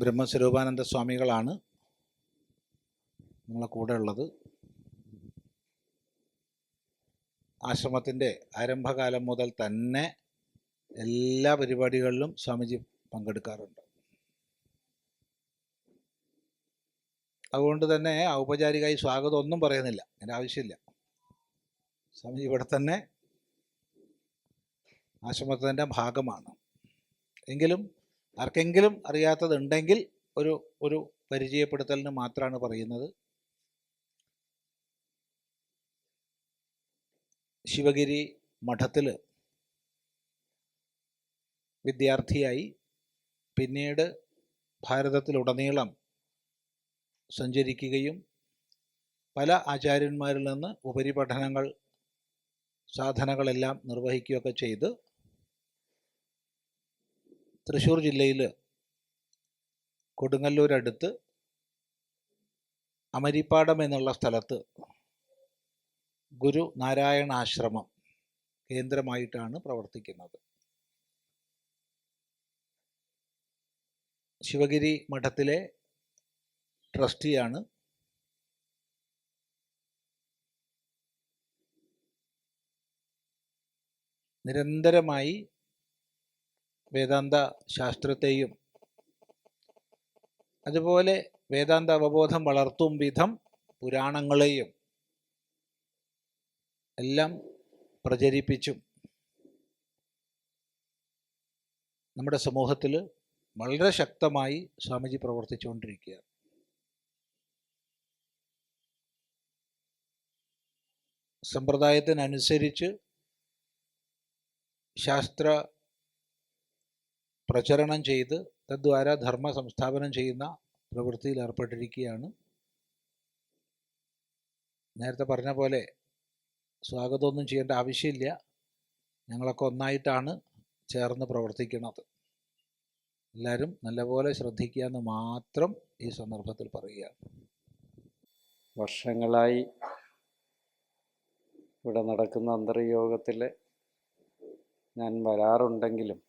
ബ്രഹ്മസ്വരൂപാനന്ദ സ്വാമികളാണ് നമ്മളെ കൂടെ ഉള്ളത്. ആശ്രമത്തിൻ്റെ ആരംഭകാലം മുതൽ തന്നെ എല്ലാ പരിപാടികളിലും സ്വാമിജി പങ്കെടുക്കാറുണ്ട്. അതുകൊണ്ട് തന്നെ ഔപചാരികമായി സ്വാഗതം ഒന്നും പറയുന്നില്ല, അതിൻ്റെ ആവശ്യമില്ല. സ്വാമിജി ഇവിടെ തന്നെ ആശ്രമത്തിൻ്റെ ഭാഗമാണ്. എങ്കിലും ആർക്കെങ്കിലും അറിയാത്തതുണ്ടെങ്കിൽ ഒരു പരിചയപ്പെടുത്തലിന് മാത്രമാണ് പറയുന്നത്. ശിവഗിരി മഠത്തിൽ വിദ്യാർത്ഥിയായി പിന്നീട് ഭാരതത്തിലുടനീളം സഞ്ചരിക്കുകയും പല ആചാര്യന്മാരിൽ നിന്ന് ഉപരിപഠനങ്ങൾ സാധനകളെല്ലാം നിർവഹിക്കുകയൊക്കെ ചെയ്ത് തൃശ്ശൂർ ജില്ലയിൽ കൊടുങ്ങല്ലൂരടുത്ത് അമരിപ്പാടം എന്നുള്ള സ്ഥലത്ത് ഗുരു നാരായണാശ്രമം കേന്ദ്രമായിട്ടാണ് പ്രവർത്തിക്കുന്നത്. ശിവഗിരി മഠത്തിലെ ട്രസ്റ്റിയാണ്. നിരന്തരമായി വേദാന്ത ശാസ്ത്രത്തെയും അതുപോലെ വേദാന്ത അവബോധം വളർത്തും വിധം പുരാണങ്ങളെയും എല്ലാം പ്രചരിപ്പിച്ചും നമ്മുടെ സമൂഹത്തിൽ വളരെ ശക്തമായി സ്വാമിജി പ്രവർത്തിച്ചുകൊണ്ടിരിക്കുകയാണ്. സമ്പ്രദായത്തിനനുസരിച്ച് ശാസ്ത്ര പ്രചരണം ചെയ്ത് തദ്വാര ധർമ്മ സംസ്ഥാപനം ചെയ്യുന്ന പ്രവൃത്തിയിൽ ഏർപ്പെട്ടിരിക്കുകയാണ്. നേരത്തെ പറഞ്ഞ പോലെ സ്വാഗതമൊന്നും ചെയ്യേണ്ട ആവശ്യമില്ല. ഞങ്ങളൊക്കെ ഒന്നായിട്ടാണ് ചേർന്ന് പ്രവർത്തിക്കുന്നത്. എല്ലാവരും നല്ലപോലെ ശ്രദ്ധിക്കുക എന്ന് മാത്രം ഈ സന്ദർഭത്തിൽ പറയുകയാണ്. വർഷങ്ങളായി ഇവിടെ നടക്കുന്ന അന്തർയോഗത്തിൽ ഞാൻ വരാറുണ്ടെങ്കിലും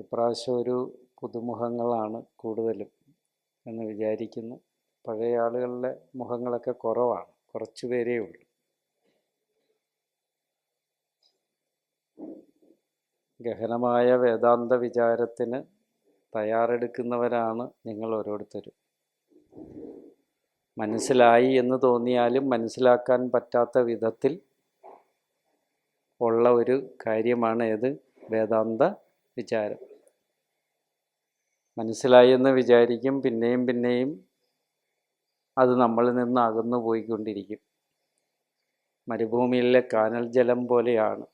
ഇപ്രാവശ്യം ഒരു പുതുമുഖങ്ങളാണ് കൂടുതലും എന്ന് വിചാരിക്കുന്നു. പഴയ ആളുകളുടെ മുഖങ്ങളൊക്കെ കുറവാണ്, കുറച്ചു പേരേ ഉള്ളൂ. ഗഹനമായ വേദാന്ത വിചാരത്തിന് തയ്യാറെടുക്കുന്നവരാണ് നിങ്ങൾ ഓരോരുത്തരും. മനസ്സിലായി എന്ന് തോന്നിയാലും മനസ്സിലാക്കാൻ പറ്റാത്ത വിധത്തിൽ ഉള്ള ഒരു കാര്യമാണ് ഏത് വേദാന്ത വിചാരം. മനസ്സിലായി എന്ന് വിചാരിക്കും, പിന്നെയും പിന്നെയും അത് നമ്മളിൽ നിന്ന് അകന്നു പോയിക്കൊണ്ടിരിക്കും. മരുഭൂമിയിലെ കാനൽ ജലം പോലെയാണ്.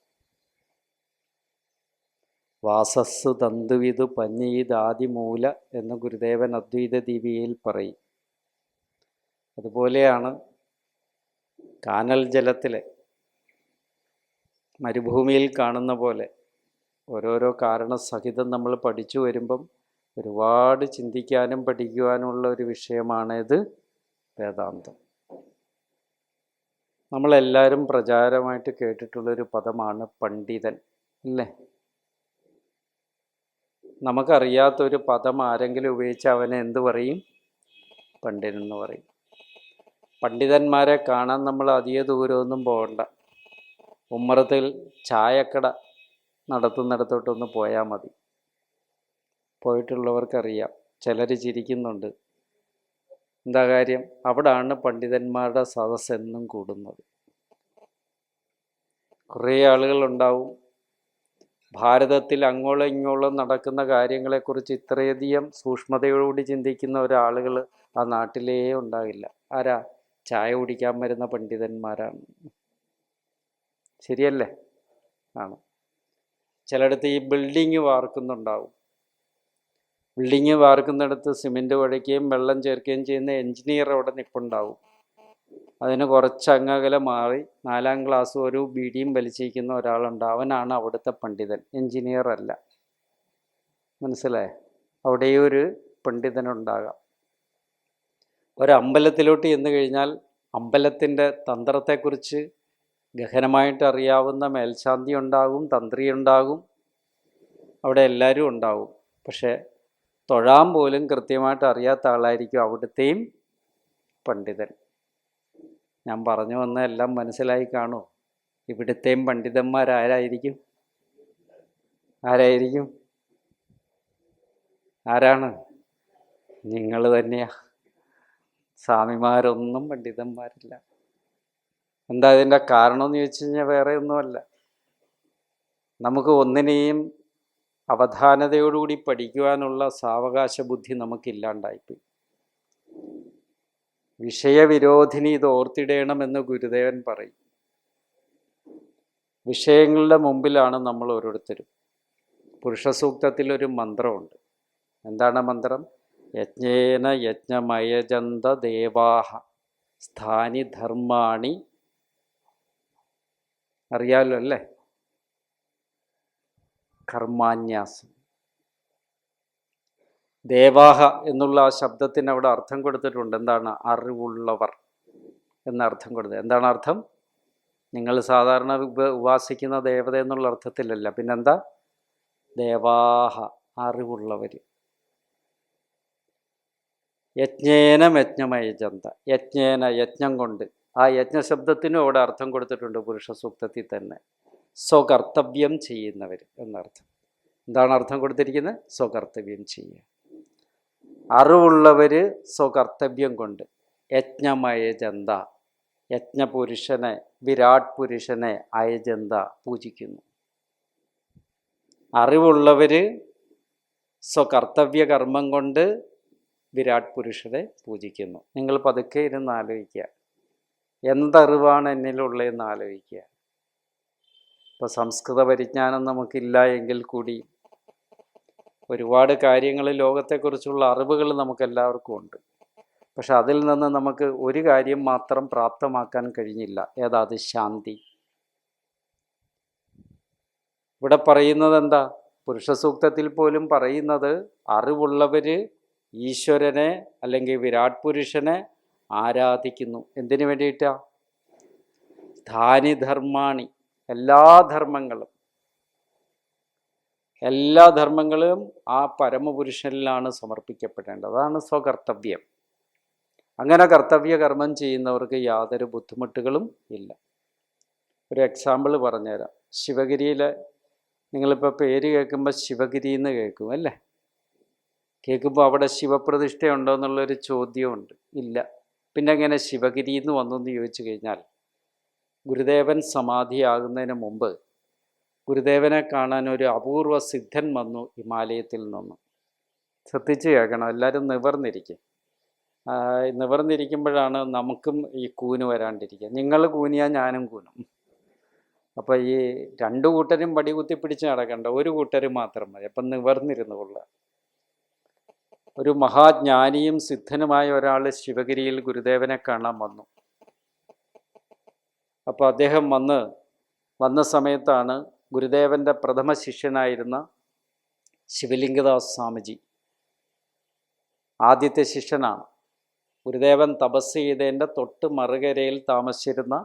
വാസസ് തന്തുവിതു പഞ്ഞീതാദിമൂല എന്ന് ഗുരുദേവൻ അദ്വൈത ദീപികയിൽ പറയും. അതുപോലെയാണ് കാനൽ ജലത്തിലെ മരുഭൂമിയിൽ കാണുന്ന പോലെ ഓരോരോ കാരണസഹിതം നമ്മൾ പഠിച്ചു വരുമ്പം ഒരുപാട് ചിന്തിക്കാനും പഠിക്കുവാനുമുള്ള ഒരു വിഷയമാണ് ഇത് വേദാന്തം. നമ്മളെല്ലാവരും പ്രചാരമായിട്ട് കേട്ടിട്ടുള്ളൊരു പദമാണ് പണ്ഡിതൻ, അല്ലേ? നമുക്കറിയാത്തൊരു പദം ആരെങ്കിലും ഉപയോഗിച്ച് അവനെ എന്ത് പറയും? പണ്ഡിതൻ എന്ന് പറയും. പണ്ഡിതന്മാരെ കാണാൻ നമ്മൾ അധിക ദൂരമൊന്നും പോകണ്ട. ഉമ്മറത്തിൽ ചായക്കട നടത്തുന്നിടത്തോട്ടൊന്ന് പോയാൽ മതി. പോയിട്ടുള്ളവർക്കറിയാം. ചിലർ ചിരിക്കുന്നുണ്ട്. എന്താ കാര്യം? അവിടാണ് പണ്ഡിതന്മാരുടെ സദസ്സ് എന്നും കൂടുന്നത്. കുറേ ആളുകളുണ്ടാവും. ഭാരതത്തിൽ അങ്ങോളം ഇങ്ങോളം നടക്കുന്ന കാര്യങ്ങളെക്കുറിച്ച് ഇത്രയധികം സൂക്ഷ്മതയോടുകൂടി ചിന്തിക്കുന്ന ഒരാളുകൾ ആ നാട്ടിലേ ഉണ്ടാകില്ല. ആരാ? ചായ കുടിക്കാൻ വരുന്ന പണ്ഡിതന്മാരാണ്. ശരിയല്ലേ? ആണ്. ചിലയിടത്ത് ഈ ബിൽഡിങ് വാർക്കുന്നുണ്ടാവും. ബിൽഡിങ് വാർക്കുന്നിടത്ത് സിമെൻറ്റ് കുഴയ്ക്കുകയും വെള്ളം ചേർക്കുകയും ചെയ്യുന്ന എൻജിനീയർ അവിടെ നിൽപ്പുണ്ടാവും. അതിന് കുറച്ച് അങ്ങകലെ മാറി 4ാം ക്ലാസ് ഒരു ബീഡിയും വലിച്ചിരിക്കുന്ന ഒരാളുണ്ട്. അവനാണ് അവിടുത്തെ പണ്ഡിതൻ, എൻജിനീയർ അല്ല. മനസ്സിലായേ? അവിടെയും ഒരു പണ്ഡിതനുണ്ടാകാം. ഒരമ്പലത്തിലോട്ട് ചെന്ന് കഴിഞ്ഞാൽ അമ്പലത്തിൻ്റെ തന്ത്രത്തെക്കുറിച്ച് ഗഹനമായിട്ട് അറിയാവുന്ന മേൽശാന്തി ഉണ്ടാകും, തന്ത്രി ഉണ്ടാകും, അവിടെ എല്ലാവരും ഉണ്ടാകും. പക്ഷെ തൊഴാൻ പോലും കൃത്യമായിട്ട് അറിയാത്ത ആളായിരിക്കും അവിടുത്തെയും പണ്ഡിതൻ. ഞാൻ പറഞ്ഞു വന്ന എല്ലാം മനസ്സിലായി കാണൂ. ഇവിടുത്തെയും പണ്ഡിതന്മാരാരായിരിക്കും? ആരായിരിക്കും? ആരാണ്? നിങ്ങൾ തന്നെയാ. സ്വാമിമാരൊന്നും പണ്ഡിതന്മാരില്ല. എന്താ ഇതിൻ്റെ കാരണം എന്ന് ചോദിച്ചു കഴിഞ്ഞാൽ വേറെ ഒന്നുമല്ല, നമുക്ക് ഒന്നിനെയും അവധാനതയോടുകൂടി പഠിക്കുവാനുള്ള സാവകാശ ബുദ്ധി നമുക്കില്ലാണ്ടായിപ്പോയി. വിഷയവിരോധിനി ഇത് ഓർത്തിടേണമെന്ന് ഗുരുദേവൻ പറയും. വിഷയങ്ങളുടെ മുമ്പിലാണ് നമ്മൾ ഓരോരുത്തരും. പുരുഷസൂക്തത്തിലൊരു മന്ത്രമുണ്ട്. എന്താണ് മന്ത്രം? യജ്ഞേന യജ്ഞമയജന്ത ദേവാഹ സ്ഥാനി ധർമാണി. അറിയാലോ അല്ലേ? കർമാന്യാസം. ദേവാഹ എന്നുള്ള ആ ശബ്ദത്തിന് അവിടെ അർത്ഥം കൊടുത്തിട്ടുണ്ട്. എന്താണ്? അറിവുള്ളവർ എന്നർത്ഥം കൊടുത്തത്. എന്താണ് അർത്ഥം? നിങ്ങൾ സാധാരണ ഉപാസിക്കുന്ന ദേവത എന്നുള്ള അർത്ഥത്തിലല്ല. പിന്നെന്താ? ദേവാഹ, അറിവുള്ളവർ. യജ്ഞേന യജ്ഞമയജന്ത, യജ്ഞേന യജ്ഞം കൊണ്ട്. ആ യജ്ഞശബ്ദത്തിനും അവിടെ അർത്ഥം കൊടുത്തിട്ടുണ്ട് പുരുഷസൂക്തത്തിൽ തന്നെ. സ്വകർത്തവ്യം ചെയ്യുന്നവർ എന്നർത്ഥം. എന്താണ് അർത്ഥം കൊടുത്തിരിക്കുന്നത്? സ്വകർത്തവ്യം ചെയ്യുക. അറിവുള്ളവർ സ്വകർത്തവ്യം കൊണ്ട് യജ്ഞമയജന്ത, യജ്ഞപുരുഷനെ, വിരാട് പുരുഷനെ അയജന്ത പൂജിക്കുന്നു. അറിവുള്ളവർ സ്വകർത്തവ്യ കർമ്മം കൊണ്ട് വിരാട് പുരുഷനെ പൂജിക്കുന്നു. നിങ്ങൾ പതുക്കെ ഇരുന്ന് ആലോചിക്കുക, എന്തറിവാണ് എന്നിലുള്ളതെന്ന് ആലോചിക്കുക. ഇപ്പോൾ സംസ്കൃത പരിജ്ഞാനം നമുക്കില്ല എങ്കിൽ കൂടി ഒരുപാട് കാര്യങ്ങൾ, ലോകത്തെക്കുറിച്ചുള്ള അറിവുകൾ നമുക്കെല്ലാവർക്കും ഉണ്ട്. പക്ഷെ അതിൽ നിന്ന് നമുക്ക് ഒരു കാര്യം മാത്രം പ്രാപ്തമാക്കാൻ കഴിഞ്ഞില്ല. ഏതാ? അത് ശാന്തി. ഇവിടെ പറയുന്നത് എന്താ? പുരുഷസൂക്തത്തിൽ പോലും പറയുന്നത് അറിവുള്ളവർ ഈശ്വരനെ അല്ലെങ്കിൽ വിരാട് പുരുഷനെ ആരാധിക്കുന്നു. എന്തിനു വേണ്ടിയിട്ടാ? ധാനി ധർമാണി, എല്ലാ ധർമ്മങ്ങളും ആ പരമപുരുഷനിലാണ് സമർപ്പിക്കപ്പെടേണ്ടത്. അതാണ് സ്വകർത്തവ്യം. അങ്ങനെ കർത്തവ്യ കർമ്മം ചെയ്യുന്നവർക്ക് യാതൊരു ബുദ്ധിമുട്ടുകളും ഇല്ല. ഒരു എക്സാമ്പിൾ പറഞ്ഞുതരാം. ശിവഗിരിയിലെ, നിങ്ങളിപ്പോൾ പേര് കേൾക്കുമ്പോൾ ശിവഗിരി എന്ന് കേൾക്കും അല്ലേ? കേൾക്കുമ്പോൾ അവിടെ ശിവപ്രതിഷ്ഠയുണ്ടോ എന്നുള്ളൊരു ചോദ്യമുണ്ട്. ഇല്ല. പിന്നെ എങ്ങനെ ശിവഗിരി എന്ന് വന്നു എന്ന് ചോദിച്ചു കഴിഞ്ഞാൽ, ഗുരുദേവൻ സമാധിയാകുന്നതിന് മുമ്പ് ഗുരുദേവനെ കാണാൻ ഒരു അപൂർവ സിദ്ധൻ വന്നു ഹിമാലയത്തിൽ നിന്നും. ശ്രദ്ധിച്ച് കേൾക്കണം, എല്ലാവരും നിവർന്നിരിക്കും. നിവർന്നിരിക്കുമ്പോഴാണ് നമുക്കും ഈ കൂന് വരാണ്ടിരിക്കുക. നിങ്ങൾ കൂനിയാൽ ഞാനും കൂനും. അപ്പോൾ ഈ രണ്ടു കൂട്ടരും പടി കുത്തിപ്പിടിച്ച് നടക്കണ്ട, ഒരു കൂട്ടർ മാത്രം മതി. അപ്പം നിവർന്നിരുന്നു കൊള്ളുക. ഒരു മഹാജ്ഞാനിയും സിദ്ധനുമായ ഒരാൾ ശിവഗിരിയിൽ ഗുരുദേവനെ കാണാൻ വന്നു. അപ്പോൾ അദ്ദേഹം വന്ന സമയത്താണ് ഗുരുദേവൻ്റെ പ്രഥമ ശിഷ്യനായിരുന്ന ശിവലിംഗദാസ് സ്വാമിജി, ആദ്യത്തെ ശിഷ്യനാണ്. ഗുരുദേവൻ തപസ് ചെയ്തതിൻ്റെ തൊട്ട് മറുകരയിൽ താമസിച്ചിരുന്ന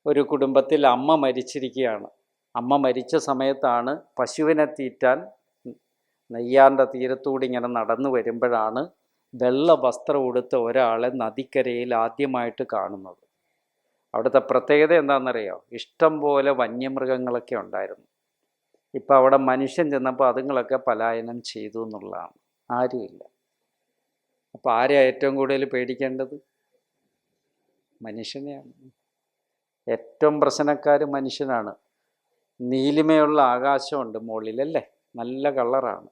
ഒരു കുടുംബത്തിൽ അമ്മ മരിച്ചിരിക്കുകയാണ്. അമ്മ മരിച്ച സമയത്താണ് പശുവിനെ തീറ്റാൻ നെയ്യാറിൻ്റെ തീരത്തൂടി ഇങ്ങനെ നടന്നു വരുമ്പോഴാണ് വെള്ള വസ്ത്രം ഉടുത്ത ഒരാളെ നദിക്കരയിൽ ആദ്യമായിട്ട് കാണുന്നത്. അവിടുത്തെ പ്രത്യേകത എന്താണെന്നറിയോ? ഇഷ്ടം പോലെ വന്യമൃഗങ്ങളൊക്കെ ഉണ്ടായിരുന്നു. ഇപ്പം അവിടെ മനുഷ്യൻ ചെന്നപ്പോൾ അതുങ്ങളൊക്കെ പലായനം ചെയ്തു എന്നുള്ളതാണ്. ആരുമില്ല. അപ്പോൾ ആരെയാണ് ഏറ്റവും കൂടുതൽ പേടിക്കേണ്ടത്? മനുഷ്യനെയാണ്. ഏറ്റവും പ്രശ്നക്കാർ മനുഷ്യനാണ്. നീലിമയുള്ള ആകാശമുണ്ട് മുകളിലല്ലേ, നല്ല കളറാണ്.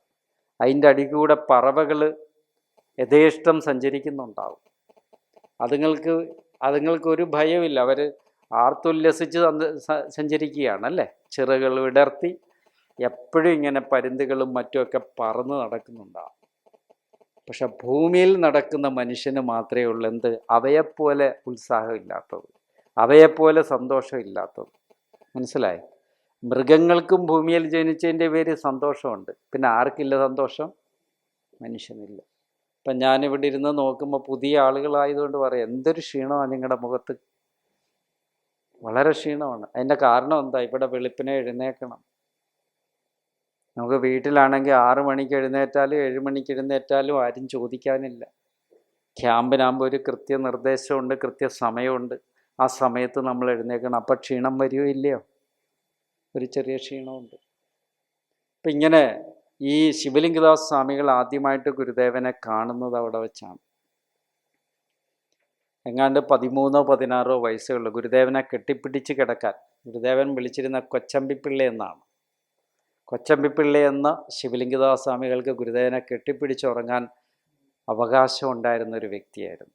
അതിൻ്റെ അടിയിൽ കൂടെ പറവകൾ യഥേഷ്ടം സഞ്ചരിക്കുന്നുണ്ടാവും. അതുങ്ങൾക്ക് ഒരു ഭയമില്ല. അവർ ആർത്തുല്ലസിച്ച് സഞ്ചരിക്കുകയാണല്ലേ, ചിറകൾ വിടർത്തി. എപ്പോഴും ഇങ്ങനെ പരുന്തുകളും മറ്റുമൊക്കെ പറന്ന് നടക്കുന്നുണ്ടാവും. പക്ഷെ ഭൂമിയിൽ നടക്കുന്ന മനുഷ്യന് മാത്രമേ ഉള്ളൂ എന്ത്? അവയെപ്പോലെ ഉത്സാഹമില്ലാത്തത്, അവയെപ്പോലെ സന്തോഷമില്ലാത്തത്. മനസ്സിലായി? മൃഗങ്ങൾക്കും ഭൂമിയിൽ ജനിച്ചതിൻ്റെ പേര് സന്തോഷമുണ്ട്. പിന്നെ ആർക്കില്ല സന്തോഷം? മനുഷ്യനില്ല. ഇപ്പം ഞാനിവിടെ ഇരുന്ന് നോക്കുമ്പോൾ പുതിയ ആളുകളായതുകൊണ്ട് പറയാം, എന്തൊരു ക്ഷീണമാണ് നിങ്ങളുടെ മുഖത്ത്. വളരെ ക്ഷീണമാണ്. അതിൻ്റെ കാരണം എന്താ? ഇവിടെ വെളുപ്പിനെ എഴുന്നേക്കണം, നമുക്ക് വീട്ടിലാണെങ്കിൽ 6 മണിക്ക് എഴുന്നേറ്റാലും 7 മണിക്ക് എഴുന്നേറ്റാലും ആരും ചോദിക്കാനില്ല. ക്യാമ്പിനാകുമ്പോൾ ഒരു കൃത്യനിർദ്ദേശമുണ്ട്, കൃത്യസമയമുണ്ട്. ആ സമയത്ത് നമ്മൾ എഴുന്നേൽക്കണം. അപ്പം ക്ഷീണം വരുമോ ഇല്ലയോ? ഒരു ചെറിയ ക്ഷീണമുണ്ട്. അപ്പം ഇങ്ങനെ ഈ ശിവലിംഗദാസ് സ്വാമികൾ ആദ്യമായിട്ട് ഗുരുദേവനെ കാണുന്നത് അവിടെ വെച്ചാണ്. എങ്ങാണ്ട് 13-16 വയസ്സുള്ളൂ. ഗുരുദേവനെ കെട്ടിപ്പിടിച്ച് കിടക്കാൻ ഗുരുദേവൻ വിളിച്ചിരുന്ന കൊച്ചമ്പിപ്പിള്ള എന്നാണ്. കൊച്ചമ്പിപ്പിള്ള എന്ന ശിവലിംഗദാസ് സ്വാമികൾക്ക് ഗുരുദേവനെ കെട്ടിപ്പിടിച്ചുറങ്ങാൻ അവകാശം ഉണ്ടായിരുന്ന ഒരു വ്യക്തിയായിരുന്നു.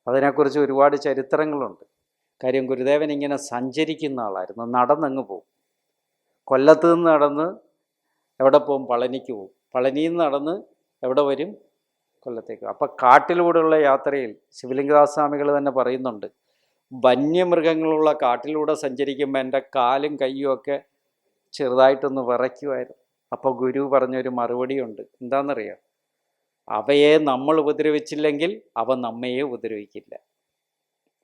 അതിനെക്കുറിച്ച് ഒരുപാട് ചരിത്രങ്ങളുണ്ട്. കാര്യം ഗുരുദേവൻ ഇങ്ങനെ സഞ്ചരിക്കുന്ന ആളായിരുന്നു. നടന്നങ്ങ് പോകും. കൊല്ലത്ത് നിന്ന് നടന്ന് എവിടെ പോകും? പളനിക്ക് പോകും. പളനിയിൽ നിന്ന് നടന്ന് എവിടെ വരും? കൊല്ലത്തേക്ക്. അപ്പം കാട്ടിലൂടെയുള്ള യാത്രയിൽ ശിവലിംഗദാസ് സ്വാമികൾ തന്നെ പറയുന്നുണ്ട്, വന്യമൃഗങ്ങളുള്ള കാട്ടിലൂടെ സഞ്ചരിക്കുമ്പോൾ എൻ്റെ കാലും കയ്യും ഒക്കെ ചെറുതായിട്ടൊന്ന് വിറയ്ക്കുമായിരുന്നു. അപ്പോൾ ഗുരു പറഞ്ഞൊരു മറുപടിയുണ്ട്. എന്താണെന്നറിയാം? അവയെ നമ്മൾ ഉപദ്രവിച്ചില്ലെങ്കിൽ അവ നമ്മയെ ഉപദ്രവിക്കില്ല.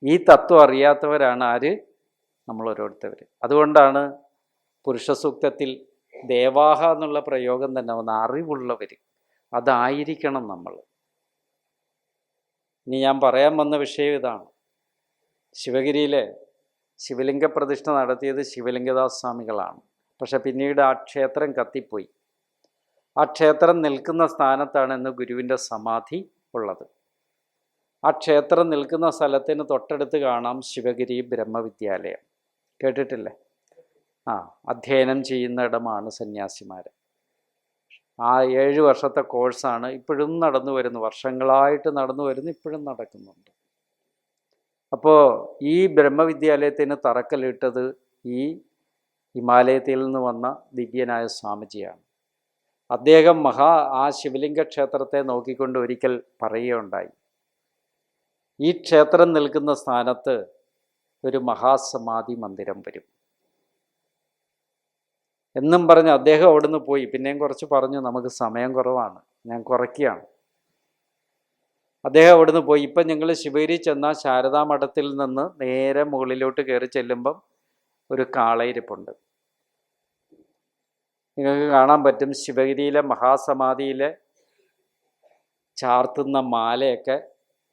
ഈ തത്വം അറിയാത്തവരാണ് ആര്? നമ്മൾ ഓരോരുത്തർ. അതുകൊണ്ടാണ് പുരുഷസൂക്തത്തിൽ ദേവാഹ എന്നുള്ള പ്രയോഗം തന്നെ വന്ന അറിവുള്ളവർ. അതായിരിക്കണം നമ്മൾ. ഇനി ഞാൻ പറയാൻ വന്ന വിഷയം ഇതാണ്. ശിവഗിരിയിലെ ശിവലിംഗ പ്രതിഷ്ഠ നടത്തിയത് ശിവലിംഗദാസ് സ്വാമികളാണ്. പക്ഷെ പിന്നീട് ആ ക്ഷേത്രം കത്തിപ്പോയി. ആ ക്ഷേത്രം നിൽക്കുന്ന സ്ഥാനത്താണ് ഇന്ന് ഗുരുവിൻ്റെ സമാധി ഉള്ളത്. ആ ക്ഷേത്രം നിൽക്കുന്ന സ്ഥലത്തിന് തൊട്ടടുത്ത് കാണാം ശിവഗിരി ബ്രഹ്മവിദ്യാലയം. കേട്ടിട്ടില്ലേ? അധ്യയനം ചെയ്യുന്ന ഇടമാണ് സന്യാസിമാർ. ആ 7 വർഷത്തെ കോഴ്സാണ് ഇപ്പോഴും നടന്നു വരുന്നു. വർഷങ്ങളായിട്ട് നടന്നു വരുന്നു, ഇപ്പോഴും നടക്കുന്നുണ്ട്. അപ്പോൾ ഈ ബ്രഹ്മവിദ്യാലയത്തിന് തറക്കല്ലിട്ടത് ഈ ഹിമാലയത്തിൽ നിന്ന് വന്ന ദിവ്യനായ സ്വാമിജിയാണ്. അദ്ദേഹം ആ ശിവലിംഗ ക്ഷേത്രത്തെ നോക്കിക്കൊണ്ട് ഒരിക്കൽ പറയുകയുണ്ടായി, ഈ ക്ഷേത്രം നിൽക്കുന്ന സ്ഥാനത്ത് ഒരു മഹാസമാധി മന്ദിരം വരും എന്നും പറഞ്ഞ് അദ്ദേഹം അവിടുന്ന് പോയി. പിന്നെയും കുറച്ച് പറഞ്ഞു, നമുക്ക് സമയം കുറവാണ്, ഞാൻ കുറയ്ക്കുകയാണ്. അദ്ദേഹം അവിടുന്ന് പോയി. ഇപ്പം ഞങ്ങൾ ശിവഗിരി ചെന്ന ശാരദാ മഠത്തിൽ നിന്ന് നേരെ മുകളിലോട്ട് കയറി ചെല്ലുമ്പം ഒരു കാളയിരിപ്പുണ്ട്. നിങ്ങൾക്ക് കാണാൻ പറ്റും ശിവഗിരിയിലെ മഹാസമാധിയിലെ ചാർത്തുന്ന മാലയൊക്കെ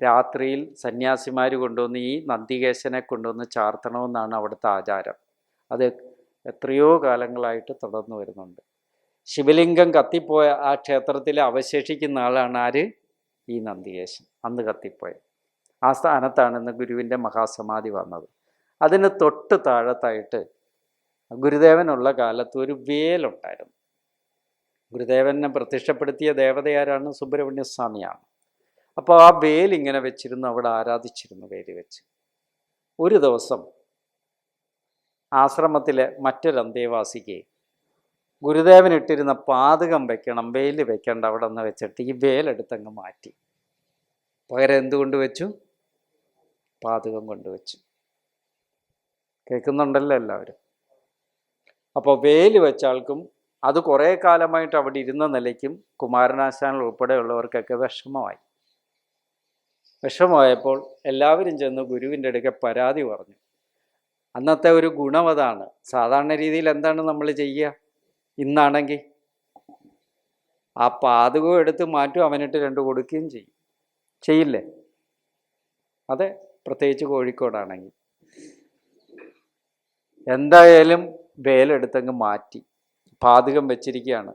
രാത്രിയിൽ സന്യാസിമാർ കൊണ്ടുവന്ന് ഈ നന്ദികേശനെ കൊണ്ടുവന്ന് ചാർത്തണമെന്നാണ് അവിടുത്തെ ആചാരം. അത് എത്രയോ കാലങ്ങളായിട്ട് തുടർന്നു വരുന്നുണ്ട്. ശിവലിംഗം കത്തിപ്പോയ ആ ക്ഷേത്രത്തിൽ അവശേഷിക്കുന്ന ആളാണ് ആര്? ഈ നന്ദികേശൻ. അന്ന് കത്തിപ്പോയ ആ സ്ഥാനത്താണ് ഇന്ന് ഗുരുവിൻ്റെ മഹാസമാധി വന്നത്. അതിന് തൊട്ട് താഴത്തായിട്ട് ഗുരുദേവനുള്ള കാലത്ത് ഒരു വേലുണ്ടായിരുന്നു. ഗുരുദേവനെ പ്രത്യക്ഷപ്പെടുത്തിയ ദേവതയാരാണ്? സുബ്രഹ്മണ്യസ്വാമിയാണ്. അപ്പോൾ ആ വേലിങ്ങനെ വെച്ചിരുന്നു, അവിടെ ആരാധിച്ചിരുന്നു വേലി വെച്ച്. ഒരു ദിവസം ആശ്രമത്തിലെ മറ്റൊരു അന്തേവാസിക്ക് ഗുരുദേവൻ ഇട്ടിരുന്ന പാതകം വെക്കണം, വേല് വെക്കേണ്ട അവിടെ നിന്ന് വെച്ചിട്ട് ഈ വേലെടുത്തങ്ങ് മാറ്റി. പകരം എന്തുകൊണ്ട് വെച്ചു? പാതകം കൊണ്ടുവച്ചു. കേൾക്കുന്നുണ്ടല്ലോ എല്ലാവരും? അപ്പോൾ വേല് വെച്ച ആൾക്കും അത് കുറേ കാലമായിട്ട് അവിടെ ഇരുന്ന നിലയ്ക്കും കുമാരനാശാൻ ഉൾപ്പെടെയുള്ളവർക്കൊക്കെ വിഷമമായപ്പോൾ എല്ലാവരും ചെന്ന് ഗുരുവിൻ്റെ അടുക്കെ പരാതി പറഞ്ഞു. അന്നത്തെ ഒരു ഗുണം അതാണ്. സാധാരണ രീതിയിൽ എന്താണ് നമ്മൾ ചെയ്യുക? ഇന്നാണെങ്കിൽ ആ പാതകം എടുത്ത് മാറ്റും, അവനിട്ട് 2 കൊടുക്കുകയും ചെയ്യില്ലേ? അതെ, പ്രത്യേകിച്ച് കോഴിക്കോടാണെങ്കിൽ. എന്തായാലും വേലെടുത്തങ്ങ് മാറ്റി, പാതകം വെച്ചിരിക്കുകയാണ്.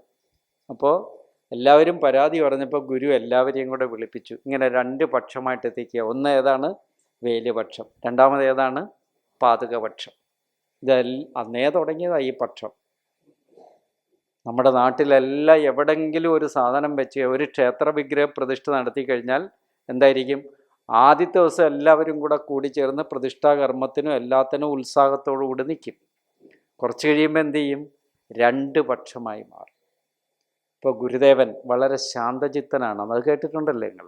അപ്പോൾ എല്ലാവരും പരാതി പറഞ്ഞപ്പോൾ ഗുരു എല്ലാവരെയും കൂടെ വിളിപ്പിച്ചു. ഇങ്ങനെ 2 പക്ഷമായിട്ട് എത്തിക്കുക. ഒന്ന് ഏതാണ്? വേലുപക്ഷം. രണ്ടാമത് ഏതാണ്? പാതകപക്ഷം. അന്നേ തുടങ്ങിയതാണ് ഈ പക്ഷം. നമ്മുടെ നാട്ടിലെല്ലാം എവിടെങ്കിലും ഒരു സാധനം വെച്ച് ഒരു ക്ഷേത്ര വിഗ്രഹ പ്രതിഷ്ഠ നടത്തി കഴിഞ്ഞാൽ എന്തായിരിക്കും? ആദ്യത്തെ ദിവസം എല്ലാവരും കൂടെ കൂടിച്ചേർന്ന് പ്രതിഷ്ഠാകർമ്മത്തിനും എല്ലാത്തിനും ഉത്സാഹത്തോടു കൂടി നിൽക്കും. കുറച്ച് കഴിയുമ്പോൾ എന്ത് ചെയ്യും? 2 പക്ഷമായി മാറും. ഇപ്പോൾ ഗുരുദേവൻ വളരെ ശാന്തചിത്തനാണ്. അത് കേട്ടിട്ടുണ്ടല്ലേ നിങ്ങൾ?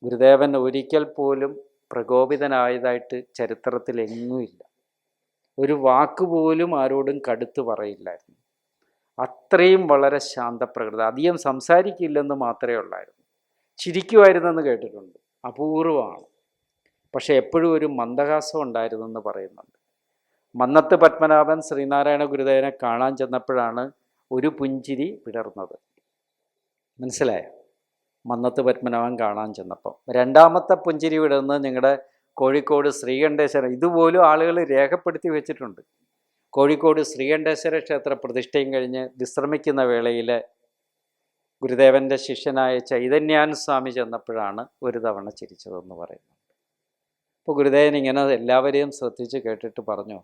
ഗുരുദേവൻ ഒരിക്കൽ പോലും പ്രകോപിതനായതായിട്ട് ചരിത്രത്തിൽ എങ്ങുമില്ല. ഒരു വാക്കുപോലും ആരോടും കടുത്ത് പറയില്ലായിരുന്നു. അത്രയും വളരെ ശാന്തപ്രകൃതി. അധികം സംസാരിക്കില്ലെന്ന് മാത്രമേ ഉള്ളായിരുന്നു. ചിരിക്കുമായിരുന്നെന്ന് കേട്ടിട്ടുണ്ട്, അപൂർവമാണ്. പക്ഷെ എപ്പോഴും ഒരു മന്ദഹാസം ഉണ്ടായിരുന്നെന്ന് പറയുന്നുണ്ട്. മന്നത്ത് പത്മനാഭൻ ശ്രീനാരായണ ഗുരുദേവനെ കാണാൻ ചെന്നപ്പോഴാണ് ഒരു പുഞ്ചിരി വിടർന്നത്. മനസ്സിലായോ? മന്നത്ത് പത്മനാഭൻ കാണാൻ ചെന്നപ്പം രണ്ടാമത്തെ പുഞ്ചിരി വിടുന്നത് നിങ്ങളുടെ കോഴിക്കോട് ശ്രീകണ്ഠേശ്വരം. ഇതുപോലും ആളുകൾ രേഖപ്പെടുത്തി വെച്ചിട്ടുണ്ട്. കോഴിക്കോട് ശ്രീകണ്ഠേശ്വര ക്ഷേത്ര പ്രതിഷ്ഠയും കഴിഞ്ഞ് വിശ്രമിക്കുന്ന വേളയിൽ ഗുരുദേവൻ്റെ ശിഷ്യനായ ചൈതന്യാൻ സ്വാമി ചെന്നപ്പോഴാണ് ഒരു തവണ ചിരിച്ചതെന്ന് പറയുന്നത്. അപ്പോൾ ഗുരുദേവൻ ഇങ്ങനെ എല്ലാവരെയും ശ്രദ്ധിച്ച് കേട്ടിട്ട് പറഞ്ഞു,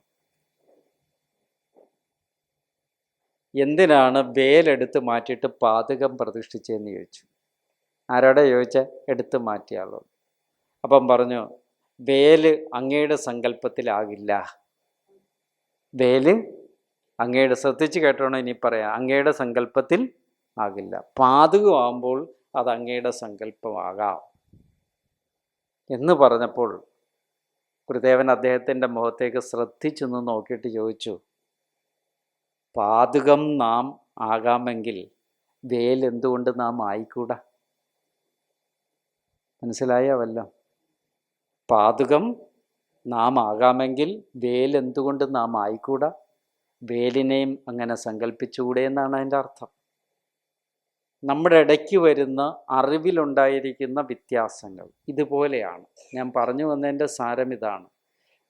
എന്തിനാണ് വേലെടുത്ത് മാറ്റിയിട്ട് പാതകം പ്രതിഷ്ഠിച്ചതെന്ന് ചോദിച്ചു. ആരോടെ ചോദിച്ചാൽ എടുത്ത് മാറ്റിയാളോ. അപ്പം പറഞ്ഞു, വേല് അങ്ങയുടെ സങ്കല്പത്തിലാകില്ല. വേല് അങ്ങയുടെ, ശ്രദ്ധിച്ച് കേട്ടോണം ഇനി പറയാം, അങ്ങയുടെ സങ്കല്പത്തിൽ ആകില്ല. പാതകമാകുമ്പോൾ അത് അങ്ങയുടെ സങ്കല്പമാകാം എന്ന് പറഞ്ഞപ്പോൾ ഗുരുദേവൻ അദ്ദേഹത്തിൻ്റെ മുഖത്തേക്ക് ശ്രദ്ധിച്ചൊന്ന് നോക്കിയിട്ട് ചോദിച്ചു, പാതകം നാം ആകാമെങ്കിൽ വേൽ എന്തുകൊണ്ട് നാം ആയിക്കൂടാ? മനസ്സിലായോ വല്ലോ? പാതകം നാം ആകാമെങ്കിൽ വേൽ എന്തുകൊണ്ട് നാം ആയിക്കൂടാ? വേലിനെയും അങ്ങനെ സങ്കല്പിച്ചുകൂടെ എന്നാണ് അതിൻ്റെ അർത്ഥം. നമ്മുടെ ഇടയ്ക്ക് വരുന്ന അറിവിലുണ്ടായിരിക്കുന്ന വ്യത്യാസങ്ങൾ ഇതുപോലെയാണ്. ഞാൻ പറഞ്ഞു വന്നതിൻ്റെ സാരം ഇതാണ്.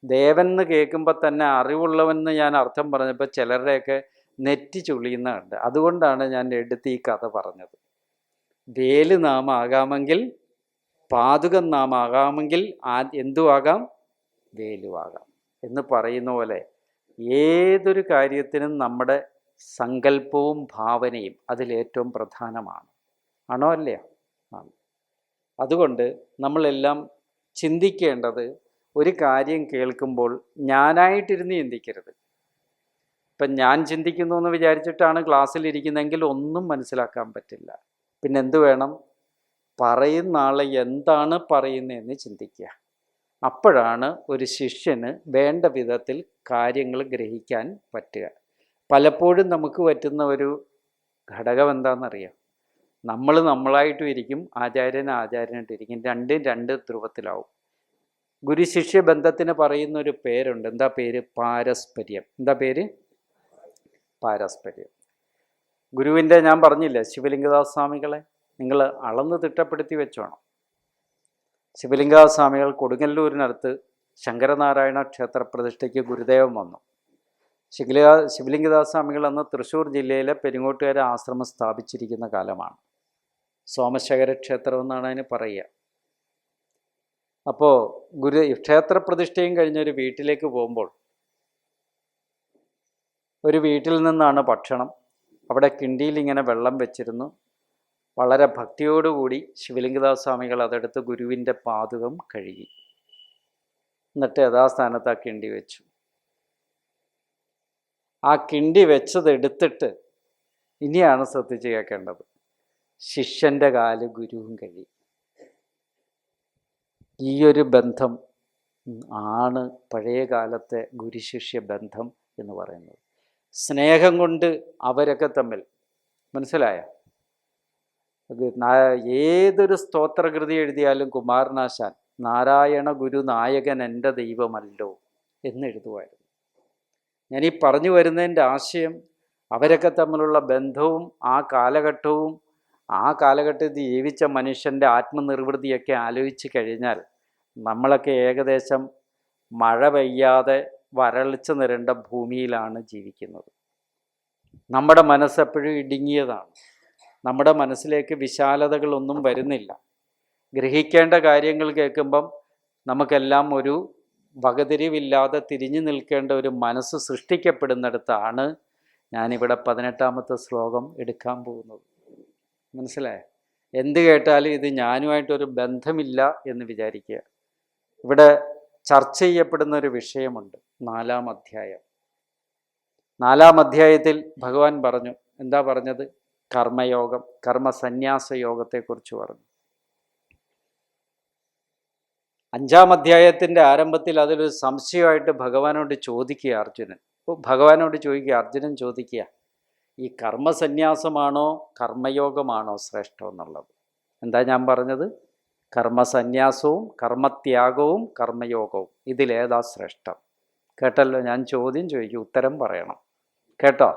ദേവൻ എന്ന് കേൾക്കുമ്പോൾ തന്നെ അറിവുള്ളവെന്ന് ഞാൻ അർത്ഥം പറഞ്ഞപ്പോൾ ചിലരുടെയൊക്കെ നെറ്റി ചുളിയുന്നുണ്ട്. അതുകൊണ്ടാണ് ഞാൻ എടുത്ത് ഈ കഥ പറഞ്ഞത്. വേല് നാം ആകാമെങ്കിൽ, പാതുകം നാം ആകാമെങ്കിൽ എന്തുവാകാം? വേലുവാകാം എന്ന് പറയുന്ന പോലെ ഏതൊരു കാര്യത്തിനും നമ്മുടെ സങ്കല്പവും ഭാവനയും അതിലേറ്റവും പ്രധാനമാണ്. ആണോ അല്ലയോ? ആണ്. അതുകൊണ്ട് നമ്മളെല്ലാം ചിന്തിക്കേണ്ടത്, ഒരു കാര്യം കേൾക്കുമ്പോൾ ഞാനായിട്ടിരുന്ന് ചിന്തിക്കരുത്. ഇപ്പം ഞാൻ ചിന്തിക്കുന്നു എന്ന് വിചാരിച്ചിട്ടാണ് ക്ലാസ്സിലിരിക്കുന്നതെങ്കിൽ ഒന്നും മനസ്സിലാക്കാൻ പറ്റില്ല. പിന്നെ എന്ത് വേണം? പറയുന്ന ആളെ എന്താണ് പറയുന്നതെന്ന് ചിന്തിക്കുക. അപ്പോഴാണ് ഒരു ശിഷ്യന് വേണ്ട വിധത്തിൽ കാര്യങ്ങൾ ഗ്രഹിക്കാൻ പറ്റുക. പലപ്പോഴും നമുക്ക് പറ്റുന്ന ഒരു ഘടകം എന്താണെന്നറിയാം. നമ്മൾ നമ്മളായിട്ടും ഇരിക്കും, ആചാര്യൻ ആചാര്യനായിട്ടിരിക്കും. രണ്ടും രണ്ട് ധ്രുവത്തിലാവും. ഗുരു ശിഷ്യ ബന്ധത്തിന് പറയുന്ന ഒരു പേരുണ്ട്. എന്താ പേര്? പാരസ്പര്യം. എന്താ പേര്? പാരസ്പര്യം. ഗുരുവിൻ്റെ, ഞാൻ പറഞ്ഞില്ല, ശിവലിംഗദാസ് സ്വാമികളെ നിങ്ങൾ അളന്ന് തിട്ടപ്പെടുത്തി വെച്ചോണം. ശിവലിംഗദാസ് സ്വാമികൾ കൊടുങ്ങല്ലൂരിനടുത്ത് ശങ്കരനാരായണ ക്ഷേത്ര പ്രതിഷ്ഠയ്ക്ക് ഗുരുദേവൻ വന്നു. ശിവലിംഗദാസ് സ്വാമികൾ അന്ന് തൃശ്ശൂർ ജില്ലയിലെ പെരിങ്ങോട്ടുകര ആശ്രമം സ്ഥാപിച്ചിരിക്കുന്ന കാലമാണ്. സോമശേഖര ക്ഷേത്രം എന്നാണ് അതിന് പറയുക. അപ്പോൾ ക്ഷേത്ര പ്രതിഷ്ഠയും കഴിഞ്ഞൊരു വീട്ടിലേക്ക് പോകുമ്പോൾ ഒരു വീട്ടിൽ നിന്നാണ് ഭക്ഷണം. അവിടെ കിണ്ടിയിൽ ഇങ്ങനെ വെള്ളം വെച്ചിരുന്നു. വളരെ ഭക്തിയോടുകൂടി ശിവലിംഗദാസ് സ്വാമികൾ അതെടുത്ത് ഗുരുവിൻ്റെ പാദകം കഴുകി, എന്നിട്ട് യഥാസ്ഥാനത്ത് ആ കിണ്ടി വെച്ചു. ആ കിണ്ടി വെച്ചതെടുത്തിട്ട് ഇനിയാണ് ശ്രദ്ധിച്ച് കേൾക്കേണ്ടത്, ശിഷ്യൻ്റെ കാല് ഗുരുവും കഴുകി. ഈ ഒരു ബന്ധം ആണ് പഴയ കാലത്തെ ഗുരുശിഷ്യ ബന്ധം എന്ന് പറയുന്നത്. സ്നേഹം കൊണ്ട് അവരൊക്കെ തമ്മിൽ, മനസ്സിലായോ? ഏതൊരു സ്തോത്രകൃതി എഴുതിയാലും കുമാരനാശാൻ നാരായണ ഗുരു നായകൻ എൻ്റെ ദൈവമല്ലോ എന്നെഴുതുമായിരുന്നു. ഞാനീ പറഞ്ഞു വരുന്നതിൻ്റെ ആശയം അവരൊക്കെ തമ്മിലുള്ള ബന്ധവും ആ കാലഘട്ടവും ആ കാലഘട്ടത്തിൽ ജീവിച്ച മനുഷ്യൻ്റെ ആത്മനിർവൃതിയൊക്കെ ആലോചിച്ച് കഴിഞ്ഞാൽ നമ്മളൊക്കെ ഏകദേശം മഴ പെയ്യാതെ വരൾച്ച നിരണ്ട ഭൂമിയിലാണ് ജീവിക്കുന്നത്. നമ്മുടെ മനസ്സെപ്പോഴും ഇടുങ്ങിയതാണ്. നമ്മുടെ മനസ്സിലേക്ക് വിശാലതകളൊന്നും വരുന്നില്ല. ഗ്രഹിക്കേണ്ട കാര്യങ്ങൾ കേൾക്കുമ്പം നമുക്കെല്ലാം ഒരു വകതിരിവില്ലാതെ തിരിഞ്ഞു നിൽക്കേണ്ട ഒരു മനസ്സ് സൃഷ്ടിക്കപ്പെടുന്നിടത്താണ് ഞാനിവിടെ 18ാമത്തെ ശ്ലോകം എടുക്കാൻ പോകുന്നത്. മനസ്സിലായോ? എന്ത് കേട്ടാലും ഇത് ഞാനുമായിട്ടൊരു ബന്ധമില്ല എന്ന് വിചാരിക്കുക. ഇവിടെ ചർച്ച ചെയ്യപ്പെടുന്ന ഒരു വിഷയമുണ്ട്. 4-ാം അധ്യായം. 4-ാം അധ്യായത്തിൽ ഭഗവാൻ പറഞ്ഞു, എന്താ പറഞ്ഞത്? കർമ്മയോഗം, കർമ്മസന്യാസ യോഗത്തെക്കുറിച്ച് പറഞ്ഞു. 5-ാം അധ്യായത്തിൻ്റെ ആരംഭത്തിൽ അതിലൊരു സംശയമായിട്ട് ഭഗവാനോട് ചോദിക്കുക അർജുനൻ. ഭഗവാനോട് ചോദിക്കുക, അർജുനൻ ചോദിക്കുക, ഈ കർമ്മസന്യാസമാണോ കർമ്മയോഗമാണോ ശ്രേഷ്ഠം എന്നുള്ളത്. എന്താ ഞാൻ പറഞ്ഞത്? കർമ്മസന്യാസവും കർമ്മത്യാഗവും കർമ്മയോഗവും ഇതിലേതാ ശ്രേഷ്ഠം? കേട്ടല്ലോ? ഞാൻ ചോദ്യം ചോദിക്കും, ഉത്തരം പറയണം. കേട്ടോ?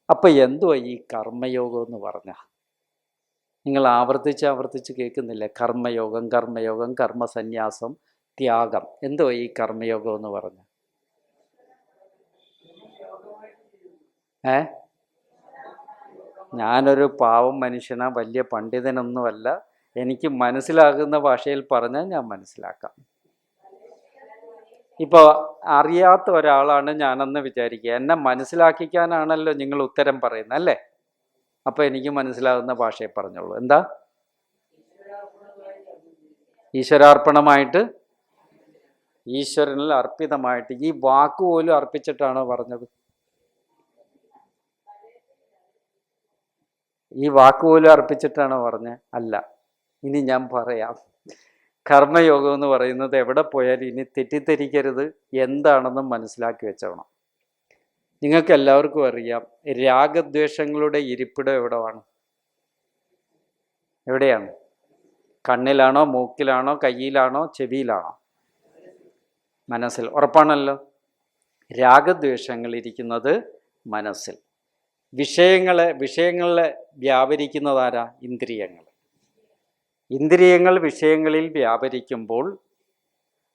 അപ്പം എന്തുവാ ഈ കർമ്മയോഗം എന്ന് പറഞ്ഞ? നിങ്ങൾ ആവർത്തിച്ച് കേൾക്കുന്നില്ലേ? കർമ്മയോഗം, കർമ്മയോഗം, കർമ്മസന്യാസം, ത്യാഗം. എന്തുവാ ഈ കർമ്മയോഗം എന്ന് പറഞ്ഞ? ഞാനൊരു പാവം മനുഷ്യനാ, വലിയ പണ്ഡിതനൊന്നുമല്ല. എനിക്ക് മനസ്സിലാകുന്ന ഭാഷയിൽ പറഞ്ഞാൽ ഞാൻ മനസ്സിലാക്കാം. ഇപ്പോൾ അറിയാത്ത ഒരാളാണ് ഞാനെന്ന് വിചാരിക്കുക. എന്നെ മനസ്സിലാക്കിക്കാനാണല്ലോ നിങ്ങൾ ഉത്തരം പറയുന്നത്, അല്ലേ? അപ്പോൾ എനിക്ക് മനസ്സിലാകുന്ന ഭാഷയിൽ പറഞ്ഞോളൂ. എന്താ? ഈശ്വരാർപ്പണമായിട്ട്, ഈശ്വരനിൽ അർപ്പിതമായിട്ട്. ഈ വാക്ക് പോലും അർപ്പിച്ചിട്ടാണോ പറഞ്ഞത്? ഈ വാക്ക് പോലും അർപ്പിച്ചിട്ടാണോ പറഞ്ഞത്? അല്ല. ഇനി ഞാൻ പറയാം. കർമ്മയോഗം എന്ന് പറയുന്നത് എവിടെ പോയാലും ഇനി തെറ്റിദ്ധരിക്കരുത്, എന്താണെന്നും മനസ്സിലാക്കി വെച്ചോണം. നിങ്ങൾക്ക് എല്ലാവർക്കും അറിയാം, രാഗദ്വേഷങ്ങളുടെ ഇരിപ്പിടം എവിടെയാണ്? എവിടെയാണ്? കണ്ണിലാണോ, മൂക്കിലാണോ, കയ്യിലാണോ, ചെവിയിലാണോ? മനസ്സിൽ. ഉറപ്പാണല്ലോ. രാഗദ്വേഷങ്ങൾ ഇരിക്കുന്നത് മനസ്സിൽ. വിഷയങ്ങളെ വ്യാപരിക്കുന്നതാരാ? ഇന്ദ്രിയങ്ങൾ. ഇന്ദ്രിയങ്ങൾ വിഷയങ്ങളിൽ വ്യാപരിക്കുമ്പോൾ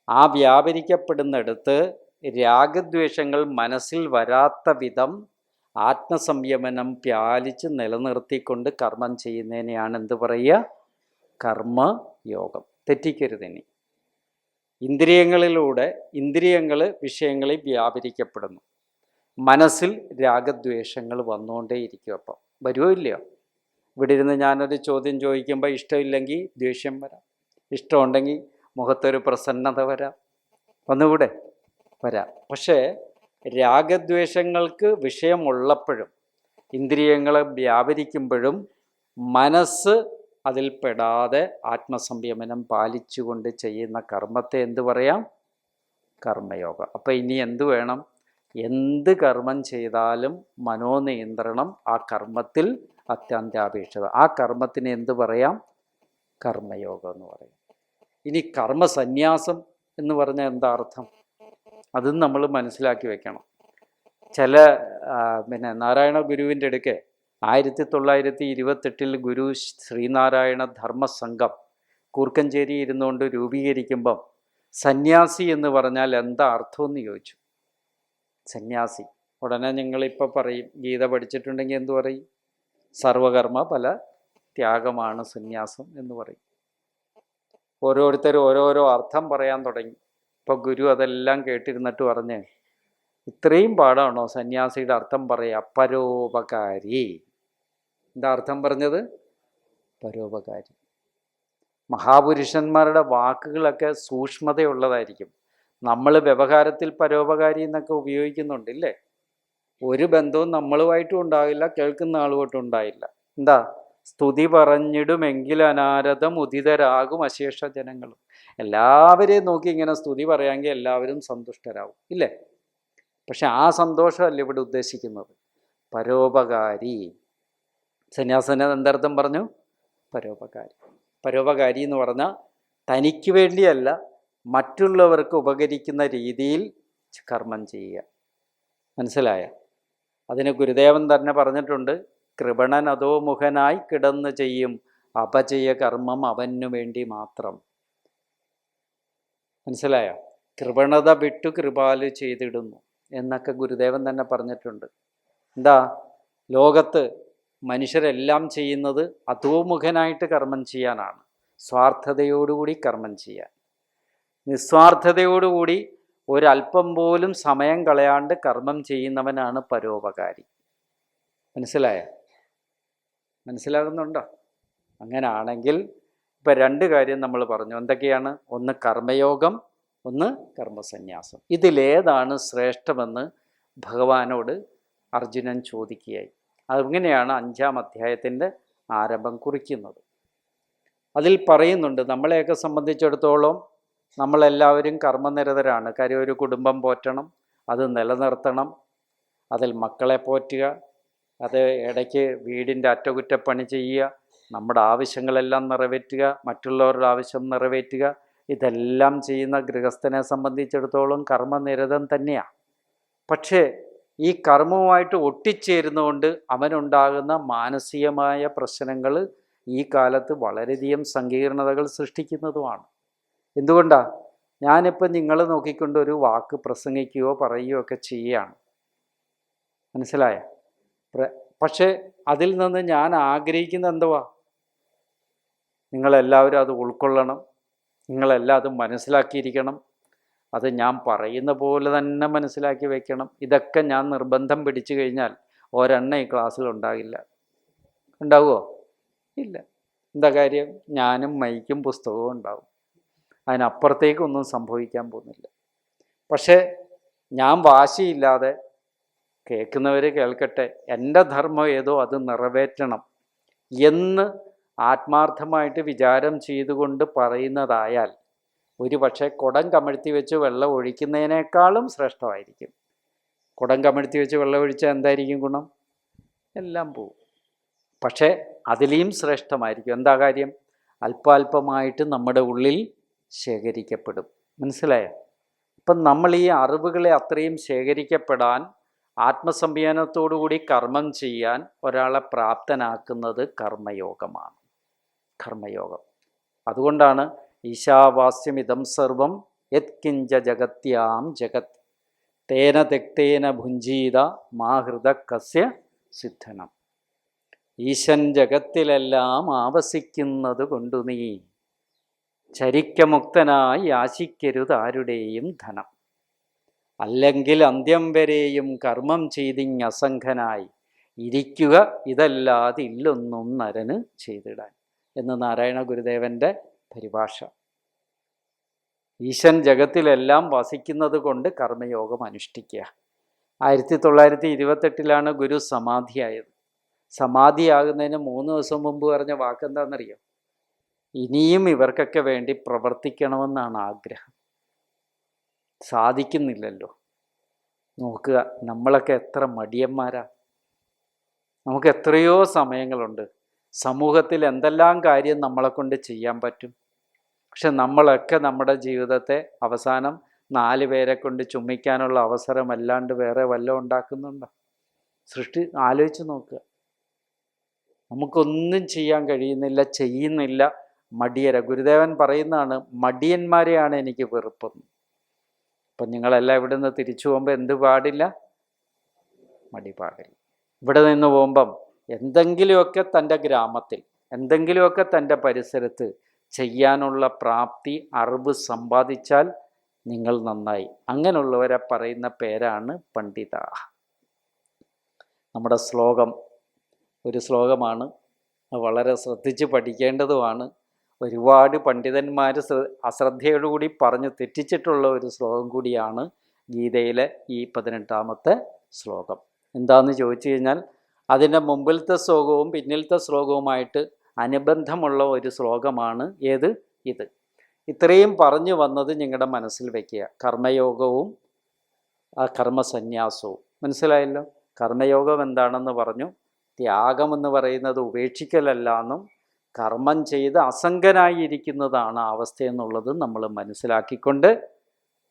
ആ വ്യാപരിക്കപ്പെടുന്നിടത്ത് രാഗദ്വേഷങ്ങൾ മനസ്സിൽ വരാത്ത വിധം ആത്മസംയമനം പാലിച്ച് നിലനിർത്തിക്കൊണ്ട് കർമ്മം ചെയ്യുന്നതിനെയാണ് എന്ത് പറയുക? കർമ്മയോഗം. തെറ്റിക്കരുതിനി. ഇന്ദ്രിയങ്ങൾ വിഷയങ്ങളിൽ വ്യാപരിക്കപ്പെടുന്നു. മനസ്സിൽ രാഗദ്വേഷങ്ങൾ വന്നുകൊണ്ടേയിരിക്കും. അപ്പം വരുമോ ഇല്ലയോ? ഇവിടെ ഇരുന്ന് ഞാനൊരു ചോദ്യം ചോദിക്കുമ്പോൾ ഇഷ്ടമില്ലെങ്കിൽ ദേഷ്യം വരാം, ഇഷ്ടമുണ്ടെങ്കിൽ മുഖത്തൊരു പ്രസന്നത വരാം, ഒന്നുകൂടെ വരാം. പക്ഷേ രാഗദ്വേഷങ്ങൾക്ക് വിഷയമുള്ളപ്പോഴും ഇന്ദ്രിയങ്ങൾ വ്യാപരിക്കുമ്പോഴും മനസ്സ് അതിൽ പെടാതെ ആത്മസംയമനം പാലിച്ചുകൊണ്ട് ചെയ്യുന്ന കർമ്മത്തെ എന്ത് പറയാം? കർമ്മയോഗം. അപ്പം ഇനി എന്ത് വേണം? എന്ത് കർമ്മം ചെയ്താലും മനോനിയന്ത്രണം ആ കർമ്മത്തിൽ അത്യന്താപേക്ഷിത. ആ കർമ്മത്തിന് എന്ത് പറയാം? കർമ്മയോഗം എന്ന് പറയും. ഇനി കർമ്മസന്യാസം എന്ന് പറഞ്ഞാൽ എന്താ അർത്ഥം? അതും നമ്മൾ മനസ്സിലാക്കി വെക്കണം. ചില നാരായണ ഗുരുവിൻ്റെ അടുക്കെ 1928 ഗുരു ശ്രീനാരായണ ധർമ്മസംഘം കൂർക്കഞ്ചേരി ഇരുന്നുകൊണ്ട് രൂപീകരിക്കുമ്പം സന്യാസി എന്ന് പറഞ്ഞാൽ എന്താ അർത്ഥമെന്ന് ചോദിച്ചു. സന്യാസി. ഉടനെ നിങ്ങളിപ്പോൾ പറയും, ഗീത പഠിച്ചിട്ടുണ്ടെങ്കിൽ എന്തു പറയും? സർവകർമ്മ ഫല ത്യാഗമാണ് സന്യാസം എന്ന് പറയും. ഓരോരുത്തരും ഓരോരോ അർത്ഥം പറയാൻ തുടങ്ങി. ഇപ്പോൾ ഗുരു അതെല്ലാം കേട്ടിരുന്നിട്ട് പറഞ്ഞ്, ഇത്രയും പാടാണോ സന്യാസിയുടെ അർത്ഥം പറയുക? പരോപകാരി. എന്താ അർത്ഥം പറഞ്ഞത്? പരോപകാരി. മഹാപുരുഷന്മാരുടെ വാക്കുകളൊക്കെ സൂക്ഷ്മതയുള്ളതായിരിക്കും. നമ്മൾ വ്യവഹാരത്തിൽ പരോപകാരി എന്നൊക്കെ ഉപയോഗിക്കുന്നുണ്ടല്ലേ? ഒരു ബന്ധവും നമ്മളുമായിട്ടും ഉണ്ടാകില്ല, കേൾക്കുന്ന ആളുമായിട്ടും ഉണ്ടായില്ല. എന്താ? സ്തുതി പറഞ്ഞിടുമെങ്കിൽ അനാരതം ഉദിതരാകും അശേഷ ജനങ്ങളും. എല്ലാവരെയും നോക്കി ഇങ്ങനെ സ്തുതി പറയാമെങ്കിൽ എല്ലാവരും സന്തുഷ്ടരാകും, ഇല്ലേ? പക്ഷെ ആ സന്തോഷമല്ല ഇവിടെ ഉദ്ദേശിക്കുന്നത്. പരോപകാരി. സന്യാസന എന്തർത്ഥം പറഞ്ഞു? പരോപകാരി. പരോപകാരി എന്ന് പറഞ്ഞാൽ തനിക്ക് വേണ്ടിയല്ല, മറ്റുള്ളവർക്ക് ഉപകരിക്കുന്ന രീതിയിൽ കർമ്മം ചെയ്യുക. മനസ്സിലായ? അതിന് ഗുരുദേവൻ തന്നെ പറഞ്ഞിട്ടുണ്ട്, കൃപണൻ അധോമുഖനായി കിടന്ന് ചെയ്യും അപചയ കർമ്മം അവനു വേണ്ടി മാത്രം. മനസ്സിലായ? കൃപണത വിട്ടു കൃപാലു ചെയ്തിടുന്നു എന്നൊക്കെ ഗുരുദേവൻ തന്നെ പറഞ്ഞിട്ടുണ്ട്. എന്താ? ലോകത്ത് മനുഷ്യരെല്ലാം ചെയ്യുന്നത് അധോമുഖനായിട്ട് കർമ്മം ചെയ്യാനാണ്, സ്വാർത്ഥതയോടുകൂടി കർമ്മം ചെയ്യാൻ. നിസ്വാർത്ഥതയോടുകൂടി ഒരല്പം പോലും സമയം കളയാണ്ട് കർമ്മം ചെയ്യുന്നവനാണ് പരോപകാരി. മനസ്സിലാകുന്നുണ്ടോ? അങ്ങനാണെങ്കിൽ ഇപ്പം രണ്ട് കാര്യം നമ്മൾ പറഞ്ഞു. എന്തൊക്കെയാണ്? ഒന്ന് കർമ്മയോഗം, ഒന്ന് കർമ്മസന്യാസം. ഇതിലേതാണ് ശ്രേഷ്ഠമെന്ന് ഭഗവാനോട് അർജുനൻ ചോദിക്കുകയായി. അങ്ങനെയാണ് 5-ാം അധ്യായത്തിൻ്റെ ആരംഭം കുറിക്കുന്നത്. അതിൽ പറയുന്നുണ്ട്, നമ്മളെയൊക്കെ സംബന്ധിച്ചിടത്തോളം നമ്മളെല്ലാവരും കർമ്മനിരതരാണ്. കാര്യം ഒരു കുടുംബം പോറ്റണം, അത് നിലനിർത്തണം, അതിൽ മക്കളെ പോറ്റുക, അത് ഇടയ്ക്ക് വീടിൻ്റെ അറ്റകുറ്റപ്പണി ചെയ്യുക, നമ്മുടെ ആവശ്യങ്ങളെല്ലാം നിറവേറ്റുക, മറ്റുള്ളവരുടെ ആവശ്യം നിറവേറ്റുക. ഇതെല്ലാം ചെയ്യുന്ന ഗൃഹസ്ഥനെ സംബന്ധിച്ചിടത്തോളം കർമ്മനിരതൻ തന്നെയാണ്. പക്ഷേ ഈ കർമ്മവുമായിട്ട് ഒട്ടിച്ചേരുന്നതുകൊണ്ട് അവനുണ്ടാകുന്ന മാനസികമായ പ്രശ്നങ്ങൾ ഈ കാലത്ത് വളരെയധികം സങ്കീർണതകൾ സൃഷ്ടിക്കുന്നതുമാണ്. എന്തുകൊണ്ടാണ്? ഞാനിപ്പോൾ നിങ്ങൾ നോക്കിക്കൊണ്ട് ഒരു വാക്ക് പ്രസംഗിക്കുകയോ പറയുകയോ ഒക്കെ ചെയ്യുകയാണ്, മനസ്സിലായ? പക്ഷേ അതിൽ നിന്ന് ഞാൻ ആഗ്രഹിക്കുന്ന എന്തുവാ? നിങ്ങളെല്ലാവരും അത് ഉൾക്കൊള്ളണം, നിങ്ങളെല്ലാം അത് മനസ്സിലാക്കിയിരിക്കണം, അത് ഞാൻ പറയുന്ന പോലെ തന്നെ മനസ്സിലാക്കി വെക്കണം. ഇതൊക്കെ ഞാൻ നിർബന്ധം പിടിച്ചു കഴിഞ്ഞാൽ ഒരെണ്ണം ഈ ക്ലാസ്സിൽ ഉണ്ടാകില്ല. ഉണ്ടാവുമോ? ഇല്ല. എന്താ കാര്യം? ഞാനും മൈക്കും പുസ്തകവും ഉണ്ടാവും. അതിനപ്പുറത്തേക്കൊന്നും സംഭവിക്കാൻ പോകുന്നില്ല. പക്ഷേ ഞാൻ വാശിയില്ലാതെ കേൾക്കുന്നവർ കേൾക്കട്ടെ, എൻ്റെ ധർമ്മം ഏതോ അത് നിറവേറ്റണം എന്ന് ആത്മാർത്ഥമായിട്ട് വിചാരം ചെയ്തുകൊണ്ട് പറയുന്നതായാൽ ഒരു പക്ഷേ കുടം കമഴ്ത്തി വെച്ച് വെള്ളം ഒഴിക്കുന്നതിനേക്കാളും ശ്രേഷ്ഠമായിരിക്കും. കുടം കമഴ്ത്തി വെച്ച് വെള്ളം ഒഴിച്ചാൽ എന്തായിരിക്കും ഗുണം? എല്ലാം പോവും. പക്ഷേ അതിലെയും ശ്രേഷ്ഠമായിരിക്കും. എന്താ കാര്യം? അല്പാൽപമായിട്ട് നമ്മുടെ ഉള്ളിൽ ശേഖരിക്കപ്പെടും. മനസ്സിലായോ? അപ്പം നമ്മൾ ഈ അറിവുകളെ അത്രയും ശേഖരിക്കപ്പെടാൻ ആത്മസംയമനത്തോടുകൂടി കർമ്മം ചെയ്യാൻ ഒരാളെ പ്രാപ്തനാക്കുന്നത് കർമ്മയോഗമാണ്. കർമ്മയോഗം. അതുകൊണ്ടാണ് ഈശാവാസ്യമിതം സർവം യത്കിഞ്ച ജഗത്യാം ജഗത് തേന തെക്തേന ഭുഞ്ജീത മാഹൃത കസ്യ സിദ്ധനം. ഈശൻ ജഗത്തിലെല്ലാം ആവസിക്കുന്നത് കൊണ്ടു നീ ചരിക്കമുക്തനായി ആശിക്കരുതാരുടെയും ധനം. അല്ലെങ്കിൽ അന്ത്യം വരെയും കർമ്മം ചെയ്തിങ്ങസംഖനായി ഇരിക്കുക ഇതല്ലാതില്ലൊന്നും നരന് ചെയ്തിടാൻ എന്ന് നാരായണ ഗുരുദേവൻ്റെ പരിഭാഷ. ഈശൻ ജഗത്തിലെല്ലാം വസിക്കുന്നത് കൊണ്ട് കർമ്മയോഗം അനുഷ്ഠിക്കുക. 1928 ഗുരു സമാധിയായത്. സമാധിയാകുന്നതിന് 3 ദിവസം മുമ്പ് പറഞ്ഞ വാക്കെന്താണെന്നറിയോ? ഇനിയും ഇവർക്കൊക്കെ വേണ്ടി പ്രവർത്തിക്കണമെന്നാണ് ആഗ്രഹം. സാധിക്കുന്നില്ലല്ലോ. നോക്കുക, നമ്മളൊക്കെ എത്ര മടിയന്മാരാ. നമുക്ക് എത്രയോ സമയങ്ങളുണ്ട്. സമൂഹത്തിൽ എന്തെല്ലാം കാര്യം നമ്മളെ കൊണ്ട് ചെയ്യാൻ പറ്റും. പക്ഷെ നമ്മളൊക്കെ നമ്മുടെ ജീവിതത്തെ അവസാനം 4 പേരെ കൊണ്ട് ചുമ്മിക്കാനുള്ള അവസരമല്ലാണ്ട് വേറെ വല്ലതും ഉണ്ടാക്കുന്നുണ്ടോ? ആലോചിച്ച് നോക്കുക. നമുക്കൊന്നും ചെയ്യാൻ കഴിയുന്നില്ല, ചെയ്യുന്നില്ല. മടിയര. ഗുരുദേവൻ പറയുന്നതാണ്, മടിയന്മാരെയാണ് എനിക്ക് വെറുപ്പെന്ന്. അപ്പം നിങ്ങളെല്ലാം ഇവിടെ നിന്ന് തിരിച്ചു പോകുമ്പോൾ എന്ത് പാടില്ല? മടി പാടില്ല. ഇവിടെ നിന്ന് പോകുമ്പം എന്തെങ്കിലുമൊക്കെ തൻ്റെ ഗ്രാമത്തിൽ, എന്തെങ്കിലുമൊക്കെ തൻ്റെ പരിസരത്ത് ചെയ്യാനുള്ള പ്രാപ്തി, അറിവ് സമ്പാദിച്ചാൽ നിങ്ങൾ നന്നായി. അങ്ങനെയുള്ളവരെ പറയുന്ന പേരാണ് പണ്ഡിത. നമ്മുടെ ശ്ലോകം ഒരു ശ്ലോകമാണ്, വളരെ ശ്രദ്ധിച്ച് പഠിക്കേണ്ടതുമാണ്. ഒരുപാട് പണ്ഡിതന്മാർ അശ്രദ്ധയോടുകൂടി പറഞ്ഞ് തെറ്റിച്ചിട്ടുള്ള ഒരു ശ്ലോകം കൂടിയാണ് ഗീതയിലെ ഈ 18ാമത്തെ ശ്ലോകം. എന്താണെന്ന് ചോദിച്ചു കഴിഞ്ഞാൽ അതിൻ്റെ മുമ്പിലത്തെ ശ്ലോകവും പിന്നിലത്തെ ശ്ലോകവുമായിട്ട് അനുബന്ധമുള്ള ഒരു ശ്ലോകമാണ്. ഏത്? ഇത്. ഇത്രയും പറഞ്ഞു വന്നത് നിങ്ങളുടെ മനസ്സിൽ വയ്ക്കുക. കർമ്മയോഗവും കർമ്മസന്യാസവും മനസ്സിലായല്ലോ. കർമ്മയോഗം എന്താണെന്ന് പറഞ്ഞു. ത്യാഗമെന്ന് പറയുന്നത് ഉപേക്ഷിക്കലല്ല എന്നും കർമ്മം ചെയ്ത് അസംഗനായിരിക്കുന്നതാണ് അവസ്ഥയെന്നുള്ളത് നമ്മൾ മനസ്സിലാക്കിക്കൊണ്ട്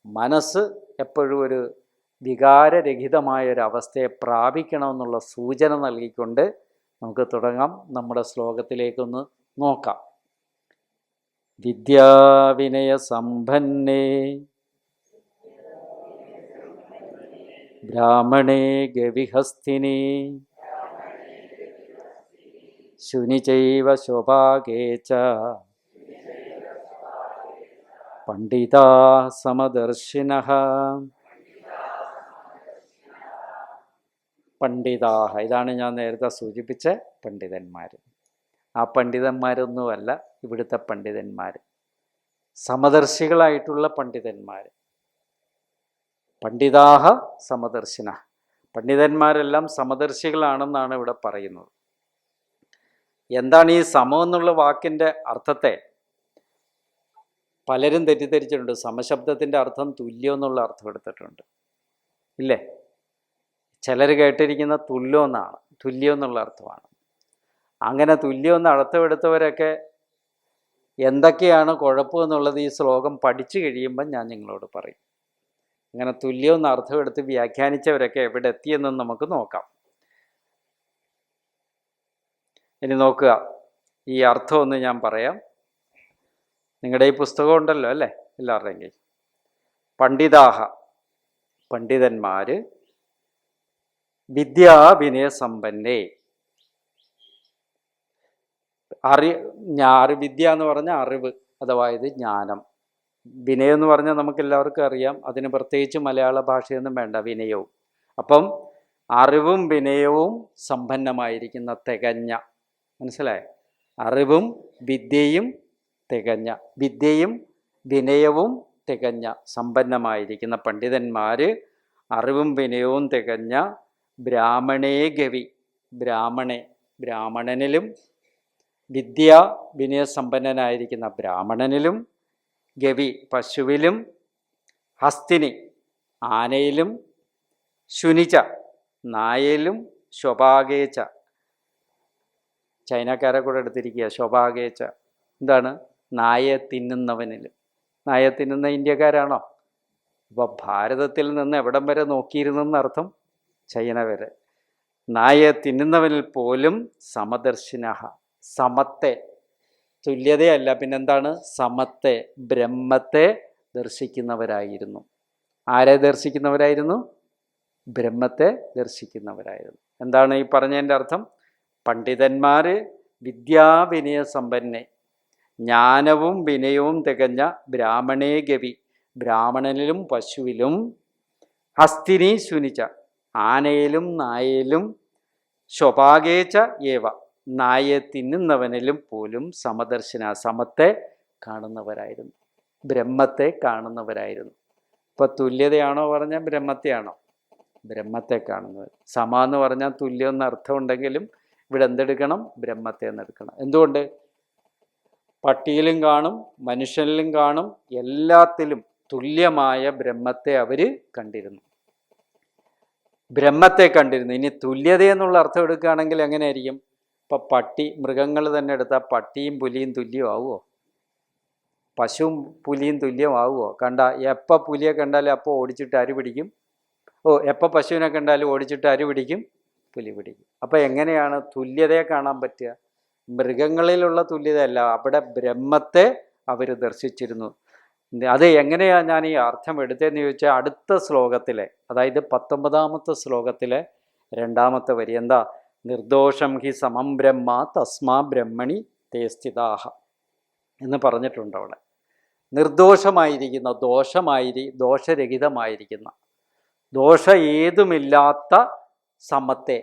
മനസ്സ് എപ്പോഴും ഒരു വികാരരഹിതമായൊരവസ്ഥയെ പ്രാപിക്കണമെന്നുള്ള സൂചന നൽകിക്കൊണ്ട് നമുക്ക് തുടങ്ങാം. നമ്മുടെ ശ്ലോകത്തിലേക്കൊന്ന് നോക്കാം. വിദ്യാവിനയ സമ്പന്നേ ബ്രാഹ്മണേ ഗവിഹസ്തിനി ശുനിചൈവ ശോഭാഗേ ച പണ്ഡിതാ സമദർശിനഃ. പണ്ഡിതാഹ, ഇതാണ് ഞാൻ നേരത്തെ സൂചിപ്പിച്ച പണ്ഡിതന്മാർ. ആ പണ്ഡിതന്മാരൊന്നുമല്ല ഇവിടുത്തെ പണ്ഡിതന്മാർ, സമദർശികളായിട്ടുള്ള പണ്ഡിതന്മാർ. പണ്ഡിതാഹ സമദർശിന. പണ്ഡിതന്മാരെല്ലാം സമദർശികളാണെന്നാണ് ഇവിടെ പറയുന്നത്. എന്താണ് ഈ സമം എന്നുള്ള വാക്കിൻ്റെ അർത്ഥത്തെ പലരും തെറ്റിദ്ധരിച്ചിട്ടുണ്ട്. സമശബ്ദത്തിൻ്റെ അർത്ഥം തുല്യം എന്നുള്ള അർത്ഥം എടുത്തിട്ടുണ്ട്, ഇല്ലേ? ചിലർ കേട്ടിരിക്കുന്ന തുല്യം എന്നാണ്, തുല്യം എന്നുള്ള അർത്ഥമാണ്. അങ്ങനെ തുല്യം എന്ന് അർത്ഥമെടുത്തവരൊക്കെ എന്തൊക്കെയാണ് കുഴപ്പമെന്നുള്ളത് ഈ ശ്ലോകം പഠിച്ചു കഴിയുമ്പം ഞാൻ നിങ്ങളോട് പറയും. അങ്ങനെ തുല്യം എന്ന അർത്ഥം എടുത്ത് വ്യാഖ്യാനിച്ചവരൊക്കെ എവിടെ എത്തിയെന്ന് നമുക്ക് നോക്കാം. ഇനി നോക്കുക, ഈ അർത്ഥം ഒന്ന് ഞാൻ പറയാം. നിങ്ങളുടെ ഈ പുസ്തകം ഉണ്ടല്ലോ അല്ലേ എല്ലാവരുടെയും കയ്യിൽ. പണ്ഡിതാഹ, പണ്ഡിതന്മാര്, വിദ്യാവിനയസമ്പന്നേ, വിദ്യ എന്ന് പറഞ്ഞാൽ അറിവ് അഥവാ ഇത് ജ്ഞാനം. വിനയം എന്ന് പറഞ്ഞാൽ നമുക്ക് എല്ലാവർക്കും അറിയാം, അതിന് പ്രത്യേകിച്ച് മലയാള ഭാഷയൊന്നും വേണ്ട, വിനയവും. അപ്പം അറിവും വിനയവും സമ്പന്നമായിരിക്കുന്ന തികഞ്ഞ, മനസ്സിലായോ? അറിവും വിദ്യയും തികഞ്ഞ, വിദ്യയും വിനയവും തികഞ്ഞ സമ്പന്നമായിരിക്കുന്ന പണ്ഡിതന്മാര്, അറിവും വിനയവും തികഞ്ഞ ബ്രാഹ്മണേ ഗവി, ബ്രാഹ്മണനിലും, വിദ്യാ വിനയസമ്പന്നനായിരിക്കുന്ന ബ്രാഹ്മണനിലും, ഗവി പശുവിലും, ഹസ്തിനി ആനയിലും, ശുനിച്ച നായയിലും, ശോഭാഗേച്ച ചൈനക്കാരെ കൂടെ എടുത്തിരിക്കുക, ശോഭാഗേച്ച എന്താണ്? നായയെ തിന്നുന്നവനിലും. നായയെ തിന്നുന്ന ഇന്ത്യക്കാരാണോ? അപ്പോൾ ഭാരതത്തിൽ നിന്ന് എവിടം വരെ നോക്കിയിരുന്നെന്നർത്ഥം? ചൈന വരെ. നായയെ തിന്നുന്നവനിൽ പോലും സമദർശിന, സമത്തെ, തുല്യതയല്ല പിന്നെന്താണ്? സമത്തെ, ബ്രഹ്മത്തെ ദർശിക്കുന്നവരായിരുന്നു. ആരെ ദർശിക്കുന്നവരായിരുന്നു? ബ്രഹ്മത്തെ ദർശിക്കുന്നവരായിരുന്നു. എന്താണ് ഈ പറഞ്ഞതിൻ്റെ അർത്ഥം? പണ്ഡിതന്മാര് വിദ്യാവിനയ സമ്പന്നെ, ജ്ഞാനവും വിനയവും തികഞ്ഞ ബ്രാഹ്മണേ ഗവി, ബ്രാഹ്മണനിലും പശുവിലും, ഹസ്തിനി ശുനിച്ച ആനയിലും നായയിലും, ശോഭാഗേച്ച ഏവ നായയെ തിന്നുന്നവനിലും പോലും സമദർശന, സമത്തെ കാണുന്നവരായിരുന്നു, ബ്രഹ്മത്തെ കാണുന്നവരായിരുന്നു. ഇപ്പൊ തുല്യതയാണോ പറഞ്ഞാൽ ബ്രഹ്മത്തെയാണോ? ബ്രഹ്മത്തെ കാണുന്നത്. സമ എന്ന് പറഞ്ഞാൽ തുല്യം എന്ന അർത്ഥമുണ്ടെങ്കിലും ഇവിടെ എന്തെടുക്കണം? ബ്രഹ്മത്തെ എന്നെടുക്കണം. എന്തുകൊണ്ട്? പട്ടിയിലും കാണും, മനുഷ്യനിലും കാണും, എല്ലാത്തിലും തുല്യമായ ബ്രഹ്മത്തെ അവര് കണ്ടിരുന്നു, ബ്രഹ്മത്തെ കണ്ടിരുന്നു. ഇനി തുല്യത എന്നുള്ള അർത്ഥം എടുക്കുകയാണെങ്കിൽ എങ്ങനെയായിരിക്കും? ഇപ്പൊ പട്ടി, മൃഗങ്ങൾ തന്നെ എടുത്താൽ പട്ടിയും പുലിയും തുല്യമാവുമോ? പശുവും പുലിയും തുല്യമാവുമോ? എപ്പോൾ പുലിയെ കണ്ടാലും അപ്പോൾ ഓടിച്ചിട്ട് ആര് പിടിക്കും? എപ്പോൾ പശുവിനെ കണ്ടാലും ഓടിച്ചിട്ട് ആര് പിടിക്കും? പുലി പിടിക്കും. അപ്പം എങ്ങനെയാണ് തുല്യതയെ കാണാൻ പറ്റുക? മൃഗങ്ങളിലുള്ള തുല്യതയല്ല, അവിടെ ബ്രഹ്മത്തെ അവർ ദർശിച്ചിരുന്നു. അത് എങ്ങനെയാണ് ഞാൻ ഈ അർത്ഥം എടുത്തതെന്ന് ചോദിച്ചാൽ, അടുത്ത ശ്ലോകത്തിലെ, അതായത് 19ാമത്തെ ശ്ലോകത്തിലെ 2ാമത്തെ വരി എന്താ? നിർദോഷം ഹി സമം ബ്രഹ്മ തസ്മാ ബ്രഹ്മണി തേ സ്ഥിതാഹ എന്ന് പറഞ്ഞിട്ടുണ്ട്. അവിടെ നിർദോഷമായിരിക്കുന്ന, ദോഷരഹിതമായിരിക്കുന്ന, ദോഷ ഏതുമില്ലാത്ത സമത്തെ,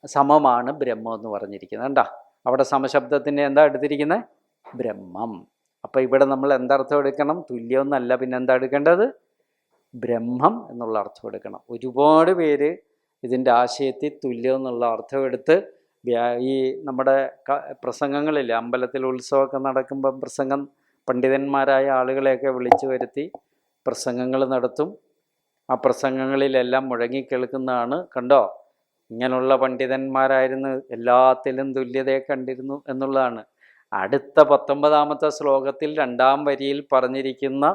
സമമാണ് ബ്രഹ്മം എന്ന് പറഞ്ഞിരിക്കുന്നത്. കണ്ടാ, അവിടെ സമശബ്ദത്തിൻ്റെ എന്താ എടുത്തിരിക്കുന്നത്? ബ്രഹ്മം. അപ്പം ഇവിടെ നമ്മൾ എന്തർത്ഥം എടുക്കണം? തുല്യമൊന്നല്ല, പിന്നെ എന്താ എടുക്കേണ്ടത്? ബ്രഹ്മം എന്നുള്ള അർത്ഥം എടുക്കണം. ഒരുപാട് പേര് ഇതിൻ്റെ ആശയത്തിൽ തുല്യം എന്നുള്ള അർത്ഥം എടുത്ത് ഈ നമ്മുടെ പ്രസംഗങ്ങളില്ലേ, അമ്പലത്തിൽ ഉത്സവമൊക്കെ നടക്കുമ്പം പണ്ഡിതന്മാരായ ആളുകളെയൊക്കെ വിളിച്ചു വരുത്തി പ്രസംഗങ്ങൾ നടത്തും. ആ പ്രസംഗങ്ങളിലെല്ലാം മുഴങ്ങിക്കേൾക്കുന്നതാണ്, കണ്ടോ ഇങ്ങനെയുള്ള പണ്ഡിതന്മാരായിരുന്നു, എല്ലാത്തിലും തുല്യതയെ കണ്ടിരുന്നു എന്നുള്ളതാണ്. അടുത്ത 19ാമത്തെ ശ്ലോകത്തിൽ 2ാം വരിയിൽ പറഞ്ഞിരിക്കുന്ന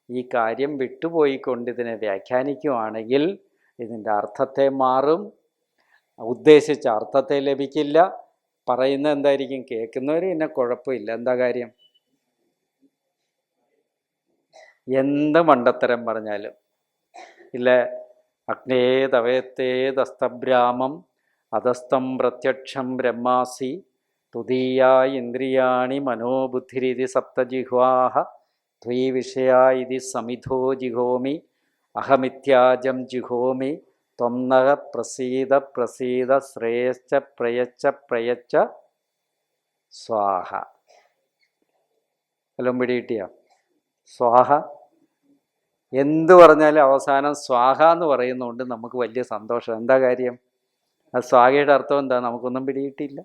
ഈ കാര്യം വിട്ടുപോയിക്കൊണ്ട് ഇതിനെ വ്യാഖ്യാനിക്കുകയാണെങ്കിൽ ഇതിൻ്റെ അർത്ഥത്തെ മാറും, ഉദ്ദേശിച്ച അർത്ഥത്തെ ലഭിക്കില്ല. പറയുന്നത് എന്തായിരിക്കും? കേൾക്കുന്നവർ പിന്നെ കുഴപ്പമില്ല. എന്താ കാര്യം? എന്ത് മണ്ടത്തരം പറഞ്ഞാലും ഇല്ല, അഗ്നേ തവേത്തേതസ്തബ്രാമം അധസ്തം പ്രത്യക്ഷം ബ്രഹ്മാസി തുദീയാ ഇന്ദ്രിയാണി മനോബുദ്ധിരിതി സപ്തജിഹ്വാഹ ത്വയി വിഷയാ ഇതി സമിധോ ജിഹോമി അഹമിത്യാജം ജിഹോമി ത്വം നഃ പ്രസീദ പ്രസീദ ശ്രേയശ്ച പ്രയച്ഛ സ്വാഹ. വല്ലതും പിടികിട്ടിയ? സ്വാഹ എന്തു പറഞ്ഞാലും അവസാനം സ്വാഹ എന്ന് പറയുന്നതുകൊണ്ട് നമുക്ക് വലിയ സന്തോഷം. എന്താ കാര്യം? ആ സ്വാഹയുടെ അർത്ഥം എന്താ? നമുക്കൊന്നും പിടികിട്ടില്ല.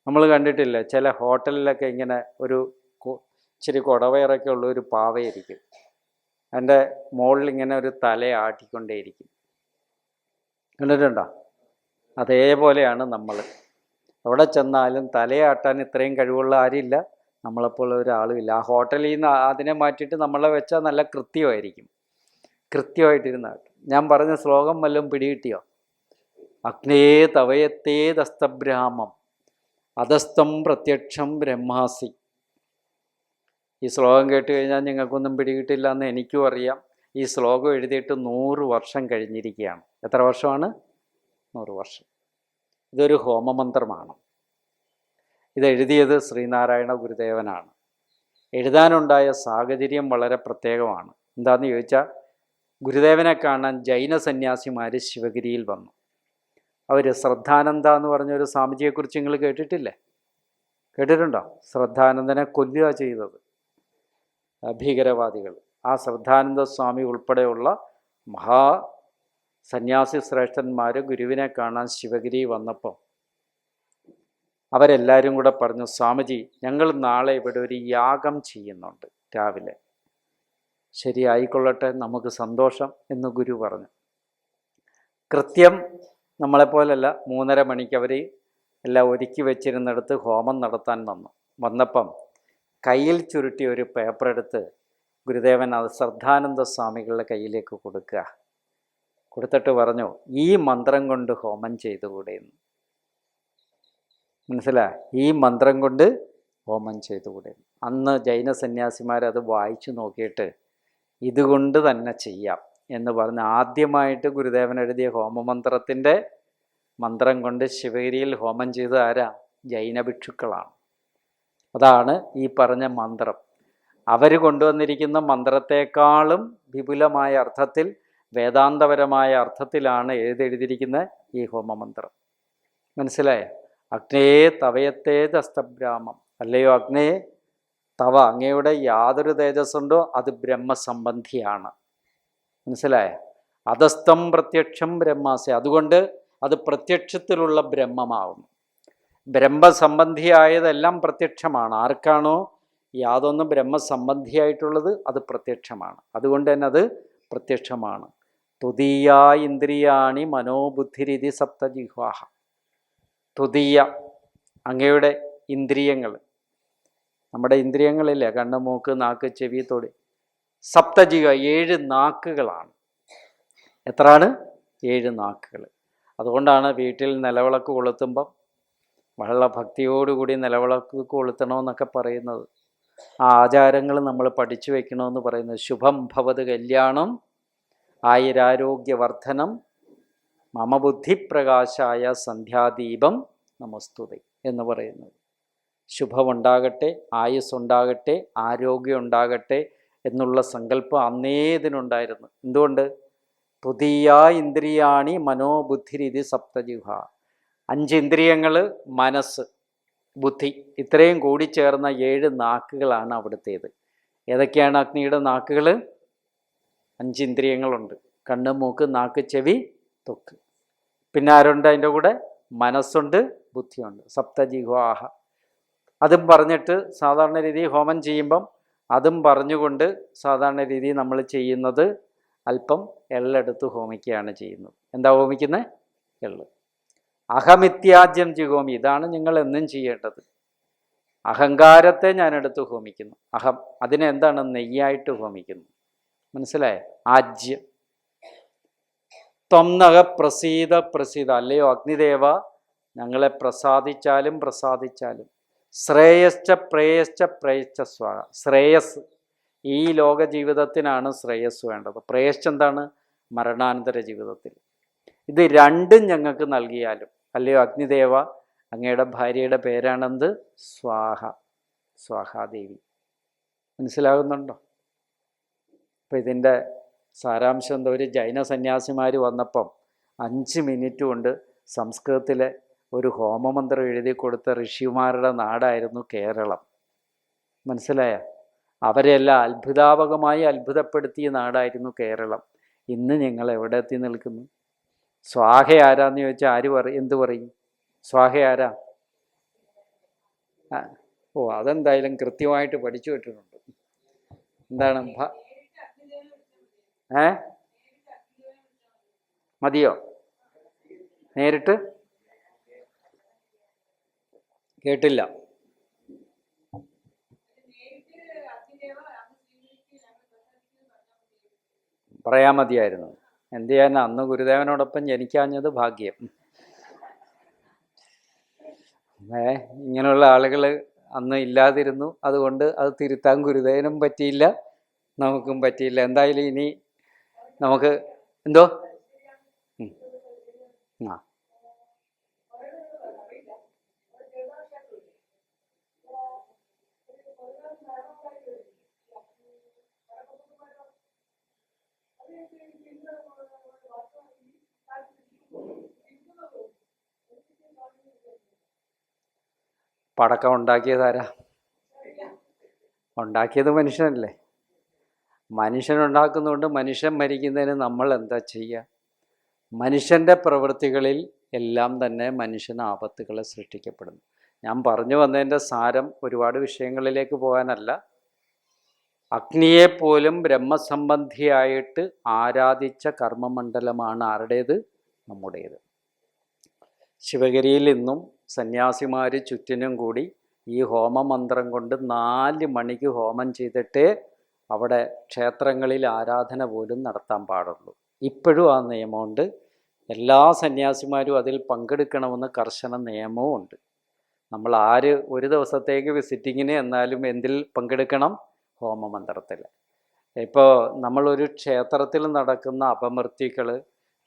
നമ്മൾ കണ്ടിട്ടില്ല, ചില ഹോട്ടലിലൊക്കെ ഇങ്ങനെ ഒരു ഇച്ചിരി കുടവയറൊക്കെ ഉള്ള ഒരു പാവയായിരിക്കും, അതിൻ്റെ മുകളിൽ ഇങ്ങനെ ഒരു തല ആട്ടിക്കൊണ്ടേയിരിക്കും. കണ്ടിട്ടുണ്ടോ? അതേപോലെയാണ് നമ്മൾ. എവിടെ ചെന്നാലും തലയാട്ടാൻ ഇത്രയും കഴിവുള്ള ആരില്ല, നമ്മളെപ്പോലെ ഒരാളുമില്ല. ആ ഹോട്ടലിൽ നിന്ന് അതിനെ മാറ്റിയിട്ട് നമ്മളെ വെച്ചാൽ നല്ല കൃത്യമായിരിക്കും. കൃത്യമായിട്ടിരുന്ന ഞാൻ പറഞ്ഞ ശ്ലോകം വല്ലതും പിടികിട്ടിയോ? അഗ്നേ തവയത്തേതസ്തബ്രാഹ്മം അധസ്തം പ്രത്യക്ഷം ബ്രഹ്മാസി. ഈ ശ്ലോകം കേട്ട് കഴിഞ്ഞാൽ നിങ്ങൾക്കൊന്നും പിടികിട്ടില്ല എന്ന് എനിക്കും അറിയാം. ഈ ശ്ലോകം എഴുതിയിട്ട് 100 വർഷം കഴിഞ്ഞിരിക്കുകയാണ്. എത്ര വർഷമാണ്? 100 വർഷം. ഇതൊരു ഹോമമന്ത്രമാണ്. ഇതെഴുതിയത് ശ്രീനാരായണ ഗുരുദേവനാണ്. എഴുതാനുണ്ടായ സാഹചര്യം വളരെ പ്രത്യേകമാണ്. എന്താണെന്ന് ചോദിച്ചാൽ, ഗുരുദേവനെ കാണാൻ ജൈന സന്യാസിമാർ ശിവഗിരിയിൽ വന്നു. അവർ ശ്രദ്ധാനന്ദ എന്ന് പറഞ്ഞൊരു സ്വാമിജിയെക്കുറിച്ച് നിങ്ങൾ കേട്ടിട്ടില്ലേ? കേട്ടിട്ടുണ്ടോ? ശ്രദ്ധാനന്ദനെ കൊല്ലുക ചെയ്തത് ഭീകരവാദികൾ. ആ ശ്രദ്ധാനന്ദ സ്വാമി ഉൾപ്പെടെയുള്ള മഹാ സന്യാസി ശ്രേഷ്ഠന്മാർ ഗുരുവിനെ കാണാൻ ശിവഗിരി വന്നപ്പം അവരെല്ലാവരും കൂടെ പറഞ്ഞു, സ്വാമിജി, ഞങ്ങൾ നാളെ ഇവിടെ ഒരു യാഗം ചെയ്യുന്നുണ്ട് രാവിലെ. ശരി, ആയിക്കൊള്ളട്ടെ, നമുക്ക് സന്തോഷം എന്ന് ഗുരു പറഞ്ഞു. കൃത്യം നമ്മളെപ്പോലല്ല, 3:30 മണിക്ക് അവർ എല്ലാം ഒരുക്കി വെച്ചിരുന്നിടത്ത് ഹോമം നടത്താൻ വന്നപ്പം കയ്യിൽ ചുരുട്ടി ഒരു പേപ്പർ എടുത്ത് ഗുരുദേവൻ അത് ശ്രദ്ധാനന്ദ സ്വാമികളുടെ കയ്യിലേക്ക് കൊടുത്തിട്ട് പറഞ്ഞു, ഈ മന്ത്രം കൊണ്ട് ഹോമം ചെയ്തുകൂടെ എന്ന്. മനസ്സിലായി? ഈ മന്ത്രം കൊണ്ട് ഹോമം ചെയ്തുകൂടെ. അന്ന് ജൈന സന്യാസിമാരത് വായിച്ചു നോക്കിയിട്ട് ഇതുകൊണ്ട് തന്നെ ചെയ്യാം എന്ന് പറഞ്ഞ് ആദ്യമായിട്ട് ഗുരുദേവൻ എഴുതിയ ഹോമമന്ത്രത്തിൻ്റെ മന്ത്രം കൊണ്ട് ശിവഗിരിയിൽ ഹോമം ചെയ്ത് ആരാ? ജൈന ഭിക്ഷുക്കളാണ്. അതാണ് ഈ പറഞ്ഞ മന്ത്രം. അവർ കൊണ്ടുവന്നിരിക്കുന്ന മന്ത്രത്തെക്കാളും വിപുലമായ അർത്ഥത്തിൽ, വേദാന്തപരമായ അർത്ഥത്തിലാണ് എഴുതിയിരിക്കുന്ന ഈ ഹോമമന്ത്രം. മനസ്സിലായോ? അഗ്നേ തവയത്തേതസ്തബ്രാഹ്മം, അല്ലയോ അഗ്നേ, തവ, അങ്ങയുടെ യാതൊരു തേജസ്സുണ്ടോ അത് ബ്രഹ്മസംബന്ധിയാണ്. മനസ്സിലായോ? അധസ്തം പ്രത്യക്ഷം ബ്രഹ്മാസി, അതുകൊണ്ട് അത് പ്രത്യക്ഷത്തിലുള്ള ബ്രഹ്മമാവുന്നു. ബ്രഹ്മസംബന്ധിയായതെല്ലാം പ്രത്യക്ഷമാണ്. ആർക്കാണോ യാതൊന്നും ബ്രഹ്മസംബന്ധിയായിട്ടുള്ളത് അത് പ്രത്യക്ഷമാണ്. അതുകൊണ്ട് തന്നെ അത് പ്രത്യക്ഷമാണ്. തുതീയ ഇന്ദ്രിയാണി മനോബുദ്ധിരിതി സപ്തജിഹ്വാഹ. തുതീയ, അങ്ങയുടെ ഇന്ദ്രിയങ്ങൾ, നമ്മുടെ ഇന്ദ്രിയങ്ങളില്ലേ, കണ്ണ്, മൂക്ക്, നാക്ക്, ചെവി, തൊടി, സപ്തജിഹ 7 നാക്കുകളാണ്. എത്രയാണ്? 7 നാക്കുകൾ. അതുകൊണ്ടാണ് വീട്ടിൽ നിലവിളക്ക് കൊളുത്തുമ്പം വളരെ ഭക്തിയോടുകൂടി നിലവിളക്ക് കൊളുത്തണമെന്നൊക്കെ പറയുന്നത്. ആ ആചാരങ്ങൾ നമ്മൾ പഠിച്ചു വയ്ക്കണമെന്ന് പറയുന്നത്. ശുഭം ഭവത് കല്യാണം ആയുരാരോഗ്യവർദ്ധനം മമ ബുദ്ധിപ്രകാശായ സന്ധ്യാദീപം നമസ്തുതേ എന്ന് പറയുന്നത്. ശുഭമുണ്ടാകട്ടെ, ആയുസ്സുണ്ടാകട്ടെ, ആരോഗ്യം ഉണ്ടാകട്ടെ എന്നുള്ള സങ്കല്പം അന്നേ ഇതിനുണ്ടായിരുന്നു. എന്തുകൊണ്ട്? തുതീയ ഇന്ദ്രിയാണി മനോബുദ്ധിരിതി സപ്തജിഹ. 5 ഇന്ദ്രിയങ്ങൾ, മനസ്സ്, ബുദ്ധി, ഇത്രയും കൂടി ചേർന്ന 7 നാക്കുകളാണ് അവിടുത്തേത്. ഏതൊക്കെയാണ് അഗ്നിയുടെ നാക്കുകൾ? 5 ഇന്ദ്രിയങ്ങളുണ്ട്. കണ്ണ്, മൂക്ക്, നാക്ക്, ചെവി, ത്വക്ക്. പിന്നെ ആരുണ്ട് അതിൻ്റെ കൂടെ? മനസ്സുണ്ട്, ബുദ്ധിയുണ്ട്. സപ്തജിഹ്വാഹ. അതും പറഞ്ഞിട്ട് സാധാരണ രീതി ഹോമം ചെയ്യുമ്പം അതും പറഞ്ഞുകൊണ്ട് സാധാരണ രീതി നമ്മൾ ചെയ്യുന്നത് അല്പം എള്ളെടുത്ത് ഹോമിക്കുകയാണ് ചെയ്യുന്നത്. എന്താ ഹോമിക്കുന്നത്? എള്ള്. അഹമിത്യാജ്യം ജിഹോമി, ഇതാണ് നിങ്ങൾ എന്നും ചെയ്യേണ്ടത്. അഹങ്കാരത്തെ ഞാനെടുത്ത് ഹോമിക്കുന്നു. അഹം, അതിനെ എന്താണ്? നെയ്യായിട്ട് ഹോമിക്കുന്നു. മനസ്സിലായോ? ആജ്യം. ത്വംനഹ പ്രസീത പ്രസീത, അല്ലയോ അഗ്നിദേവ, ഞങ്ങളെ പ്രസാദിച്ചാലും പ്രസാദിച്ചാലും. ശ്രേയശ്ച പ്രേയശ്ച പ്രേയശ്ച സ്വാഹ. ശ്രേയസ്, ഈ ലോക ജീവിതത്തിനാണ് ശ്രേയസ് വേണ്ടത്. പ്രേയശ്ച എന്താണ്? മരണാനന്തര ജീവിതത്തിൽ. ഇത് രണ്ടും ഞങ്ങൾക്ക് നൽകിയാലും. അല്ലയോ അഗ്നിദേവ, അങ്ങയുടെ ഭാര്യയുടെ പേരാണെന്ത്? സ്വാഹ, സ്വാഹാദേവി. മനസ്സിലാകുന്നുണ്ടോ? അപ്പം ഇതിൻ്റെ സാരാംശം എന്താ? ഒരു ജൈന സന്യാസിമാർ വന്നപ്പം 5 മിനിറ്റ് കൊണ്ട് സംസ്കൃതത്തിലെ ഒരു ഹോമമന്ത്രം എഴുതി കൊടുത്ത ഋഷിമാരുടെ നാടായിരുന്നു കേരളം. മനസ്സിലായ? അവരെല്ലാം അത്ഭുതാപകമായി അത്ഭുതപ്പെടുത്തിയ നാടായിരുന്നു കേരളം. ഇന്ന് ഞങ്ങൾ എവിടെ എത്തി നിൽക്കുന്നു? സ്വാഹ ആരാന്ന് ചോദിച്ചാൽ എന്ത് പറയും? സ്വാഹ ആരാ? അതെന്തായാലും കൃത്യമായിട്ട് പഠിച്ചു വിട്ടിട്ടുണ്ട്. എന്താണ്? മതിയോ? നേരിട്ട് കേട്ടില്ല. പറയാൻ മതിയായിരുന്നു. എന്ത് ചെയ്യാൻ, അന്ന് ഗുരുദേവനോടൊപ്പം ജനിക്കാഞ്ഞത് ഭാഗ്യം. ഇങ്ങനെയുള്ള ആളുകൾ അന്ന് ഇല്ലാതിരുന്നു. അതുകൊണ്ട് അത് തിരുത്താൻ ഗുരുദേവനും പറ്റിയില്ല, നമുക്കും പറ്റിയില്ല. എന്തായാലും ഇനി നമുക്ക് എന്തോ ആ പടക്കം ഉണ്ടാക്കിയതാരാ? ഉണ്ടാക്കിയത് മനുഷ്യനല്ലേ. മനുഷ്യനുണ്ടാക്കുന്നതുകൊണ്ട് മനുഷ്യൻ മരിക്കുന്നതിന് നമ്മൾ എന്താ ചെയ്യുക? മനുഷ്യൻ്റെ പ്രവൃത്തികളിൽ എല്ലാം തന്നെ മനുഷ്യന് ആപത്തുകൾ സൃഷ്ടിക്കപ്പെടുന്നു. ഞാൻ പറഞ്ഞു വന്നതിൻ്റെ സാരം ഒരുപാട് വിഷയങ്ങളിലേക്ക് പോകാനല്ല. അഗ്നിയെപ്പോലും ബ്രഹ്മസംബന്ധിയായിട്ട് ആരാധിച്ച കർമ്മമണ്ഡലമാണ് ആരുടേത്? നമ്മുടേത്. ശിവഗിരിയിൽ ഇന്നും സന്യാസിമാർ ചുറ്റിനും കൂടി ഈ ഹോമമന്ത്രം കൊണ്ട് 4 മണിക്ക് ഹോമം ചെയ്തിട്ടേ അവിടെ ക്ഷേത്രങ്ങളിൽ ആരാധന പോലും നടത്താൻ പാടുള്ളൂ. ഇപ്പോഴും ആ നിയമമുണ്ട്. എല്ലാ സന്യാസിമാരും അതിൽ പങ്കെടുക്കണമെന്ന് കർശന നിയമവും ഉണ്ട്. നമ്മൾ ഒരു ദിവസത്തേക്ക് വിസിറ്റിങ്ങിന് എന്നാലും എന്തിൽ പങ്കെടുക്കണം? ഹോമമന്ത്രത്തിൽ. ഇപ്പോൾ നമ്മളൊരു ക്ഷേത്രത്തിൽ നടക്കുന്ന അപമൃത്യുക്കൾ,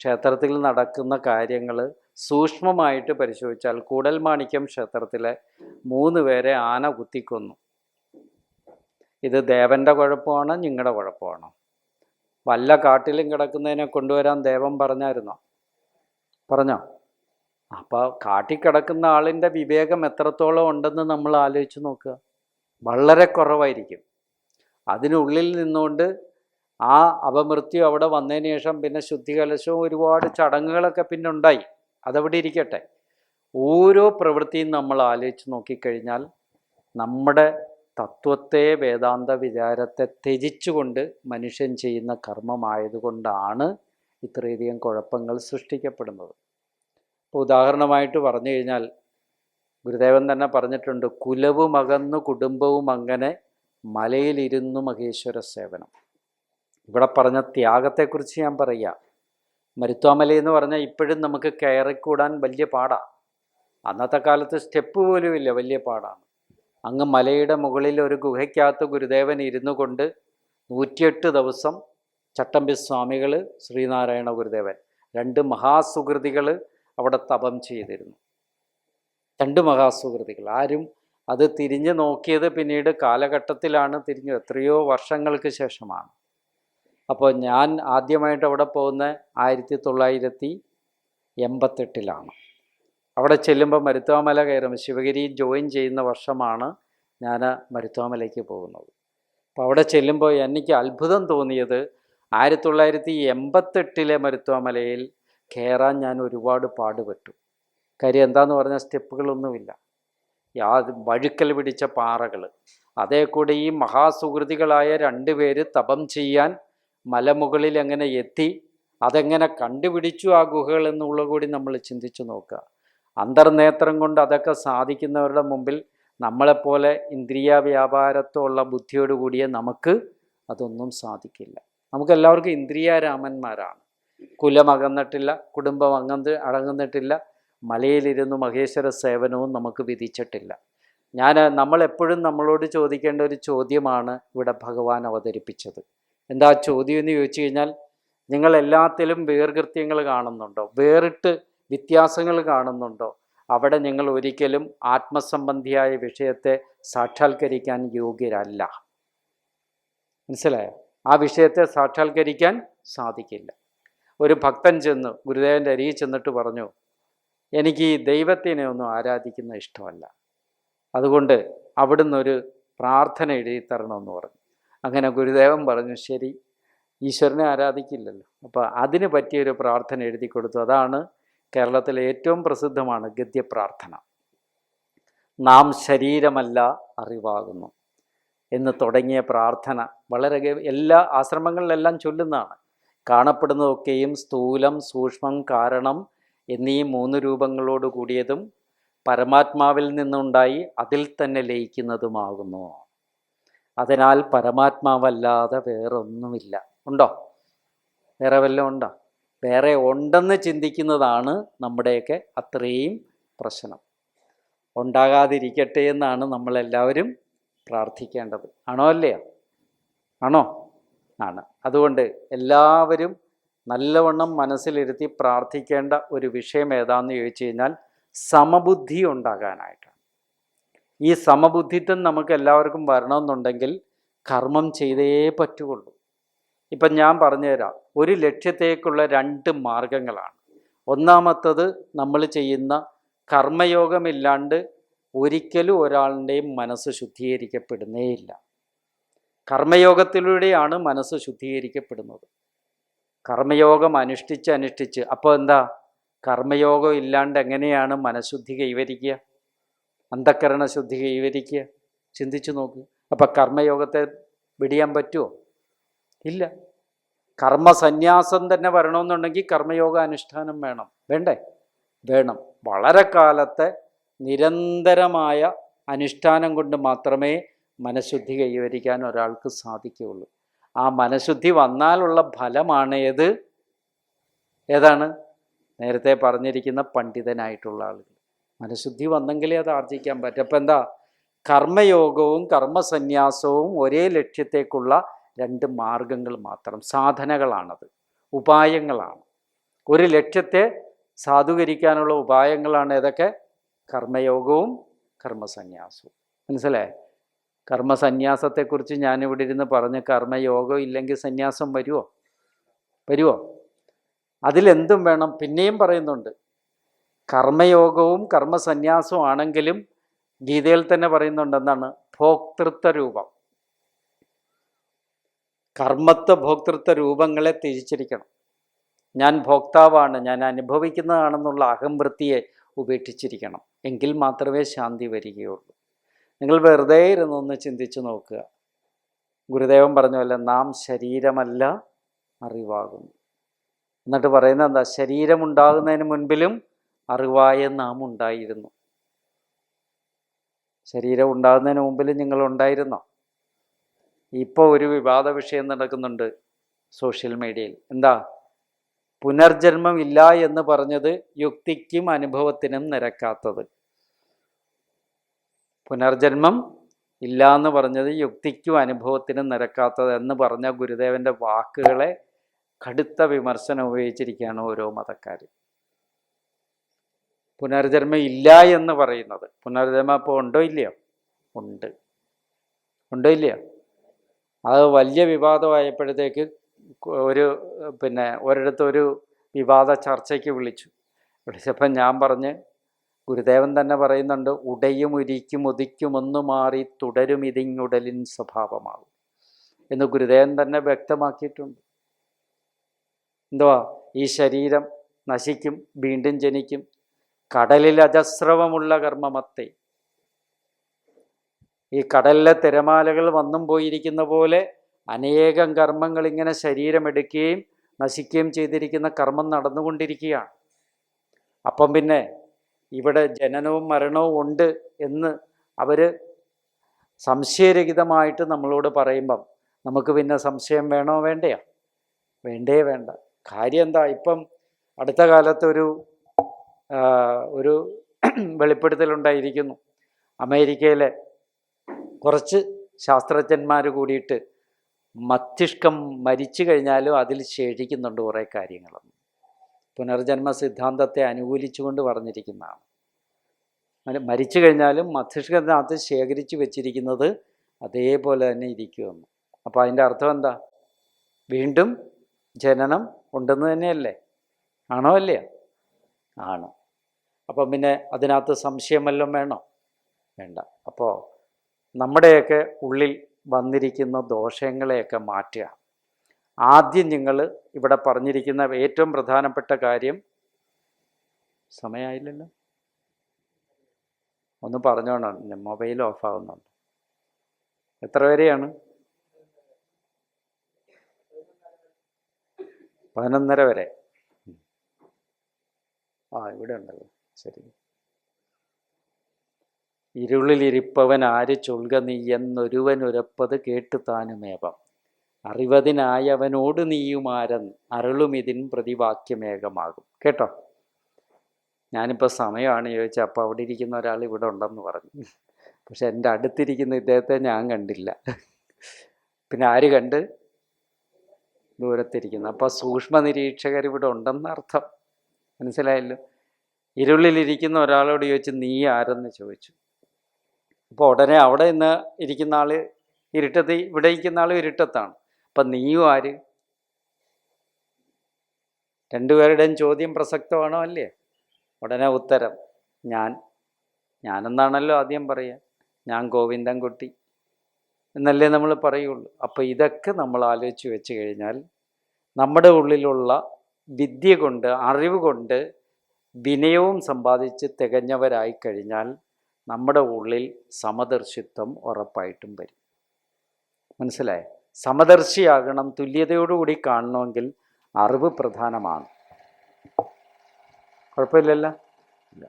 ക്ഷേത്രത്തിൽ നടക്കുന്ന കാര്യങ്ങൾ സൂക്ഷ്മമായിട്ട് പരിശോധിച്ചാൽ, കൂടൽമാണിക്യം ക്ഷേത്രത്തിലെ 3 പേരെ ആന കുത്തിക്കൊന്നു. ഇത് ദേവൻ്റെ കുഴപ്പമാണോ നിങ്ങളുടെ കുഴപ്പമാണോ? വല്ല കാട്ടിലും കിടക്കുന്നതിനെ കൊണ്ടുവരാൻ ദേവൻ പറഞ്ഞായിരുന്നോ? പറഞ്ഞോ? അപ്പോൾ കാട്ടിക്കിടക്കുന്ന ആളിൻ്റെ വിവേകം എത്രത്തോളം ഉണ്ടെന്ന് നമ്മൾ ആലോചിച്ച് നോക്കുക. വളരെ കുറവായിരിക്കും. അതിനുള്ളിൽ നിന്നുകൊണ്ട് ആ അപമൃത്യു അവിടെ വന്നതിന് ശേഷം പിന്നെ ശുദ്ധികലശവും ഒരുപാട് ചടങ്ങുകളൊക്കെ പിന്നെ ഉണ്ടായി. അതവിടെ ഇരിക്കട്ടെ. ഓരോ പ്രവൃത്തിയും നമ്മൾ ആലോചിച്ച് നോക്കിക്കഴിഞ്ഞാൽ നമ്മുടെ തത്വത്തെ, വേദാന്ത വിചാരത്തെ ത്യജിച്ചുകൊണ്ട് മനുഷ്യൻ ചെയ്യുന്ന കർമ്മമായതുകൊണ്ടാണ് ഇത്രയധികം കുഴപ്പങ്ങൾ സൃഷ്ടിക്കപ്പെടുന്നത്. ഇപ്പോൾ ഉദാഹരണമായിട്ട് പറഞ്ഞു കഴിഞ്ഞാൽ, ഗുരുദേവൻ തന്നെ പറഞ്ഞിട്ടുണ്ട്, കുലവും അകന്നു കുടുംബവും അങ്ങനെ മലയിലിരുന്നു മഹേശ്വര സേവനം. ഇവിടെ പറഞ്ഞ ത്യാഗത്തെക്കുറിച്ച് ഞാൻ പറയാം. മരുത്വാമലയെന്ന് പറഞ്ഞാൽ ഇപ്പോഴും നമുക്ക് കയറിക്കൂടാൻ വലിയ പാടാണ്. അന്നത്തെ കാലത്ത് സ്റ്റെപ്പ് പോലും ഇല്ല, വലിയ പാടാണ്. അങ്ങ് മലയുടെ മുകളിൽ ഒരു ഗുഹയ്ക്കകത്ത് ഗുരുദേവൻ ഇരുന്നു കൊണ്ട് 108 ദിവസം ചട്ടമ്പി സ്വാമികൾ, ശ്രീനാരായണ ഗുരുദേവൻ, 2 മഹാസുകൃതികൾ അവിടെ തപം ചെയ്തിരുന്നു. 2 മഹാസുകൃതികൾ. ആരും അത് തിരിഞ്ഞു നോക്കിയത് പിന്നീട് കാലഘട്ടത്തിലാണ്, എത്രയോ വർഷങ്ങൾക്ക് ശേഷമാണ്. അപ്പോൾ ഞാൻ ആദ്യമായിട്ട് അവിടെ പോകുന്ന 1988 അവിടെ ചെല്ലുമ്പോൾ മരുത്വാമല കയറും. ശിവഗിരി ജോയിൻ ചെയ്യുന്ന വർഷമാണ് ഞാൻ മരുത്വാമലയ്ക്ക് പോകുന്നത്. അപ്പോൾ അവിടെ ചെല്ലുമ്പോൾ എനിക്ക് അത്ഭുതം തോന്നിയത്, 1988 മരുത്വാമലയിൽ കയറാൻ ഞാൻ ഒരുപാട് പാടുപെട്ടു. കാര്യം എന്താന്ന് പറഞ്ഞാൽ സ്റ്റെപ്പുകളൊന്നുമില്ല, വഴുക്കൽ പിടിച്ച പാറകൾ. അതേ കൂടി ഈ മഹാസുഹൃതികളായ 2 പേര് തപം ചെയ്യാൻ മലമുകളിൽ എങ്ങനെ എത്തി, അതെങ്ങനെ കണ്ടുപിടിച്ചു ആ ഗുഹകൾ എന്നുള്ളത് കൂടി നമ്മൾ ചിന്തിച്ചു നോക്കുക. അന്തർനേത്രം കൊണ്ട് അതൊക്കെ സാധിക്കുന്നവരുടെ മുമ്പിൽ നമ്മളെപ്പോലെ ഇന്ദ്രിയ വ്യാപാരത്തുള്ള ബുദ്ധിയോടുകൂടിയ നമുക്ക് അതൊന്നും സാധിക്കില്ല. നമുക്കെല്ലാവർക്കും ഇന്ദ്രിയാരാമന്മാരാണ്. കുലം അകന്നിട്ടില്ല, കുടുംബം അടങ്ങുന്നിട്ടില്ല, മലയിലിരുന്നു മഹേശ്വര സേവനവും നമുക്ക് വിധിച്ചിട്ടില്ല. നമ്മളെപ്പോഴും നമ്മളോട് ചോദിക്കേണ്ട ഒരു ചോദ്യമാണ് ഇവിടെ ഭഗവാൻ അവതരിപ്പിച്ചത്. എന്താ ചോദ്യം എന്ന് ചോദിച്ചു കഴിഞ്ഞാൽ, നിങ്ങൾ എല്ലാത്തിലും വേർകൃത്യങ്ങൾ കാണുന്നുണ്ടോ? വേറിട്ട് വ്യത്യാസങ്ങൾ കാണുന്നുണ്ടോ? അവിടെ നിങ്ങൾ ഒരിക്കലും ആത്മസംബന്ധിയായ വിഷയത്തെ സാക്ഷാത്കരിക്കാൻ യോഗ്യരല്ല. മനസ്സിലായോ? ആ വിഷയത്തെ സാക്ഷാത്കരിക്കാൻ സാധിക്കില്ല. ഒരു ഭക്തൻ ചെന്ന് ഗുരുദേവൻ്റെ അരികിൽ ചെന്നിട്ട് പറഞ്ഞു, എനിക്ക് ഈ ദൈവത്തിനെ ഒന്നും ആരാധിക്കുന്ന ഇഷ്ടമല്ല, അതുകൊണ്ട് അവിടുന്ന് ഒരു പ്രാർത്ഥന എഴുതി തരണമെന്ന് പറഞ്ഞു. അങ്ങനെ ഗുരുദേവൻ പറഞ്ഞു, ശരി, ഈശ്വരനെ ആരാധിക്കില്ലല്ലോ, അപ്പോൾ അതിന് പറ്റിയൊരു പ്രാർത്ഥന എഴുതി കൊടുത്തു. അതാണ് കേരളത്തിലെ ഏറ്റവും പ്രസിദ്ധമാണ് ഗദ്യപ്രാർത്ഥന. നാം ശരീരമല്ല അറിവാകുന്നു എന്ന് തുടങ്ങിയ പ്രാർത്ഥന വളരെ എല്ലാ ആശ്രമങ്ങളിലെല്ലാം ചൊല്ലുന്നതാണ്. കാണപ്പെടുന്നതൊക്കെയും സ്ഥൂലം, സൂക്ഷ്മം, കാരണം എന്നീ 3 രൂപങ്ങളോട് കൂടിയതും പരമാത്മാവിൽ നിന്നുണ്ടായി അതിൽ തന്നെ ലയിക്കുന്നതുമാകുന്നു. അതിനാൽ പരമാത്മാവല്ലാതെ വേറൊന്നുമില്ല. ഉണ്ടോ? വേറെ വല്ലതും ഉണ്ടോ? വേറെ ഉണ്ടെന്ന് ചിന്തിക്കുന്നതാണ് നമ്മുടെയൊക്കെ അത്രയും പ്രശ്നം. ഉണ്ടാകാതിരിക്കട്ടെ എന്നാണ് നമ്മളെല്ലാവരും പ്രാർത്ഥിക്കേണ്ടത്. ആണോ അല്ലയോ? ആണോ? ആണ്. അതുകൊണ്ട് എല്ലാവരും നല്ലവണ്ണം മനസ്സിലിരുത്തി പ്രാർത്ഥിക്കേണ്ട ഒരു വിഷയം ഏതാണെന്ന് ചോദിച്ചു കഴിഞ്ഞാൽ സമബുദ്ധി ഉണ്ടാകാനായിട്ടാണ്. ഈ സമബുദ്ധിത്വം നമുക്ക് എല്ലാവർക്കും വരണമെന്നുണ്ടെങ്കിൽ കർമ്മം ചെയ്തേ പറ്റുള്ളൂ. ഇപ്പം ഞാൻ പറഞ്ഞുതരാം. ഒരു ലക്ഷ്യത്തേക്കുള്ള 2 മാർഗങ്ങളാണ്. ഒന്നാമത്തത്, നമ്മൾ ചെയ്യുന്ന കർമ്മയോഗമില്ലാണ്ട് ഒരിക്കലും ഒരാളുടെയും മനസ്സ് ശുദ്ധീകരിക്കപ്പെടുന്നേയില്ല. കർമ്മയോഗത്തിലൂടെയാണ് മനസ്സ് ശുദ്ധീകരിക്കപ്പെടുന്നത്. കർമ്മയോഗം അനുഷ്ഠിച്ച് അപ്പോൾ എന്താ, കർമ്മയോഗം ഇല്ലാണ്ട് എങ്ങനെയാണ് മനഃശുദ്ധി കൈവരിക്കുക, അന്ധക്കരണ ശുദ്ധി കൈവരിക്കുക? ചിന്തിച്ചു നോക്ക്. അപ്പം കർമ്മയോഗത്തെ വെടിയാൻ പറ്റുമോ? ഇല്ല. കർമ്മസന്യാസം തന്നെ വരണമെന്നുണ്ടെങ്കിൽ കർമ്മയോഗ അനുഷ്ഠാനം വേണം. വേണ്ടേ? വേണം. വളരെ കാലത്തെ നിരന്തരമായ അനുഷ്ഠാനം കൊണ്ട് മാത്രമേ മനഃശുദ്ധി കൈവരിക്കാൻ ഒരാൾക്ക് സാധിക്കുകയുള്ളൂ. ആ മനഃശുദ്ധി വന്നാലുള്ള ഫലമാണ് ഏതാണ്? നേരത്തെ പറഞ്ഞിരിക്കുന്ന പണ്ഡിതനായിട്ടുള്ള ആളുകൾ. മനഃശുദ്ധി വന്നെങ്കിലേ അത് ആർജിക്കാൻ പറ്റും. അപ്പം എന്താ, കർമ്മയോഗവും കർമ്മസന്യാസവും ഒരേ ലക്ഷ്യത്തേക്കുള്ള 2 മാർഗങ്ങൾ മാത്രം, സാധനകളാണത്, ഉപായങ്ങളാണ്. ഒരു ലക്ഷ്യത്തെ സാധൂകരിക്കാനുള്ള ഉപായങ്ങളാണ് ഏതൊക്കെ? കർമ്മയോഗവും കർമ്മസന്യാസവും. മനസ്സിലായേ? കർമ്മസന്യാസത്തെക്കുറിച്ച് ഞാനിവിടെ ഇരുന്ന് പറഞ്ഞ് കർമ്മയോഗം ഇല്ലെങ്കിൽ സന്യാസം വരുമോ? അതിലെന്തും വേണം. പിന്നെയും പറയുന്നുണ്ട്, കർമ്മയോഗവും കർമ്മസന്യാസവും ആണെങ്കിലും ഗീതയിൽ തന്നെ പറയുന്നുണ്ട്, എന്താണ്? ഭോക്തൃത്വ രൂപം. ഭോക്തൃത്വ രൂപങ്ങളെ തിരിച്ചിരിക്കണം. ഞാൻ ഭോക്താവാണ്, ഞാൻ അനുഭവിക്കുന്നതാണെന്നുള്ള അഹംവൃത്തിയെ ഉപേക്ഷിച്ചിരിക്കണം. എങ്കിൽ മാത്രമേ ശാന്തി വരികയുള്ളൂ. നിങ്ങൾ വെറുതെ ഇരുന്നൊന്ന് ചിന്തിച്ചു നോക്കുക. ഗുരുദേവൻ പറഞ്ഞല്ലോ, നാം ശരീരമല്ല അറിവാകുന്നു. എന്നിട്ട് പറയുന്നത് എന്താ? ശരീരമുണ്ടാകുന്നതിന് മുൻപിലും അറിവായ നാം ഉണ്ടായിരുന്നു. ശരീരം ഉണ്ടാകുന്നതിന് മുമ്പിലും നിങ്ങൾ ഉണ്ടായിരുന്നോ? ഇപ്പോൾ ഒരു വിവാദ വിഷയം നടക്കുന്നുണ്ട് സോഷ്യൽ മീഡിയയിൽ. എന്താ? പുനർജന്മം ഇല്ല എന്ന് പറഞ്ഞത് യുക്തിക്കും അനുഭവത്തിനും നിരക്കാത്തത്. പുനർജന്മം ഇല്ല എന്ന് പറഞ്ഞത് യുക്തിക്കും അനുഭവത്തിനും നിരക്കാത്തത് എന്ന് പറഞ്ഞ ഗുരുദേവൻ്റെ വാക്കുകളെ കടുത്ത വിമർശനം ഉപയോഗിച്ചിരിക്കുകയാണ് ഓരോ മതക്കാർ. പുനർജന്മം ഇല്ല എന്ന് പറയുന്നത്, പുനർജന്മം ഇപ്പോൾ ഉണ്ടോ ഇല്ലയോ? ഉണ്ടോ ഇല്ലയോ? അത് വലിയ വിവാദമായപ്പോഴത്തേക്ക് ഒരിടത്തൊരു വിവാദ ചർച്ചയ്ക്ക് വിളിച്ചപ്പം ഞാൻ പറഞ്ഞ്, ഗുരുദേവൻ തന്നെ പറയുന്നുണ്ട്, ഉടയും ഉരിക്കും ഉദിക്കുമൊന്നു മാറി തുടരും ഇതിങ്ങുടലിൻ സ്വഭാവമാകും എന്ന് ഗുരുദേവൻ തന്നെ വ്യക്തമാക്കിയിട്ടുണ്ട്. എന്തുവാ? ഈ ശരീരം നശിക്കും, വീണ്ടും ജനിക്കും. കടലിൽ അജസ്രവമുള്ള കർമ്മമത്തെ, ഈ കടലിലെ തിരമാലകൾ വന്നും പോയിരിക്കുന്ന പോലെ അനേകം കർമ്മങ്ങൾ ഇങ്ങനെ ശരീരമെടുക്കുകയും നശിക്കുകയും ചെയ്തിരിക്കുന്ന കർമ്മം നടന്നുകൊണ്ടിരിക്കുകയാണ്. അപ്പം പിന്നെ ഇവിടെ ജനനവും മരണവും ഉണ്ട് എന്ന് അവർ സംശയരഹിതമായിട്ട് നമ്മളോട് പറയുമ്പം നമുക്ക് പിന്നെ സംശയം വേണോ വേണ്ടയോ? വേണ്ട. കാര്യം എന്താ? ഇപ്പം അടുത്ത കാലത്ത് ഒരു വെളിപ്പെടുത്തലുണ്ടായിരിക്കുന്നു. അമേരിക്കയിലെ കുറച്ച് ശാസ്ത്രജ്ഞന്മാർ കൂടിയിട്ട് മസ്തിഷ്കം മരിച്ചു കഴിഞ്ഞാലും അതിൽ ശേഷിക്കുന്നുണ്ട് കുറേ കാര്യങ്ങളൊന്നും. പുനർജന്മ സിദ്ധാന്തത്തെ അനുകൂലിച്ചുകൊണ്ട് പറഞ്ഞിരിക്കുന്നതാണ്. മരിച്ചു കഴിഞ്ഞാലും മസ്തിഷ്കത്തിനകത്ത് ശേഖരിച്ചു വെച്ചിരിക്കുന്നത് അതേപോലെ തന്നെ ഇരിക്കുമെന്ന്. അപ്പോൾ അതിൻ്റെ അർത്ഥം എന്താ? വീണ്ടും ജനനം ഉണ്ടെന്ന് തന്നെയല്ലേ? ആണോ അല്ലേ? ആണ്. അപ്പം പിന്നെ അതിനകത്ത് സംശയം വല്ലതും വേണോ? വേണ്ട. അപ്പോൾ നമ്മുടെയൊക്കെ ഉള്ളിൽ വന്നിരിക്കുന്ന ദോഷങ്ങളെയൊക്കെ മാറ്റുക. ആദ്യം നിങ്ങൾ ഇവിടെ പറഞ്ഞിരിക്കുന്ന ഏറ്റവും പ്രധാനപ്പെട്ട കാര്യം, സമയമായില്ലല്ലോ, ഒന്ന് പറഞ്ഞോണം. മൊബൈൽ ഓഫാകുന്നുണ്ട്. എത്ര വരെയാണ്? 11:30 വരെ. ഇവിടെ ഉണ്ടല്ലോ. ശരി. ഇരുളിലിരിപ്പവൻ ആര് ചൊൽക നീ എന്നൊരുവൻ ഉരപ്പത് കേട്ടു താനുമേവം. അറിവതിനായി അവനോട് നീയുമാരൻ അരുളുമിതിൻ പ്രതിവാക്യമേകമാകും. കേട്ടോ, ഞാനിപ്പോൾ സമയമാണ് ചോദിച്ചത്, അപ്പോൾ അവിടെ ഇരിക്കുന്ന ഒരാൾ ഇവിടെ ഉണ്ടെന്ന് പറഞ്ഞു. പക്ഷെ എൻ്റെ അടുത്തിരിക്കുന്ന ഇദ്ദേഹത്തെ ഞാൻ കണ്ടില്ല. പിന്നെ ആര് കണ്ട്? ദൂരത്തിരിക്കുന്നു. അപ്പോൾ സൂക്ഷ്മ നിരീക്ഷകർ ഇവിടെ ഉണ്ടെന്നർത്ഥം. മനസ്സിലായല്ലോ. ഇരുളിലിരിക്കുന്ന ഒരാളോട് ചോദിച്ചു നീ ആരെന്ന് ചോദിച്ചു. അപ്പോൾ ഉടനെ അവിടെ നിന്ന് ഇരിക്കുന്ന ആൾ ഇരുട്ടത്ത്, ഇവിടെ ഇരിക്കുന്ന ആൾ ഇരുട്ടത്താണ്. അപ്പം നീയും ആര്? രണ്ടുപേരുടെയും ചോദ്യം പ്രസക്തമാണോ അല്ലേ? ഉടനെ ഉത്തരം ഞാനെന്നാണല്ലോ ആദ്യം പറയുക. ഞാൻ ഗോവിന്ദൻകുട്ടി എന്നല്ലേ നമ്മൾ പറയുള്ളൂ. അപ്പോൾ ഇതൊക്കെ നമ്മൾ ആലോചിച്ച് വെച്ച് കഴിഞ്ഞാൽ നമ്മുടെ ഉള്ളിലുള്ള വിദ്യ കൊണ്ട്, അറിവ് കൊണ്ട് വിനയവും സമ്പാദിച്ച് തികഞ്ഞവരായി കഴിഞ്ഞാൽ നമ്മുടെ ഉള്ളിൽ സമദർശിത്വം ഉറപ്പായിട്ടും വരും. മനസ്സിലായോ? സമദർശിയാകണം, തുല്യതയോടുകൂടി കാണണമെങ്കിൽ അറിവ് പ്രധാനമാണ്. കുഴപ്പമില്ലല്ലോ. ഇല്ല.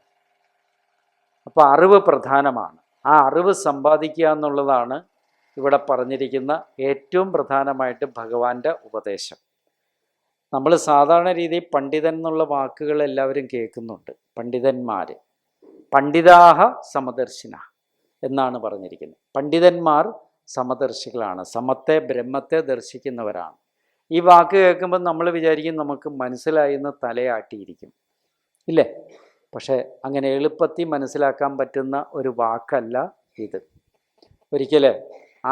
അപ്പോൾ അറിവ് പ്രധാനമാണ്. ആ അറിവ് സമ്പാദിക്കുക എന്നുള്ളതാണ് ഇവിടെ പറഞ്ഞിരിക്കുന്ന ഏറ്റവും പ്രധാനമായിട്ട് ഭഗവാന്റെ ഉപദേശം. നമ്മൾ സാധാരണ രീതിയിൽ പണ്ഡിതൻ എന്നുള്ള വാക്കുകൾ എല്ലാവരും കേൾക്കുന്നുണ്ട്. പണ്ഡിതന്മാർ, പണ്ഡിതാഹ സമദർശിന എന്നാണ് പറഞ്ഞിരിക്കുന്നത്. പണ്ഡിതന്മാർ സമദർശികളാണ്, സമത്തെ ബ്രഹ്മത്തെ ദർശിക്കുന്നവരാണ്. ഈ വാക്ക് കേൾക്കുമ്പോൾ നമ്മൾ വിചാരിക്കും നമുക്ക് മനസ്സിലായെന്ന് തലയാട്ടിയിരിക്കും, ഇല്ലേ? പക്ഷേ അങ്ങനെ എളുപ്പത്തിൽ മനസ്സിലാക്കാൻ പറ്റുന്ന ഒരു വാക്കല്ല ഇത്. ഒരിക്കൽ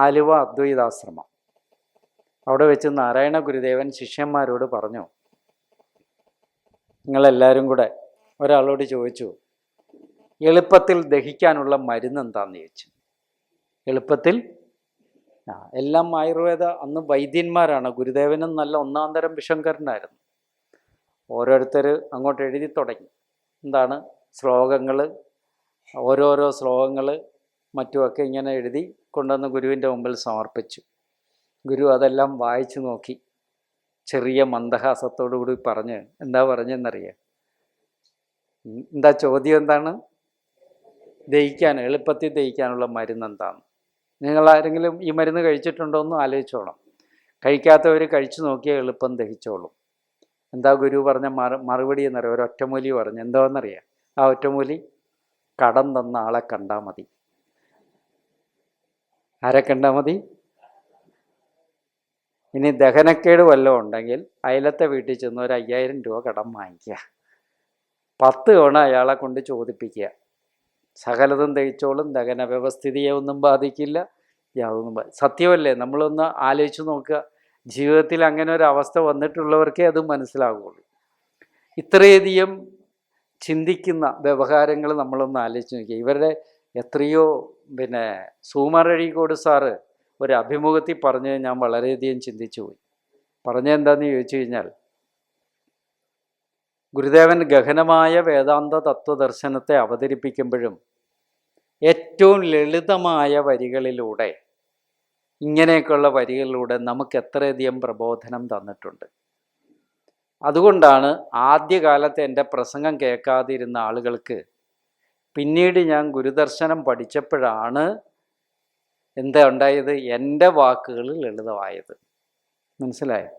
ആലുവ അദ്വൈതാശ്രമം, അവിടെ വെച്ച് നാരായണ ഗുരുദേവൻ ശിഷ്യന്മാരോട് പറഞ്ഞു, നിങ്ങളെല്ലാവരും കൂടെ ഒരാളോട് ചോദിച്ചു, എളുപ്പത്തിൽ ദഹിക്കാനുള്ള മരുന്ന് എന്താണെന്ന് ചോദിച്ചു. എളുപ്പത്തിൽ എല്ലാം ആയുർവേദ, അന്ന് വൈദ്യന്മാരാണ്. ഗുരുദേവനും നല്ല ഒന്നാം തരം വിഷങ്കരനായിരുന്നു. ഓരോരുത്തർ അങ്ങോട്ട് എഴുതി തുടങ്ങി. എന്താണ്? ശ്ലോകങ്ങൾ, ഓരോരോ ശ്ലോകങ്ങൾ മറ്റുമൊക്കെ ഇങ്ങനെ എഴുതി കൊണ്ടുവന്ന് ഗുരുവിൻ്റെ മുമ്പിൽ സമർപ്പിച്ചു. ഗുരു അതെല്ലാം വായിച്ചു നോക്കി, ചെറിയ മന്ദഹാസത്തോടു കൂടി പറഞ്ഞ്, എന്താ പറഞ്ഞെന്നറിയാം? എന്താ ചോദ്യം? എന്താണ്? ദഹിക്കാൻ, എളുപ്പത്തിൽ ദഹിക്കാനുള്ള മരുന്ന് എന്താണ്? നിങ്ങൾ ആരെങ്കിലും ഈ മരുന്ന് കഴിച്ചിട്ടുണ്ടോ എന്ന് ആലോചിച്ചോളാം. കഴിക്കാത്തവർ കഴിച്ചു നോക്കിയാൽ എളുപ്പം ദഹിച്ചോളും. എന്താ ഗുരു പറഞ്ഞ മറുപടി എന്നറിയാം? ഒരു ഒറ്റമൂലി പറഞ്ഞു. എന്താണെന്നറിയാം? ആ ഒറ്റമൂലി, കടം തന്ന ആളെ കണ്ടാൽ മതി. ആരെ കണ്ടാൽ മതി? ഇനി ദഹനക്കേട് വല്ലതും ഉണ്ടെങ്കിൽ അയലത്തെ വീട്ടിൽ ചെന്ന് ഒരു 5000 രൂപ കടം വാങ്ങിക്കുക. 10 തവണ അയാളെ കൊണ്ട് ചോദിപ്പിക്കുക. സകലതും ദഹിച്ചോളും, ദഹന വ്യവസ്ഥിതിയെ ഒന്നും ബാധിക്കില്ല, യാതൊന്നും സത്യമല്ലേ? നമ്മളൊന്ന് ആലോചിച്ച് നോക്കുക. ജീവിതത്തിൽ അങ്ങനെ ഒരു അവസ്ഥ വന്നിട്ടുള്ളവർക്കേ അത് മനസ്സിലാകുള്ളൂ. ഇത്രയധികം ചിന്തിക്കുന്ന വ്യവഹാരങ്ങൾ നമ്മളൊന്ന് ആലോചിച്ച് നോക്കിയാൽ, ഇവരുടെ എത്രയോ സൂമറഴീക്കോട് സാറ് ഒരു അഭിമുഖത്തിൽ പറഞ്ഞ് ഞാൻ വളരെയധികം ചിന്തിച്ചു പോയി. പറഞ്ഞെന്താണെന്ന് ചോദിച്ചു കഴിഞ്ഞാൽ, ഗുരുദേവൻ ഗഹനമായ വേദാന്ത തത്വദർശനത്തെ അവതരിപ്പിക്കുമ്പോഴും ഏറ്റവും ലളിതമായ വരികളിലൂടെ, ഇങ്ങനെയൊക്കെയുള്ള വരികളിലൂടെ നമുക്ക് എത്രയധികം പ്രബോധനം തന്നിട്ടുണ്ട്. അതുകൊണ്ടാണ് ആദ്യകാലത്ത് എൻ്റെ പ്രസംഗം കേൾക്കാതിരുന്ന ആളുകൾക്ക് പിന്നീട് ഞാൻ ഗുരുദർശനം പഠിച്ചപ്പോഴാണ് എന്താ ഉണ്ടായത്? എൻ്റെ വാക്കുകൾ ലളിതമായത്. മനസ്സിലായോ?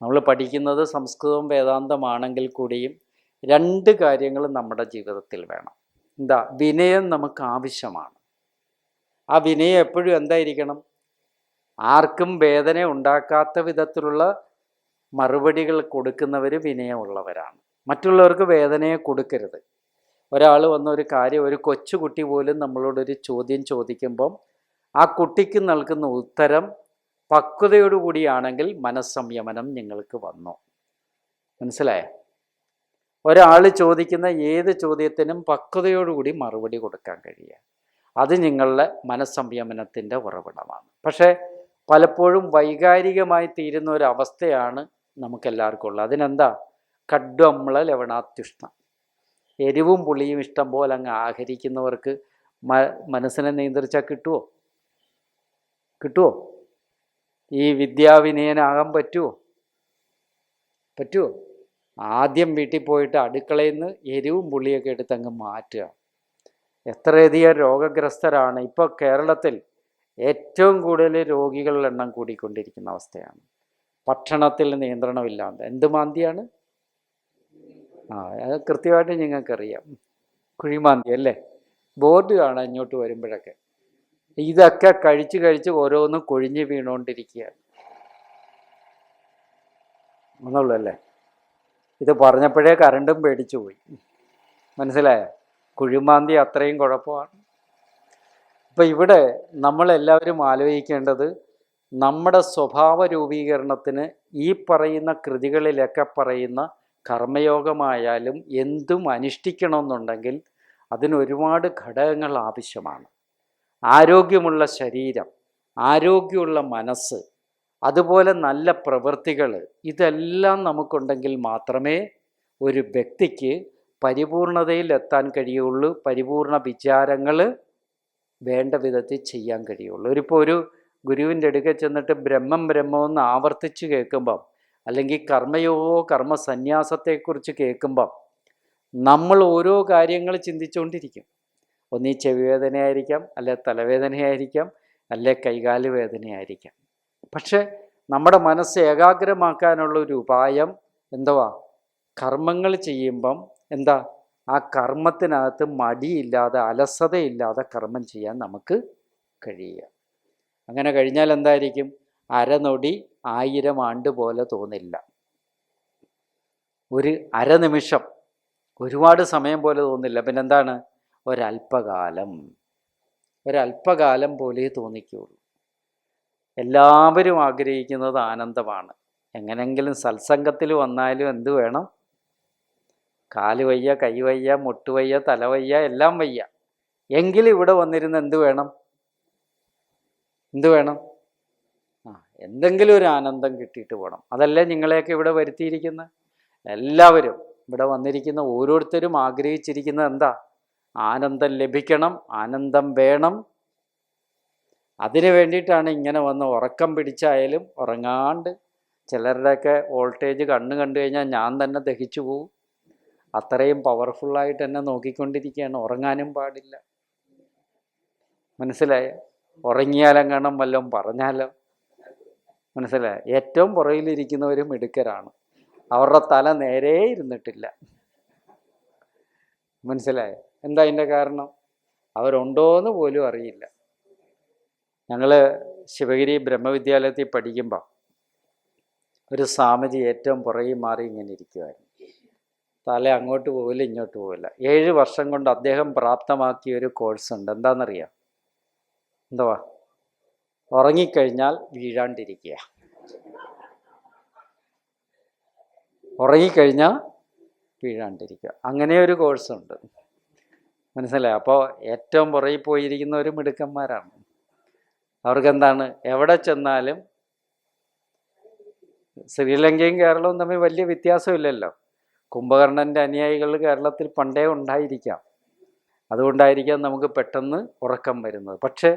നമ്മൾ പഠിക്കുന്നത് സംസ്കൃതവും വേദാന്തമാണെങ്കിൽ കൂടിയും 2 കാര്യങ്ങൾ നമ്മുടെ ജീവിതത്തിൽ വേണം. എന്താ? വിനയം നമുക്ക് ആവശ്യമാണ്. ആ വിനയം എപ്പോഴും എന്തായിരിക്കണം? ആർക്കും വേദന ഉണ്ടാക്കാത്ത വിധത്തിലുള്ള മറുപടികൾ കൊടുക്കുന്നവർ വിനയമുള്ളവരാണ്. മറ്റുള്ളവർക്ക് വേദനയെ കൊടുക്കരുത്. ഒരാൾ വന്ന ഒരു കാര്യം, ഒരു കൊച്ചുകുട്ടി പോലും നമ്മളോടൊരു ചോദ്യം ചോദിക്കുമ്പം ആ കുട്ടിക്ക് നൽകുന്ന ഉത്തരം പക്വതയോടുകൂടിയാണെങ്കിൽ മനസ്സംയമനം നിങ്ങൾക്ക് വന്നു. മനസ്സിലായോ? ഒരാൾ ചോദിക്കുന്ന ഏത് ചോദ്യത്തിനും പക്വതയോടുകൂടി മറുപടി കൊടുക്കാൻ കഴിയുക, അത് നിങ്ങളുടെ മനസ്സംയമനത്തിൻ്റെ ഉറവിടമാണ്. പക്ഷേ പലപ്പോഴും വൈകാരികമായി തീരുന്ന ഒരു അവസ്ഥയാണ് നമുക്കെല്ലാവർക്കും ഉള്ളത്. അതിനെന്താ? കഡ്വമ്ല ലവണാത്യുഷ്ണ. എരിവും പുളിയും ഇഷ്ടം പോലെ അങ്ങ് ആഹരിക്കുന്നവർക്ക് മനസ്സിനെ നിയന്ത്രിച്ചാൽ കിട്ടുമോ? ഈ വിദ്യാവിനയനാകാൻ പറ്റുമോ? ആദ്യം വീട്ടിൽ പോയിട്ട് അടുക്കളയിൽ നിന്ന് എരിവും പുളിയൊക്കെ എടുത്ത് അങ്ങ് മാറ്റുക. എത്രയധികം രോഗഗ്രസ്തരാണ് ഇപ്പോൾ കേരളത്തിൽ. ഏറ്റവും കൂടുതൽ രോഗികളുടെ എണ്ണം കൂടിക്കൊണ്ടിരിക്കുന്ന അവസ്ഥയാണ്. ഭക്ഷണത്തിൽ നിയന്ത്രണമില്ലാതെ എന്ത് മാന്തിയാണ്? അത് കൃത്യമായിട്ട് നിങ്ങൾക്കറിയാം. കുഴിമാന്തി അല്ലേ? ബോർഡ് കാണാം ഇങ്ങോട്ട് വരുമ്പോഴൊക്കെ. ഇതൊക്കെ കഴിച്ച് കഴിച്ച് ഓരോന്നും കൊഴിഞ്ഞ് വീണുകൊണ്ടിരിക്കുകയാണ് എന്നുള്ളല്ലേ. ഇത് പറഞ്ഞപ്പോഴേ കറണ്ടും പേടിച്ചു പോയി. മനസ്സിലായോ? കുഴിമാന്തി അത്രയും കുഴപ്പമാണ്. അപ്പം ഇവിടെ നമ്മളെല്ലാവരും ആലോചിക്കേണ്ടത് നമ്മുടെ സ്വഭാവ രൂപീകരണത്തിന് ഈ പറയുന്ന കൃതികളിലൊക്കെ പറയുന്ന കർമ്മയോഗമായാലും എന്തും അനുഷ്ഠിക്കണമെന്നുണ്ടെങ്കിൽ അതിനൊരുപാട് ഘടകങ്ങൾ ആവശ്യമാണ്. ആരോഗ്യമുള്ള ശരീരം, ആരോഗ്യമുള്ള മനസ്സ്, അതുപോലെ നല്ല പ്രവൃത്തികൾ, ഇതെല്ലാം നമുക്കുണ്ടെങ്കിൽ മാത്രമേ ഒരു വ്യക്തിക്ക് പരിപൂർണതയിൽ എത്താൻ കഴിയുള്ളൂ. പരിപൂർണ വിചാരങ്ങൾ വേണ്ട വിധത്തിൽ ചെയ്യാൻ കഴിയുള്ളൂ. ഒരു ഗുരുവിൻ്റെ അടുക്കൽ ചെന്നിട്ട് ബ്രഹ്മം ബ്രഹ്മമെന്ന് ആവർത്തിച്ച് കേൾക്കുമ്പം, അല്ലെങ്കിൽ കർമ്മയോഗമോ കർമ്മസന്യാസത്തെക്കുറിച്ച് കേൾക്കുമ്പം നമ്മൾ ഓരോ കാര്യങ്ങൾ ചിന്തിച്ചുകൊണ്ടിരിക്കും. ഒന്നീ ചെവിവേദനയായിരിക്കാം, അല്ലെ തലവേദനയായിരിക്കാം, അല്ലെ കൈകാല് വേദനയായിരിക്കാം. പക്ഷെ നമ്മുടെ മനസ്സ് ഏകാഗ്രമാക്കാനുള്ള ഒരു ഉപായം എന്തുവാ? കർമ്മങ്ങൾ ചെയ്യുമ്പം എന്താ? ആ കർമ്മത്തിനകത്ത് മടിയില്ലാതെ, അലസതയില്ലാതെ കർമ്മം ചെയ്യാൻ നമുക്ക് കഴിയുക. അങ്ങനെ കഴിഞ്ഞാൽ എന്തായിരിക്കും? അരനൊടി 1000 ആണ്ട് പോലെ തോന്നില്ല. ഒരു അരനിമിഷം ഒരുപാട് സമയം പോലെ തോന്നില്ല. പിന്നെന്താണ്? ഒരല്പകാലം പോലെ തോന്നിക്കുള്ളൂ. എല്ലാവരും ആഗ്രഹിക്കുന്നത് ആനന്ദമാണ്. എങ്ങനെങ്കിലും സത്സംഗത്തിൽ വന്നാലും എന്ത് വേണം? കാല് വയ്യ, കൈ വയ്യ, മുട്ടുവയ്യ, തലവയ്യ, എല്ലാം വയ്യ. എങ്കിലും ഇവിടെ വന്നിരുന്ന് എന്ത് വേണം? എന്തെങ്കിലും ഒരു ആനന്ദം കിട്ടിയിട്ട് പോകണം. അതല്ലേ നിങ്ങളെയൊക്കെ ഇവിടെ വരുത്തിയിരിക്കുന്നത്? എല്ലാവരും ഇവിടെ വന്നിരിക്കുന്ന ഓരോരുത്തരും ആഗ്രഹിച്ചിരിക്കുന്നത് എന്താ? ആനന്ദം ലഭിക്കണം, ആനന്ദം വേണം. അതിനു വേണ്ടിയിട്ടാണ് ഇങ്ങനെ വന്ന് ഉറക്കം പിടിച്ചായാലും ഉറങ്ങാണ്ട്. ചിലരുടെയൊക്കെ വോൾട്ടേജ് കണ്ടു കഴിഞ്ഞാൽ ഞാൻ തന്നെ ദഹിച്ചു പോവും. അത്രയും പവർഫുള്ളായിട്ട് തന്നെ നോക്കിക്കൊണ്ടിരിക്കുകയാണ്. ഉറങ്ങാനും പാടില്ല. മനസ്സിലായോ? ഉറങ്ങിയാലെങ്ങാനും വല്ലതും പറഞ്ഞാലോ? മനസ്സിലായോ? ഏറ്റവും പുറകിലിരിക്കുന്നവരും മിടുക്കരാണ്. അവരുടെ തല നേരെ ഇരുന്നിട്ടില്ല. മനസ്സിലായോ? എന്താ അതിൻ്റെ കാരണം? അവരുണ്ടോയെന്ന് പോലും അറിയില്ല. ഞങ്ങൾ ശിവഗിരി ബ്രഹ്മവിദ്യാലയത്തിൽ പഠിക്കുമ്പോൾ ഒരു സ്വാമിജി ഏറ്റവും പുറകിൽ മാറി ഇങ്ങനെ ഇരിക്കുമായിരുന്നു. തല അങ്ങോട്ട് പോവില്ല, ഇങ്ങോട്ട് പോവില്ല. 7 വർഷം കൊണ്ട് അദ്ദേഹം പ്രാപ്തമാക്കിയ ഒരു കോഴ്സുണ്ട്. എന്താണെന്നറിയാം? എന്തുവാ? ഉറങ്ങിക്കഴിഞ്ഞാൽ വീഴാണ്ടിരിക്കുക. ഉറങ്ങിക്കഴിഞ്ഞാൽ വീഴാണ്ടിരിക്കുക. അങ്ങനെ ഒരു കോഴ്സുണ്ട്. മനസ്സിലായി? അപ്പോൾ ഏറ്റവും പുറകിൽ പോയിരിക്കുന്നവർ മിടുക്കന്മാരാണ്. അവർക്കെന്താണ്? എവിടെ ചെന്നാലും ശ്രീലങ്കയും കേരളവും തമ്മിൽ വലിയ വ്യത്യാസമില്ലല്ലോ. കുംഭകർണൻ്റെ അനുയായികൾ കേരളത്തിൽ പണ്ടേ ഉണ്ടായിരിക്കാം. അതുകൊണ്ടായിരിക്കാം നമുക്ക് പെട്ടെന്ന് ഉറക്കം വരുന്നത്. പക്ഷേ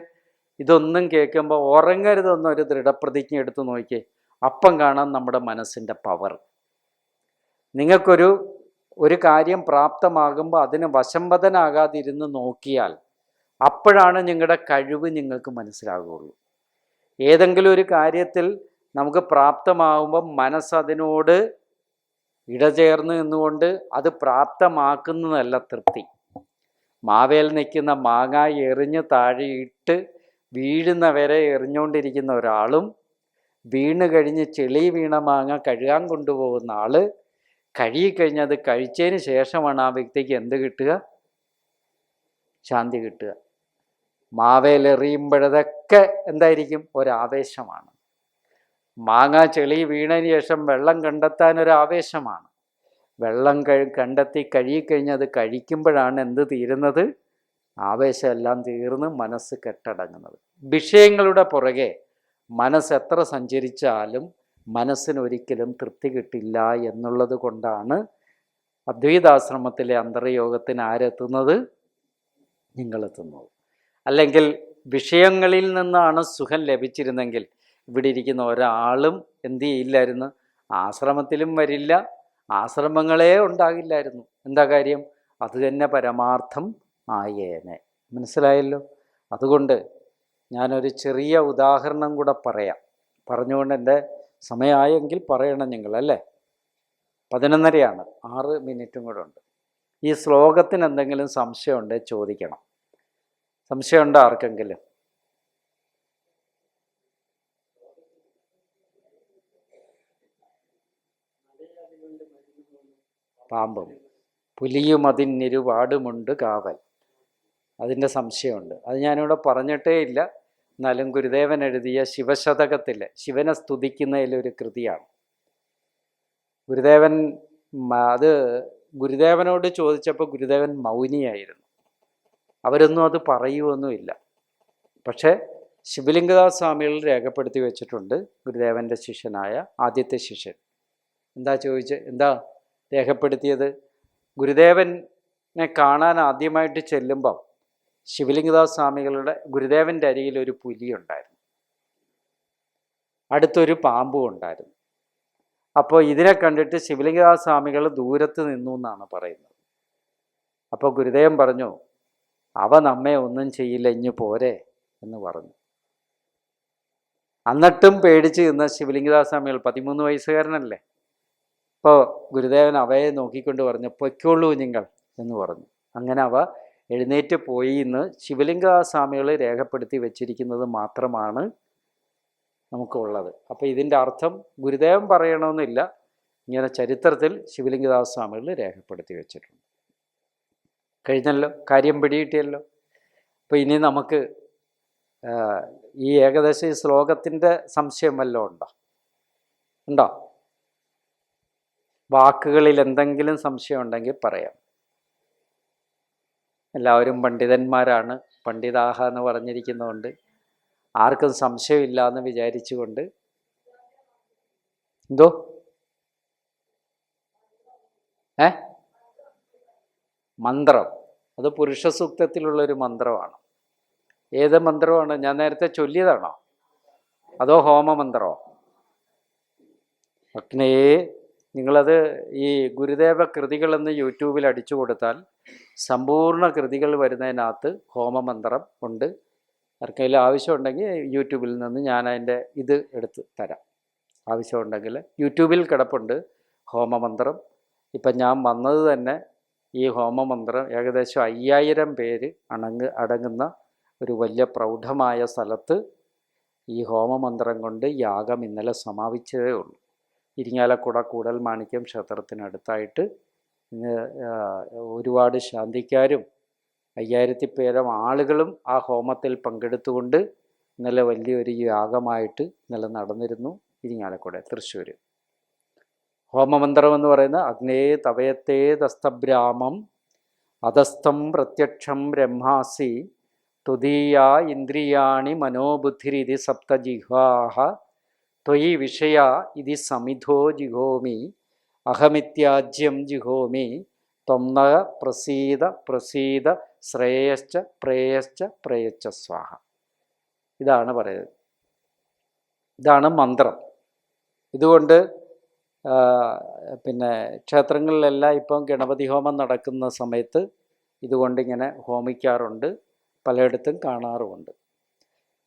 ഇതൊന്നും കേൾക്കുമ്പോൾ ഉറങ്ങരുതെന്നൊരു ദൃഢപ്രതിജ്ഞ എടുത്ത് നോക്കിയേ. അപ്പം കാണാം നമ്മുടെ മനസ്സിൻ്റെ പവർ. നിങ്ങൾക്കൊരു കാര്യം പ്രാപ്തമാകുമ്പോൾ അതിന് വശംവദനാകാതിരുന്ന് നോക്കിയാൽ അപ്പോഴാണ് നിങ്ങളുടെ കഴിവ് നിങ്ങൾക്ക് മനസ്സിലാകുകയുള്ളൂ. ഏതെങ്കിലും ഒരു കാര്യത്തിൽ നമുക്ക് പ്രാപ്തമാകുമ്പം മനസ്സതിനോട് ഇടചേർന്ന് നിന്നുകൊണ്ട് അത് പ്രാപ്തമാക്കുന്നതല്ല തൃപ്തി. മാവേൽ നിൽക്കുന്ന മാങ്ങ എറിഞ്ഞ് താഴെയിട്ട് വീഴുന്ന വരെ എറിഞ്ഞുകൊണ്ടിരിക്കുന്ന ഒരാളും, വീണ് കഴിഞ്ഞ് ചെളി വീണ മാങ്ങ കഴുകാൻ കൊണ്ടുപോകുന്ന ആൾ, കഴുകിക്കഴിഞ്ഞ് അത് കഴിച്ചതിന് ശേഷമാണ് ആ വ്യക്തിക്ക് എന്ത് കിട്ടുക? ശാന്തി കിട്ടുക. മാവേലെറിയുമ്പോഴതൊക്കെ എന്തായിരിക്കും? ഒരാവേശമാണ്. മാങ്ങ ചെളി വീണതിന് ശേഷം വെള്ളം കണ്ടെത്താൻ ഒരാവേശമാണ്. വെള്ളം കണ്ടെത്തി കഴുകിക്കഴിഞ്ഞ് അത് കഴിക്കുമ്പോഴാണ് എന്ത് തീരുന്നത്? ആവേശമെല്ലാം തീർന്ന് മനസ്സ് കെട്ടടങ്ങുന്നത്. വിഷയങ്ങളുടെ പുറകെ മനസ്സ് എത്ര സഞ്ചരിച്ചാലും മനസ്സിനൊരിക്കലും തൃപ്തി കിട്ടില്ല എന്നുള്ളത് കൊണ്ടാണ് അദ്വൈതാശ്രമത്തിലെ അന്തർയോഗത്തിന് ആരെത്തുന്നത്? നിങ്ങളെത്തുന്നത്. അല്ലെങ്കിൽ വിഷയങ്ങളിൽ നിന്നാണ് സുഖം ലഭിച്ചിരുന്നെങ്കിൽ ഇവിടെ ഇരിക്കുന്ന ഒരാളും എന്ത് ചെയ്യില്ലായിരുന്നു? ആശ്രമത്തിലും വരില്ല, ആശ്രമങ്ങളേ ഉണ്ടാകില്ലായിരുന്നു. എന്താ കാര്യം? അത് തന്നെ പരമാർത്ഥം ആയേനെ. മനസ്സിലായല്ലോ? അതുകൊണ്ട് ഞാനൊരു ചെറിയ ഉദാഹരണം കൂടെ പറഞ്ഞുകൊണ്ട് എൻ്റെ സമയമായെങ്കിൽ പറയണം നിങ്ങൾ, അല്ലേ? 11:30 6 മിനിറ്റും കൂടെ ഉണ്ട്. ഈ ശ്ലോകത്തിന് എന്തെങ്കിലും സംശയം ഉണ്ടെങ്കിൽ ചോദിക്കണം. സംശയമുണ്ടോ ആർക്കെങ്കിലും? പാമ്പും പുലിയും അതിനിരുപാടുമുണ്ട് കാവൽ, അതിൻ്റെ സംശയമുണ്ട്. അത് ഞാനിവിടെ പറഞ്ഞിട്ടേ ഇല്ല. എന്നാലും ഗുരുദേവൻ എഴുതിയ ശിവശതകത്തിലെ ശിവനെ സ്തുതിക്കുന്നതിലൊരു കൃതിയാണ്. ഗുരുദേവൻ അത് ഗുരുദേവനോട് ചോദിച്ചപ്പോൾ ഗുരുദേവൻ മൗനിയായിരുന്നു. അവരൊന്നും അത് പറയുമൊന്നുമില്ല. പക്ഷേ ശിവലിംഗദാസ് സ്വാമികൾ രേഖപ്പെടുത്തി വെച്ചിട്ടുണ്ട്. ഗുരുദേവൻ്റെ ശിഷ്യനായ ആദ്യത്തെ ശിഷ്യൻ എന്താ രേഖപ്പെടുത്തിയത്? ഗുരുദേവനെ കാണാൻ ആദ്യമായിട്ട് ചെല്ലുമ്പം ശിവലിംഗദാസ് സ്വാമികളുടെ ഗുരുദേവൻ്റെ അരികിൽ ഒരു പുലി ഉണ്ടായിരുന്നു, അടുത്തൊരു പാമ്പും ഉണ്ടായിരുന്നു. അപ്പോൾ ഇതിനെ കണ്ടിട്ട് ശിവലിംഗദാസ് സ്വാമികൾ ദൂരത്ത് നിന്നു എന്നാണ് പറയുന്നത്. അപ്പോൾ ഗുരുദേവൻ പറഞ്ഞു, അവ നമ്മെ ഒന്നും ചെയ്യില്ല, ഇഞ്ഞു പോരെ എന്ന് പറഞ്ഞു. എന്നിട്ടും പേടിച്ച് നിന്ന ശിവലിംഗദാസ് സ്വാമികൾ 13 വയസ്സുകാരനല്ലേ. അപ്പോൾ ഗുരുദേവൻ അവയെ നോക്കിക്കൊണ്ട് പറഞ്ഞു, പൊയ്ക്കോളൂ നിങ്ങൾ എന്ന് പറഞ്ഞു. അങ്ങനെ അവ എഴുന്നേറ്റ് പോയി എന്ന് ശിവലിംഗദാസ് സ്വാമികൾ രേഖപ്പെടുത്തി വെച്ചിരിക്കുന്നത് മാത്രമാണ് നമുക്കുള്ളത്. അപ്പോൾ ഇതിൻ്റെ അർത്ഥം ഗുരുദേവൻ പറയണമെന്നില്ല, ഇങ്ങനെ ചരിത്രത്തിൽ ശിവലിംഗദാസ് സ്വാമികൾ രേഖപ്പെടുത്തി വെച്ചിട്ടുണ്ട്. കഴിഞ്ഞല്ലോ, കാര്യം പിടികിട്ടിയല്ലോ. അപ്പോൾ ഇനി നമുക്ക് ഈ ഏകദേശം ഈ ശ്ലോകത്തിൻ്റെ സംശയം വല്ലതും ഉണ്ടോ? വാക്കുകളിൽ എന്തെങ്കിലും സംശയം ഉണ്ടെങ്കിൽ പറയാം. എല്ലാവരും പണ്ഡിതന്മാരാണ്, പണ്ഡിതാഹ എന്ന് പറഞ്ഞിരിക്കുന്നതുകൊണ്ട് ആർക്കും സംശയമില്ല എന്ന് വിചാരിച്ചുകൊണ്ട് മന്ത്രം, അത് പുരുഷ സൂക്തത്തിലുള്ളൊരു മന്ത്രമാണ്. ഏത് മന്ത്രമാണ്? ഞാൻ നേരത്തെ ചൊല്ലിയതാണോ അതോ ഹോമമന്ത്രമോ? അഗ്നേയേ, നിങ്ങളത് ഈ ഗുരുദേവ കൃതികളെന്ന് യൂട്യൂബിൽ അടിച്ചു കൊടുത്താൽ സമ്പൂർണ്ണ കൃതികൾ വരുന്നതിനകത്ത് ഹോമമന്ത്രം ഉണ്ട്. ആർക്കെങ്കിലും ആവശ്യമുണ്ടെങ്കിൽ യൂട്യൂബിൽ നിന്ന് ഞാൻ അതിൻ്റെ ഇത് എടുത്ത് തരാം. ആവശ്യമുണ്ടെങ്കിൽ യൂട്യൂബിൽ കിടപ്പുണ്ട് ഹോമമന്ത്രം. ഇപ്പം ഞാൻ വന്നത് തന്നെ ഈ ഹോമമന്ത്രം ഏകദേശം 5000 പേര് അടങ്ങുന്ന ഒരു വലിയ പ്രൗഢമായ സ്ഥലത്ത് ഈ ഹോമമന്ത്രം കൊണ്ട് യാഗം ഇന്നലെ സമാപിച്ചതേ ഉള്ളൂ. ഇരിങ്ങാലക്കുട കൂടൽ മാണിക്യം ക്ഷേത്രത്തിനടുത്തായിട്ട് ഇന്ന് ഒരുപാട് ശാന്തിക്കാരും 5000 പേരും ആളുകളും ആ ഹോമത്തിൽ പങ്കെടുത്തുകൊണ്ട് ഇന്നലെ വലിയൊരു യാഗമായിട്ട് ഇന്നലെ നടന്നിരുന്നു ഇരിങ്ങാലക്കുട, തൃശ്ശൂർ. ഹോമമന്ത്രം എന്ന് പറയുന്നത് അഗ്നേ തവയത്തേ ദസ്തബ്രാമം അധസ്ഥം പ്രത്യക്ഷം ബ്രഹ്മാസി തുദീയ ഇന്ദ്രിയാണി മനോബുദ്ധിരിതി സപ്തജിഹ്വാഹ ത്വയി വിഷയ ഇതി സമിധോ ജിഹോമി അഹമിത്യാജ്യം ജിഹോമി ത്വം ന പ്രസീദ പ്രസീദ ശ്രേയശ്ച പ്രേയശ്ച പ്രേയശ്ച സ്വാഹ. ഇതാണ് പറയുന്നത്. ഇതാണ് മന്ത്രം. ഇതുകൊണ്ട് പിന്നെ ക്ഷേത്രങ്ങളിലെല്ലാം ഇപ്പം ഗണപതി ഹോമം നടക്കുന്ന സമയത്ത് ഇതുകൊണ്ടിങ്ങനെ ഹോമിക്കാറുണ്ട്, പലയിടത്തും കാണാറുമുണ്ട്.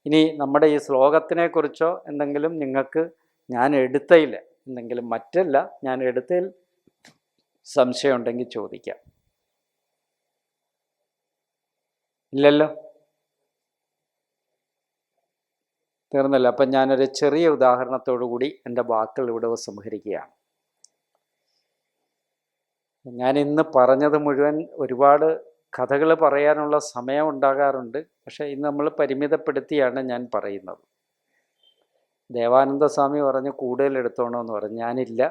ഇനി നമ്മുടെ ഈ ശ്ലോകത്തിനെക്കുറിച്ചോ എന്തെങ്കിലും നിങ്ങൾക്ക് ഞാൻ എടുത്തതിൽ എന്തെങ്കിലും, മറ്റല്ല ഞാൻ എടുത്തതിൽ സംശയം ഉണ്ടെങ്കിൽ ചോദിക്കാം. ഇല്ലല്ലോ, തീർന്നല്ലോ. അപ്പം ഞാനൊരു ചെറിയ ഉദാഹരണത്തോടു കൂടി എൻ്റെ വാക്കുകൾ ഇവിടെ സംഹരിക്കുകയാണ്. ഞാൻ ഇന്ന് പറഞ്ഞത് മുഴുവൻ ഒരുപാട് കഥകൾ പറയാനുള്ള സമയം ഉണ്ടാകാറുണ്ട്. പക്ഷേ ഇന്ന് നമ്മൾ പരിമിതപ്പെടുത്തിയാണ് ഞാൻ പറയുന്നത്. ദേവാനന്ദ സ്വാമി പറഞ്ഞ് കൂടുതൽ എടുത്തോണമെന്ന് പറഞ്ഞു. ഞാനില്ല.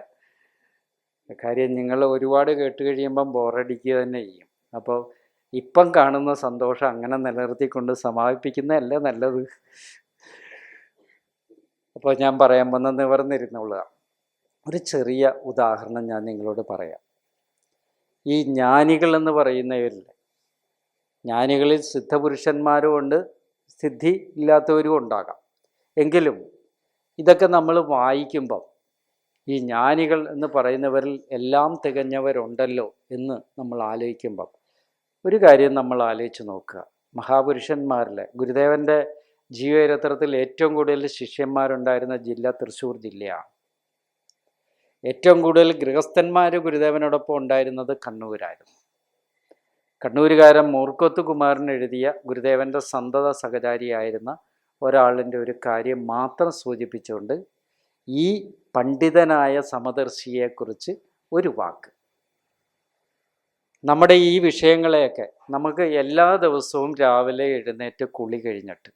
കാര്യം നിങ്ങൾ ഒരുപാട് കേട്ട് കഴിയുമ്പം ബോറടിക്കുക തന്നെ ചെയ്യും. അപ്പോൾ ഇപ്പം കാണുന്ന സന്തോഷം അങ്ങനെ നിലനിർത്തിക്കൊണ്ട് സമാപിപ്പിക്കുന്നതല്ലേ നല്ലത്. അപ്പോൾ ഞാൻ പറയാൻ വന്ന് നിവർന്നിരുന്നുള്ളൂ. ഒരു ചെറിയ ഉദാഹരണം ഞാൻ നിങ്ങളോട് പറയാം. ഈ ജ്ഞാനികൾ എന്ന് പറയുന്നവരിൽ, ജ്ഞാനികളിൽ സിദ്ധപുരുഷന്മാരും ഉണ്ട്, സിദ്ധി ഇല്ലാത്തവരും ഉണ്ടാകാം. എങ്കിലും ഇതൊക്കെ നമ്മൾ വായിക്കുമ്പം ഈ ജ്ഞാനികൾ എന്ന് പറയുന്നവരിൽ എല്ലാം തികഞ്ഞവരുണ്ടല്ലോ എന്ന് നമ്മൾ ആലോചിക്കുമ്പം ഒരു കാര്യം നമ്മൾ ആലോചിച്ച് നോക്കുക. മഹാപുരുഷന്മാരിലെ ഗുരുദേവൻ്റെ ജീവചരിത്രത്തിൽ ഏറ്റവും കൂടുതൽ ശിഷ്യന്മാരുണ്ടായിരുന്ന ജില്ല തൃശ്ശൂർ ജില്ലയാണ്. ഏറ്റവും കൂടുതൽ ഗൃഹസ്ഥന്മാർ ഗുരുദേവനോടൊപ്പം ഉണ്ടായിരുന്നത് കണ്ണൂരായിരുന്നു. കണ്ണൂരുകാരൻ മൂർക്കോത്ത് കുമാരൻ എഴുതിയ ഗുരുദേവൻ്റെ സന്തത സഹചാരിയായിരുന്ന ഒരാളിൻ്റെ ഒരു കാര്യം മാത്രം സൂചിപ്പിച്ചുകൊണ്ട് ഈ പണ്ഡിതനായ സമദർശിയെക്കുറിച്ച് ഒരു വാക്ക്. നമ്മുടെ ഈ വിഷയങ്ങളെയൊക്കെ നമുക്ക് എല്ലാ ദിവസവും രാവിലെ എഴുന്നേറ്റ് കുളി കഴിഞ്ഞിട്ട്,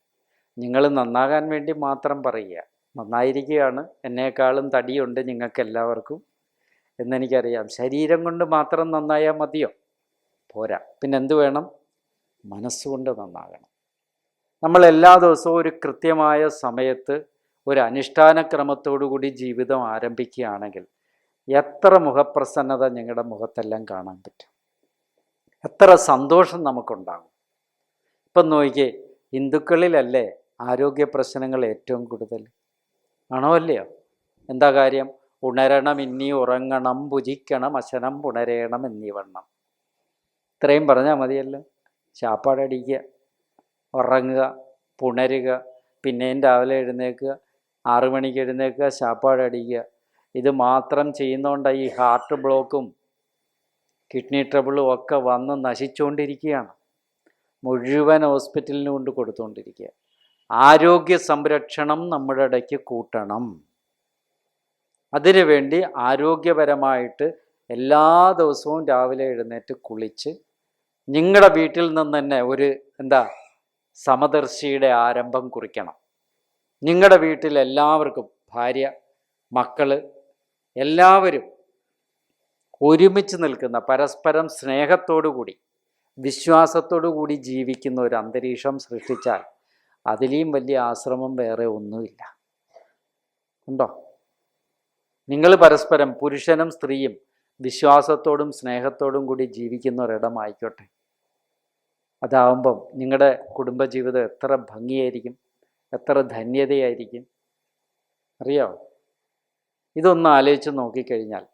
നിങ്ങൾ നന്നാകാൻ വേണ്ടി മാത്രം പറയുക, നന്നായിരിക്കുകയാണ്, എന്നേക്കാളും തടിയുണ്ട് നിങ്ങൾക്ക് എല്ലാവർക്കും എന്നെനിക്കറിയാം, ശരീരം കൊണ്ട് മാത്രം നന്നായാൽ മതിയോ? പോരാ. പിന്നെ എന്ത് വേണം? മനസ്സുകൊണ്ട് നന്നാകണം. നമ്മൾ എല്ലാ ദിവസവും ഒരു കൃത്യമായ സമയത്ത് ഒരു അനുഷ്ഠാനക്രമത്തോടു കൂടി ജീവിതം ആരംഭിക്കുകയാണെങ്കിൽ എത്ര മുഖപ്രസന്നത ഞങ്ങളുടെ മുഖത്തെല്ലാം കാണാൻ പറ്റും, എത്ര സന്തോഷം നമുക്കുണ്ടാകും. ഇപ്പം നോക്കിയേ, ഹിന്ദുക്കളിലല്ലേ ആരോഗ്യ പ്രശ്നങ്ങൾ ഏറ്റവും കൂടുതൽ? ആണോ അല്ലയോ? എന്താ കാര്യം? ഉണരണം, ഇനി ഉറങ്ങണം, ഭുജിക്കണം, അശനം പുണരേണം എന്നിവണ്ണം. ഇത്രയും പറഞ്ഞാൽ മതിയല്ലോ. ശാപ്പാടടിക്കുക, ഉറങ്ങുക, പുണരുക, പിന്നെയും രാവിലെ എഴുന്നേൽക്കുക, 6 മണിക്ക് എഴുന്നേൽക്കുക, ശാപ്പാടടിക്കുക. ഇത് മാത്രം ചെയ്യുന്നതുകൊണ്ടാണ് ഈ ഹാർട്ട് ബ്ലോക്കും കിഡ്നി ട്രബിളും ഒക്കെ വന്ന് നശിച്ചുകൊണ്ടിരിക്കുകയാണ്. മുഴുവൻ ഹോസ്പിറ്റലിന് കൊണ്ട് കൊടുത്തുകൊണ്ടിരിക്കുക. ആരോഗ്യ സംരക്ഷണം നമ്മുടെ ഇടയ്ക്ക് കൂട്ടണം. അതിനുവേണ്ടി ആരോഗ്യപരമായിട്ട് എല്ലാ ദിവസവും രാവിലെ എഴുന്നേറ്റ് കുളിച്ച് നിങ്ങളുടെ വീട്ടിൽ നിന്ന് തന്നെ ഒരു സമദർശിയുടെ ആരംഭം കുറിക്കണം. നിങ്ങളുടെ വീട്ടിൽ എല്ലാവർക്കും, ഭാര്യ, മക്കള്, എല്ലാവരും ഒരുമിച്ച് നിൽക്കുന്ന, പരസ്പരം സ്നേഹത്തോടുകൂടി വിശ്വാസത്തോടുകൂടി ജീവിക്കുന്ന ഒരു അന്തരീക്ഷം സൃഷ്ടിച്ചാൽ അതിലെയും വലിയ ആശ്രമം വേറെ ഒന്നുമില്ല. ഉണ്ടോ? നിങ്ങൾ പരസ്പരം, പുരുഷനും സ്ത്രീയും വിശ്വാസത്തോടും സ്നേഹത്തോടും കൂടി ജീവിക്കുന്ന ഒരിടമായിക്കോട്ടെ. അതാവുമ്പം നിങ്ങളുടെ കുടുംബജീവിതം എത്ര ഭംഗിയായിരിക്കും, എത്ര ധന്യതയായിരിക്കും. അറിയാമോ? ഇതൊന്ന് ആലോചിച്ച് നോക്കിക്കഴിഞ്ഞാൽ,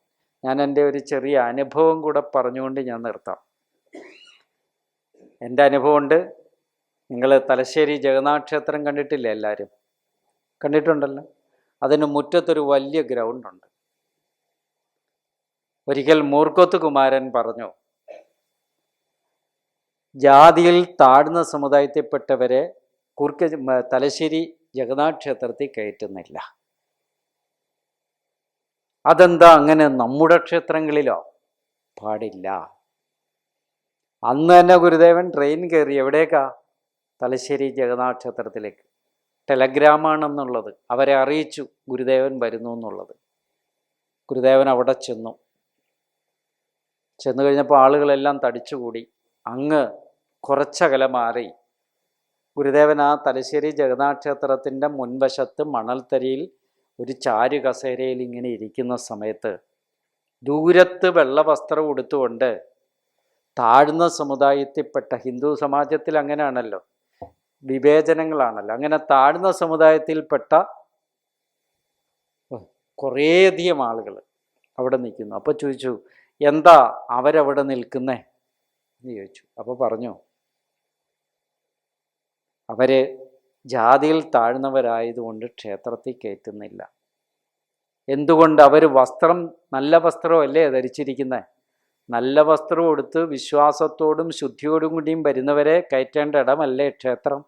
ഞാൻ എൻ്റെ ഒരു ചെറിയ അനുഭവം കൂടെ പറഞ്ഞുകൊണ്ട് ഞാൻ നിർത്താം. എൻ്റെ അനുഭവമുണ്ട്. നിങ്ങൾ തലശ്ശേരി ജഗന്നാഥ ക്ഷേത്രം കണ്ടിട്ടില്ലേ? എല്ലാവരും കണ്ടിട്ടുണ്ടല്ലോ. അതിന് മുറ്റത്തൊരു വലിയ ഗ്രൗണ്ടുണ്ട്. ഒരിക്കൽ മൂർക്കോത്ത് കുമാരൻ പറഞ്ഞു, ജാതിയിൽ താഴ്ന്ന സമുദായത്തിൽപ്പെട്ടവരെ തലശ്ശേരി ജഗന്നാഥ ക്ഷേത്രത്തിൽ കയറ്റുന്നില്ല. അതെന്താ അങ്ങനെ? നമ്മുടെ ക്ഷേത്രങ്ങളിലോ? പാടില്ല. അന്ന് തന്നെ ഗുരുദേവൻ ട്രെയിൻ കയറി എവിടേക്കാ? തലശ്ശേരി ജഗന്നാഥ ക്ഷേത്രത്തിലേക്ക്. ടെലഗ്രാമാണെന്നുള്ളത് അവരെ അറിയിച്ചു, ഗുരുദേവൻ വരുന്നു എന്നുള്ളത്. ഗുരുദേവൻ അവിടെ ചെന്നു കഴിഞ്ഞപ്പോൾ ആളുകളെല്ലാം തടിച്ചുകൂടി. അങ്ങ് കുറച്ചകലെ മാറി ഗുരുദേവൻ ആ തലശ്ശേരി ജഗന്നാഥ ക്ഷേത്രത്തിൻ്റെ മുൻവശത്ത് മണൽത്തരിയിൽ ഒരു ചാരു കസേരയിൽ ഇങ്ങനെ ഇരിക്കുന്ന സമയത്ത് ദൂരത്ത് വെള്ള വസ്ത്രം ഉടുത്തുകൊണ്ട് താഴ്ന്ന സമുദായത്തിൽപ്പെട്ട, ഹിന്ദു സമാജത്തിൽ അങ്ങനെയാണല്ലോ, വിവേചനങ്ങളാണല്ലോ, അങ്ങനെ താഴ്ന്ന സമുദായത്തിൽപ്പെട്ട കുറേയധികം ആളുകൾ അവിടെ നിൽക്കുന്നു. അപ്പോൾ ചോദിച്ചു, എന്താ അവരവിടെ നിൽക്കുന്നേ എന്ന് ചോദിച്ചു. അപ്പോൾ പറഞ്ഞു, അവര് ജാതിയിൽ താഴ്ന്നവരായതുകൊണ്ട് ക്ഷേത്രത്തിൽ കയറ്റുന്നില്ല. എന്തുകൊണ്ട്? അവർ വസ്ത്രം, നല്ല വസ്ത്രമല്ലേ ധരിച്ചിരിക്കുന്നത്. നല്ല വസ്ത്രം എടുത്ത് വിശ്വാസത്തോടും ശുദ്ധിയോടും കൂടിയും വരുന്നവരെ കയറ്റേണ്ട ഇടമല്ലേ ക്ഷേത്രം.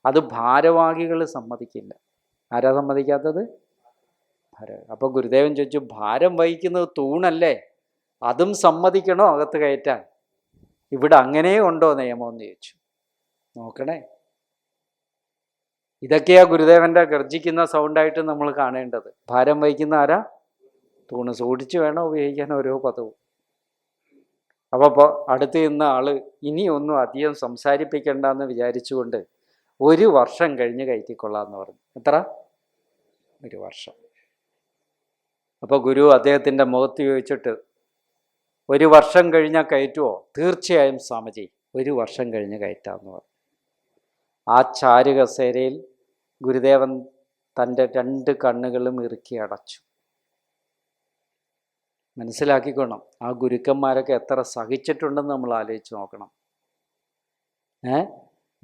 അത് ഭാരവാഹികൾ സമ്മതിക്കില്ല. ആരാ സമ്മതിക്കാത്തത്? അപ്പോൾ ഗുരുദേവൻ ചോദിച്ചു, ഭാരം വഹിക്കുന്നത് തൂണല്ലേ, അതും സമ്മതിക്കണോ അകത്ത് കയറ്റാൻ? ഇവിടെ അങ്ങനെ ഉണ്ടോ നിയമം എന്ന് ചോദിച്ചു. നോക്കണേ, ഇതൊക്കെയാ ഗുരുദേവൻ്റെ ഗർജിക്കുന്ന സൗണ്ടായിട്ട് നമ്മൾ കാണേണ്ടത്. ഭാരം വഹിക്കുന്ന ആരാ? തൂണ്. സൂക്ഷിച്ച് വേണം ഉപയോഗിക്കാൻ ഓരോ പദവും. അപ്പോൾ അടുത്ത് നിന്ന ആള് ഇനിയൊന്നും അധികം സംസാരിപ്പിക്കണ്ടെന്ന് വിചാരിച്ചുകൊണ്ട് 1 വർഷം കഴിഞ്ഞ് കയറ്റിക്കൊള്ളാമെന്ന് പറഞ്ഞു. എത്ര? 1 വർഷം. അപ്പോൾ ഗുരു അദ്ദേഹത്തിൻ്റെ മുഖത്ത് ചോദിച്ചിട്ട്, 1 വർഷം കഴിഞ്ഞാൽ കയറ്റുമോ? തീർച്ചയായും സ്വാമിജി, 1 വർഷം കഴിഞ്ഞ് കയറ്റാമെന്ന് പറഞ്ഞു. ആ ചാരു കസേരയിൽ ഗുരുദേവൻ തൻ്റെ 2 കണ്ണുകളും ഇറുക്കി അടച്ചു. മനസ്സിലാക്കിക്കോണം, ആ ഗുരുക്കന്മാരൊക്കെ എത്ര സഹിച്ചിട്ടുണ്ടെന്ന് നമ്മൾ ആലോചിച്ച് നോക്കണം.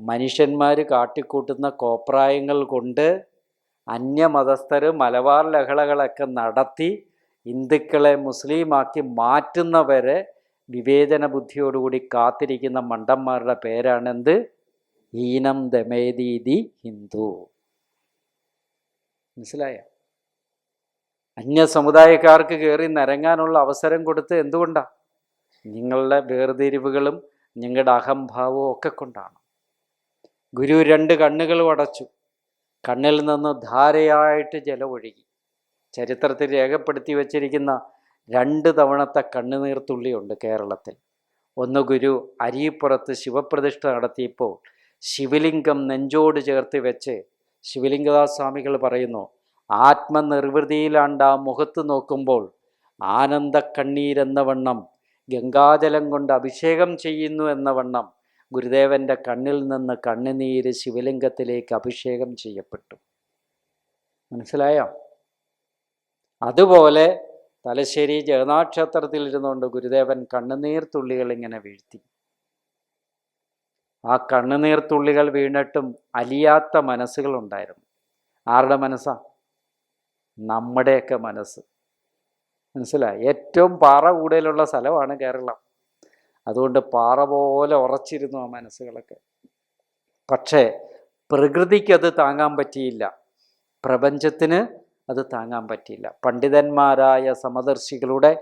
മനുഷ്യന്മാർ കാട്ടിക്കൂട്ടുന്ന കോപ്രായങ്ങൾ കൊണ്ട് അന്യമതസ്ഥർ മലബാർ ലഹളകളൊക്കെ നടത്തി ഹിന്ദുക്കളെ മുസ്ലിമാക്കി മാറ്റുന്നവരെ വിവേചന ബുദ്ധിയോടുകൂടി കാത്തിരിക്കുന്ന മണ്ടന്മാരുടെ പേരാണ് എന്ത്? ഹീനം ദമേദീതി ഹിന്ദു. മനസ്സിലായ? അന്യ സമുദായക്കാർക്ക് കയറി നിരങ്ങാനുള്ള അവസരം കൊടുത്ത് എന്തുകൊണ്ടാണ്? നിങ്ങളുടെ വേർതിരിവുകളും നിങ്ങളുടെ അഹംഭാവവും ഒക്കെ കൊണ്ടാണ്. ഗുരു 2 കണ്ണുകളും അടച്ചു. കണ്ണിൽ നിന്ന് ധാരയായിട്ട് ജലം ഒഴുകി. ചരിത്രത്തിൽ രേഖപ്പെടുത്തി വച്ചിരിക്കുന്ന 2 തവണത്തെ കണ്ണുനീർത്തുള്ളിയുണ്ട് കേരളത്തിൽ. ഒന്ന് ഗുരു അരിപ്പുറത്ത് ശിവപ്രതിഷ്ഠ നടത്തിയപ്പോൾ ശിവലിംഗം നെഞ്ചോട് ചേർത്ത് വെച്ച് ശിവലിംഗദാസ് സ്വാമികൾ പറയുന്നു, ആത്മനിർവൃതിയിലാണ്ട് ആ മുഖത്ത് നോക്കുമ്പോൾ ആനന്ദ കണ്ണീരെന്ന വണ്ണം ഗംഗാജലം കൊണ്ട് അഭിഷേകം ചെയ്യുന്നു എന്ന വണ്ണം ഗുരുദേവൻ്റെ കണ്ണിൽ നിന്ന് കണ്ണുനീര് ശിവലിംഗത്തിലേക്ക് അഭിഷേകം ചെയ്യപ്പെട്ടു. മനസ്സിലായോ? അതുപോലെ തലശ്ശേരി ജഗന്നാഥ ക്ഷേത്രത്തിൽ ഇരുന്നുകൊണ്ട് ഗുരുദേവൻ കണ്ണുനീർ തുള്ളികൾ ഇങ്ങനെ വീഴ്ത്തി. ആ കണ്ണുനീർ തുള്ളികൾ വീണിട്ടും അലിയാത്ത മനസ്സുകളുണ്ടായിരുന്നു. ആരുടെ മനസ്സാ? നമ്മുടെയൊക്കെ മനസ്സ്. മനസ്സിലായി? ഏറ്റവും പാറ കൂടുതലുള്ള സ്ഥലമാണ് കേരളം. അതുകൊണ്ട് പാറ പോലെ ഉറച്ചിരുന്നു ആ മനസ്സുകളൊക്കെ. പക്ഷേ പ്രകൃതിക്കത് താങ്ങാൻ പറ്റിയില്ല, പ്രപഞ്ചത്തിന് അത് താങ്ങാൻ പറ്റിയില്ല. പണ്ഡിതന്മാരായ സമദർശികളുടെ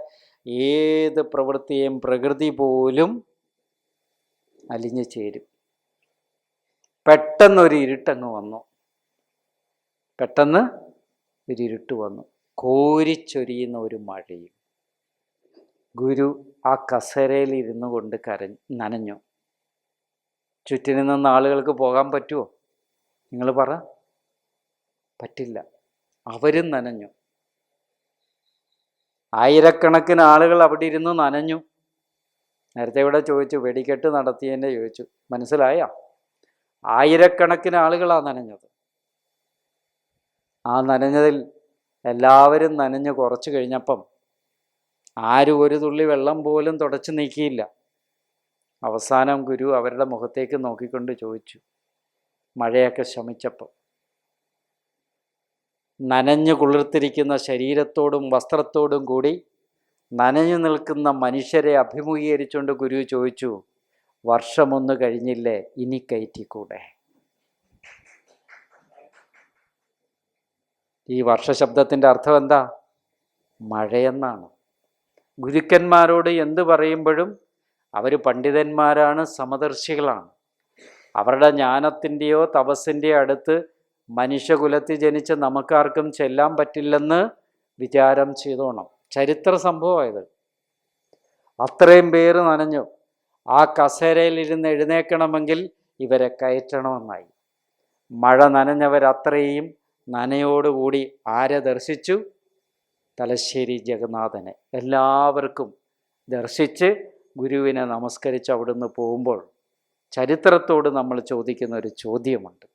ഏത് പ്രവൃത്തിയും പ്രകൃതി പോലും അലിഞ്ഞു ചേരും. പെട്ടെന്നൊരു ഇരുട്ടങ്ങ് വന്നു. പെട്ടെന്ന് ഒരു ഇരുട്ട് വന്നു, കോരിച്ചൊരിയുന്ന ഒരു മഴയും. ഗുരു ആ കസേരയിൽ ഇരുന്നു കൊണ്ട് നനഞ്ഞു. ചുറ്റിനും നിന്ന് ആളുകൾക്ക് പോകാൻ പറ്റുമോ? നിങ്ങൾ പറ. പറ്റില്ല. അവരും നനഞ്ഞു. ആയിരക്കണക്കിന് ആളുകൾ അവിടെ ഇരുന്ന് നനഞ്ഞു. നേരത്തെ ഇവിടെ ചോദിച്ചു, വെടിക്കെട്ട് നടത്തിയതിൻ്റെ ചോദിച്ചു. മനസ്സിലായ? ആയിരക്കണക്കിന് ആളുകളാണ് നനഞ്ഞത്. ആ നനഞ്ഞതിൽ എല്ലാവരും നനഞ്ഞ് കുറച്ച് കഴിഞ്ഞപ്പം ആരും ഒരു തുള്ളി വെള്ളം പോലും തുടച്ചു നീക്കിയില്ല. അവസാനം ഗുരു അവരുടെ മുഖത്തേക്ക് നോക്കിക്കൊണ്ട് ചോദിച്ചു, മഴയൊക്കെ ശമിച്ചപ്പം, നനഞ്ഞു കുളിർത്തിരിക്കുന്ന ശരീരത്തോടും വസ്ത്രത്തോടും കൂടി നനഞ്ഞു നിൽക്കുന്ന മനുഷ്യരെ അഭിമുഖീകരിച്ചുകൊണ്ട് ഗുരു ചോദിച്ചു, വർഷമൊന്നു കഴിഞ്ഞില്ലേ, ഇനി കയറ്റിക്കൂടെ? ഈ വർഷശബ്ദത്തിൻ്റെ അർത്ഥം എന്താ? മഴയെന്നാണ്. ഗുരുക്കന്മാരോട് എന്ത് പറയുമ്പോഴും അവർ പണ്ഡിതന്മാരാണ്, സമദർശികളാണ്. അവരുടെ ജ്ഞാനത്തിൻ്റെയോ തപസ്സിൻ്റെയോ അടുത്ത് മനുഷ്യകുലത്തിൽ ജനിച്ച് നമുക്കാർക്കും ചെല്ലാൻ പറ്റില്ലെന്ന് വിചാരം ചെയ്തോണം. ചരിത്ര സംഭവമായത്. അത്രയും പേര് നനഞ്ഞു. ആ കസേരയിലിരുന്ന് എഴുന്നേക്കണമെങ്കിൽ ഇവരെ കയറ്റണമെന്നായി. മഴ നനഞ്ഞവരത്രയും നനയോടുകൂടി ആരെ ദർശിച്ചു? തലശ്ശേരി ജഗന്നാഥനെ. എല്ലാവർക്കും ദർശിച്ച് ഗുരുവിനെ നമസ്കരിച്ച് അവിടുന്ന് പോകുമ്പോൾ ചരിത്രത്തോട് നമ്മൾ ചോദിക്കുന്ന ഒരു ചോദ്യമുണ്ട്.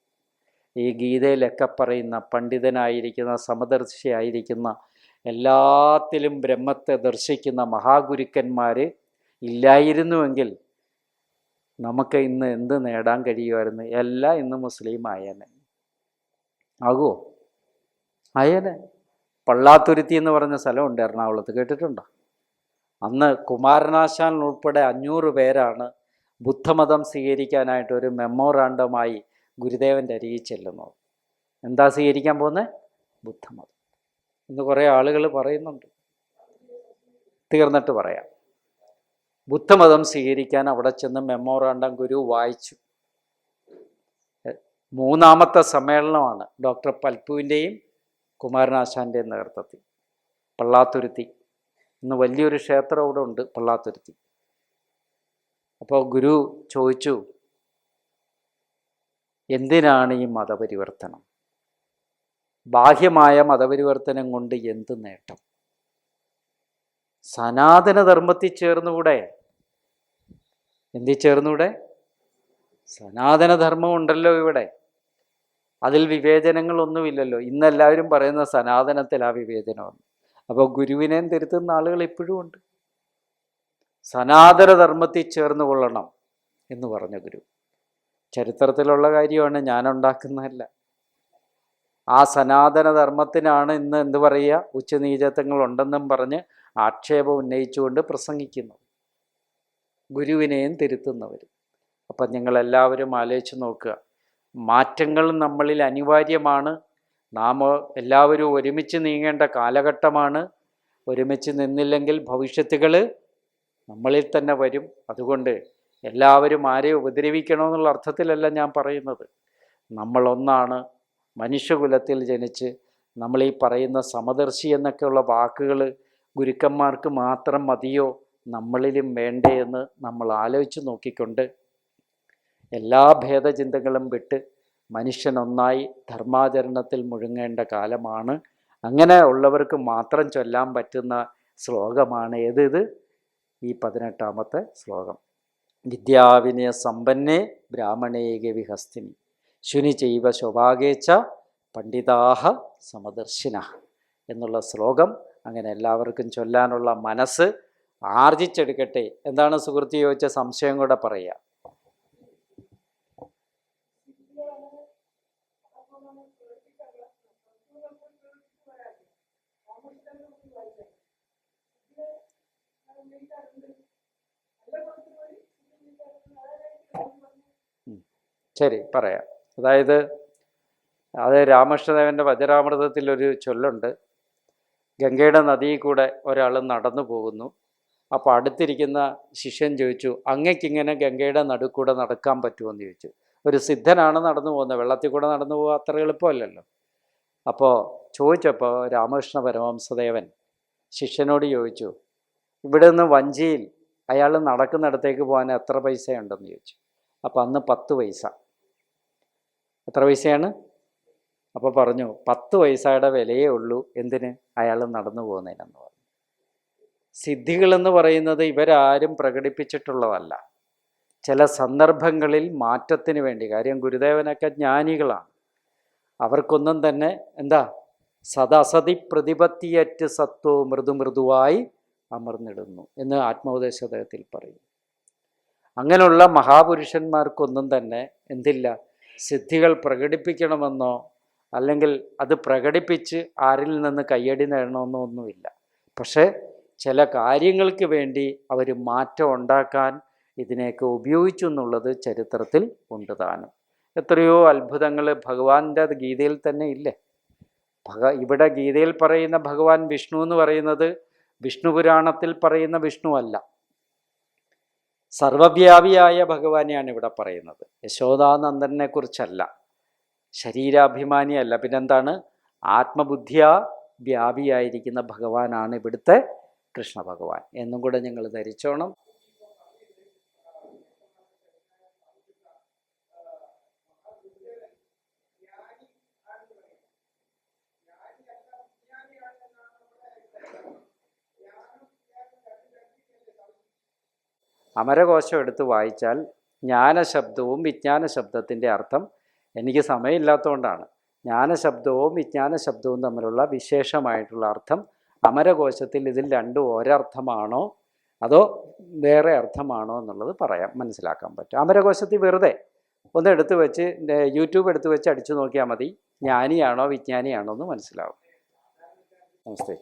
ഈ ഗീതയിലൊക്കെ പറയുന്ന പണ്ഡിതനായിരിക്കുന്ന സമദർശിയായിരിക്കുന്ന എല്ലാത്തിലും ബ്രഹ്മത്തെ ദർശിക്കുന്ന മഹാഗുരുക്കന്മാർ ഇല്ലായിരുന്നുവെങ്കിൽ നമുക്ക് ഇന്ന് എന്ത് നേടാൻ കഴിയുമായിരുന്നു? എല്ലാം ഇന്ന് മുസ്ലിം ആയേനെ. ആകുമോ? ആയേനെ. പള്ളാത്തുരുത്തി എന്ന് പറഞ്ഞ സ്ഥലമുണ്ട് എറണാകുളത്ത്, കേട്ടിട്ടുണ്ടോ? അന്ന് കുമാരനാശാൻ ഉൾപ്പെടെ 500 പേരാണ് ബുദ്ധമതം സ്വീകരിക്കാനായിട്ട് ഒരു മെമ്മോറാണ്ടമായി ഗുരുദേവൻ്റെ അരികിൽ ചെല്ലുന്നത്. എന്താ സ്വീകരിക്കാൻ പോകുന്നത്? ബുദ്ധമതം. ഇന്ന് കുറേ ആളുകൾ പറയുന്നുണ്ട്. തീർന്നിട്ട് പറയാം. ബുദ്ധമതം സ്വീകരിക്കാൻ അവിടെ ചെന്ന് മെമ്മോറാണ്ടം ഗുരു വായിച്ചു. 3ാമത്തെ സമ്മേളനമാണ് ഡോക്ടർ പൽപ്പുവിൻ്റെയും കുമാരനാശാൻ്റെയും നേതൃത്വത്തിൽ. പള്ളാത്തുരുത്തി. ഇന്ന് വലിയൊരു ക്ഷേത്രം അവിടെ ഉണ്ട്, പള്ളാത്തുരുത്തി. അപ്പോൾ ഗുരു ചോദിച്ചു, എന്തിനാണ് ഈ മതപരിവർത്തനം? ബാഹ്യമായ മതപരിവർത്തനം കൊണ്ട് എന്ത് നേട്ടം? സനാതനധർമ്മത്തിൽ ചേർന്നുകൂടെ? എന്തിൽ ചേർന്നുകൂടെ? സനാതനധർമ്മം ഉണ്ടല്ലോ ഇവിടെ. അതിൽ വിവേചനങ്ങളൊന്നുമില്ലല്ലോ. ഇന്നെല്ലാവരും പറയുന്ന സനാതനത്തിൽ ആ വിവേചനമാണ്. അപ്പോൾ ഗുരുവിനെ തിരുത്തുന്ന ആളുകൾ ഇപ്പോഴും ഉണ്ട്. സനാതനധർമ്മത്തിൽ ചേർന്ന് കൊള്ളണം എന്ന് പറഞ്ഞ ഗുരു. ചരിത്രത്തിലുള്ള കാര്യമാണ്, ഞാൻ ഉണ്ടാക്കുന്നതല്ല. ആ സനാതന ധർമ്മത്തിനാണ് ഇന്ന് എന്ത് പറയുക, ഉച്ചനീചത്വങ്ങൾ ഉണ്ടെന്നും പറഞ്ഞ് ആക്ഷേപം ഉന്നയിച്ചുകൊണ്ട് പ്രസംഗിക്കുന്നു, ഗുരുവിനെയും തിരുത്തുന്നവർ. അപ്പം നിങ്ങളെല്ലാവരും ആലോചിച്ച് നോക്കുക, മാറ്റങ്ങൾ നമ്മളിൽ അനിവാര്യമാണ്. നാം എല്ലാവരും ഒരുമിച്ച് നീങ്ങേണ്ട കാലഘട്ടമാണ്. ഒരുമിച്ച് നിന്നില്ലെങ്കിൽ ഭവിഷ്യത്തുകൾ നമ്മളിൽ തന്നെ വരും. അതുകൊണ്ട് എല്ലാവരും ആരെയും ഉപദ്രവിക്കണമെന്നുള്ള അർത്ഥത്തിലല്ല ഞാൻ പറയുന്നത്. നമ്മളൊന്നാണ്. മനുഷ്യകുലത്തിൽ ജനിച്ച് നമ്മൾ ഈ പറയുന്ന സമദർശി എന്നൊക്കെയുള്ള വാക്കുകൾ ഗുരുക്കന്മാർക്ക് മാത്രം മതിയോ, നമ്മളിലും വേണ്ടേ എന്ന് നമ്മൾ ആലോചിച്ച് നോക്കിക്കൊണ്ട് എല്ലാ ഭേദചിന്തകളും വിട്ട് മനുഷ്യനൊന്നായി ധർമാചരണത്തിൽ മുഴുങ്ങേണ്ട കാലമാണ്. അങ്ങനെ ഉള്ളവർക്ക് മാത്രം ചൊല്ലാൻ പറ്റുന്ന ശ്ലോകമാണ് ഏത്? ഈ 18ാമത്തെ ശ്ലോകം. വിദ്യാവിനയ സമ്പന്നേ ബ്രാഹ്മണേക വിഹസ്തിനി ശുനി ചൈവ ശോഭാഗേച്ച പണ്ഡിതാഹ സമദർശിന എന്നുള്ള ശ്ലോകം അങ്ങനെ എല്ലാവർക്കും ചൊല്ലാനുള്ള മനസ്സ് ആർജിച്ചെടുക്കട്ടെ. എന്താണ് സുഹൃത്ത് ചോദിച്ച സംശയം കൂടെ പറയുക. ശരി, പറയാം. അതായത് അത് രാമകൃഷ്ണദേവൻ്റെ വജ്രാമൃതത്തിലൊരു ചൊല്ലുണ്ട്. ഗംഗയുടെ നദിയിൽ കൂടെ ഒരാൾ നടന്നു പോകുന്നു. അപ്പോൾ അടുത്തിരിക്കുന്ന ശിഷ്യൻ ചോദിച്ചു, അങ്ങയ്ക്കിങ്ങനെ ഗംഗയുടെ നടുക്കൂടെ നടക്കാൻ പറ്റുമെന്ന് ചോദിച്ചു. ഒരു സിദ്ധനാണ് നടന്നു പോകുന്നത്, വെള്ളത്തിൽ കൂടെ നടന്നു പോകുക അത്ര എളുപ്പമല്ലല്ലോ. അപ്പോൾ ചോദിച്ചപ്പോൾ രാമകൃഷ്ണ പരമഹംസദേവൻ ശിഷ്യനോട് ചോദിച്ചു, ഇവിടെ നിന്ന് വഞ്ചിയിൽ അയാൾ നടക്കുന്നിടത്തേക്ക് പോകാൻ എത്ര പൈസയുണ്ടെന്ന് ചോദിച്ചു. അപ്പോൾ അന്ന് 10 പൈസ. എത്ര പൈസയാണ്? അപ്പോൾ പറഞ്ഞു 10 പൈസയുടെ വിലയേ ഉള്ളൂ. എന്തിന്? അയാൾ നടന്നു പോകുന്നതിനെന്ന് പറഞ്ഞു. സിദ്ധികളെന്ന് പറയുന്നത് ഇവരാരും പ്രകടിപ്പിച്ചിട്ടുള്ളതല്ല. ചില സന്ദർഭങ്ങളിൽ മാറ്റത്തിന് വേണ്ടി. കാര്യം ഗുരുദേവനൊക്കെ ജ്ഞാനികളാണ്. അവർക്കൊന്നും തന്നെ എന്താ സദസതി പ്രതിപത്തിയറ്റ് സത്വോ മൃദുമൃദുവായി അമർന്നിടുന്നു എന്ന് ആത്മോപദേശത്തിൽ പറയും. അങ്ങനെയുള്ള മഹാപുരുഷന്മാർക്കൊന്നും തന്നെ എന്തില്ല, സിദ്ധികൾ പ്രകടിപ്പിക്കണമെന്നോ അല്ലെങ്കിൽ അത് പ്രകടിപ്പിച്ച് ആരിൽ നിന്ന് കയ്യടി നേടണമെന്നോ ഒന്നുമില്ല. പക്ഷേ ചില കാര്യങ്ങൾക്ക് വേണ്ടി അവർ മാറ്റം ഉണ്ടാക്കാൻ ഇതിനെയൊക്കെ ഉപയോഗിച്ചു എന്നുള്ളത് ചരിത്രത്തിൽ ഉണ്ട് താനും. എത്രയോ അത്ഭുതങ്ങൾ ഭഗവാന്റെ ഗീതയിൽ തന്നെ ഇല്ലേ. ഇവിടെ ഗീതയിൽ പറയുന്ന ഭഗവാൻ വിഷ്ണു എന്ന് പറയുന്നത് വിഷ്ണു പുരാണത്തിൽ പറയുന്ന വിഷ്ണു അല്ല, സർവവ്യാപിയായ ഭഗവാനെയാണ് ഇവിടെ പറയുന്നത്. യശോദാനന്ദനെ കുറിച്ചല്ല, ശരീരാഭിമാനിയല്ല. പിന്നെന്താണ്? ആത്മബുദ്ധിയാ വ്യാപിയായിരിക്കുന്ന ഭഗവാനാണ് ഇവിടുത്തെ കൃഷ്ണ ഭഗവാൻ എന്നും കൂടെ നിങ്ങൾ ധരിച്ചോണം. അമരകോശം എടുത്ത് വായിച്ചാൽ ജ്ഞാനശബ്ദവും വിജ്ഞാനശബ്ദത്തിൻ്റെ അർത്ഥം, എനിക്ക് സമയമില്ലാത്തതുകൊണ്ടാണ്, ജ്ഞാനശബ്ദവും വിജ്ഞാനശബ്ദവും തമ്മിലുള്ള വിശേഷമായിട്ടുള്ള അർത്ഥം അമരകോശത്തിൽ ഇതിൽ രണ്ടും ഒരർത്ഥമാണോ അതോ വേറെ അർത്ഥമാണോ എന്നുള്ളത് പറയാം, മനസ്സിലാക്കാൻ പറ്റും. അമരകോശത്തിൽ വെറുതെ ഒന്ന് എടുത്ത് വെച്ച് യൂട്യൂബ് എടുത്ത് വെച്ച് അടിച്ചു നോക്കിയാൽ മതി, ജ്ഞാനിയാണോ വിജ്ഞാനിയാണോ എന്ന് മനസ്സിലാവും. നമസ്തേ.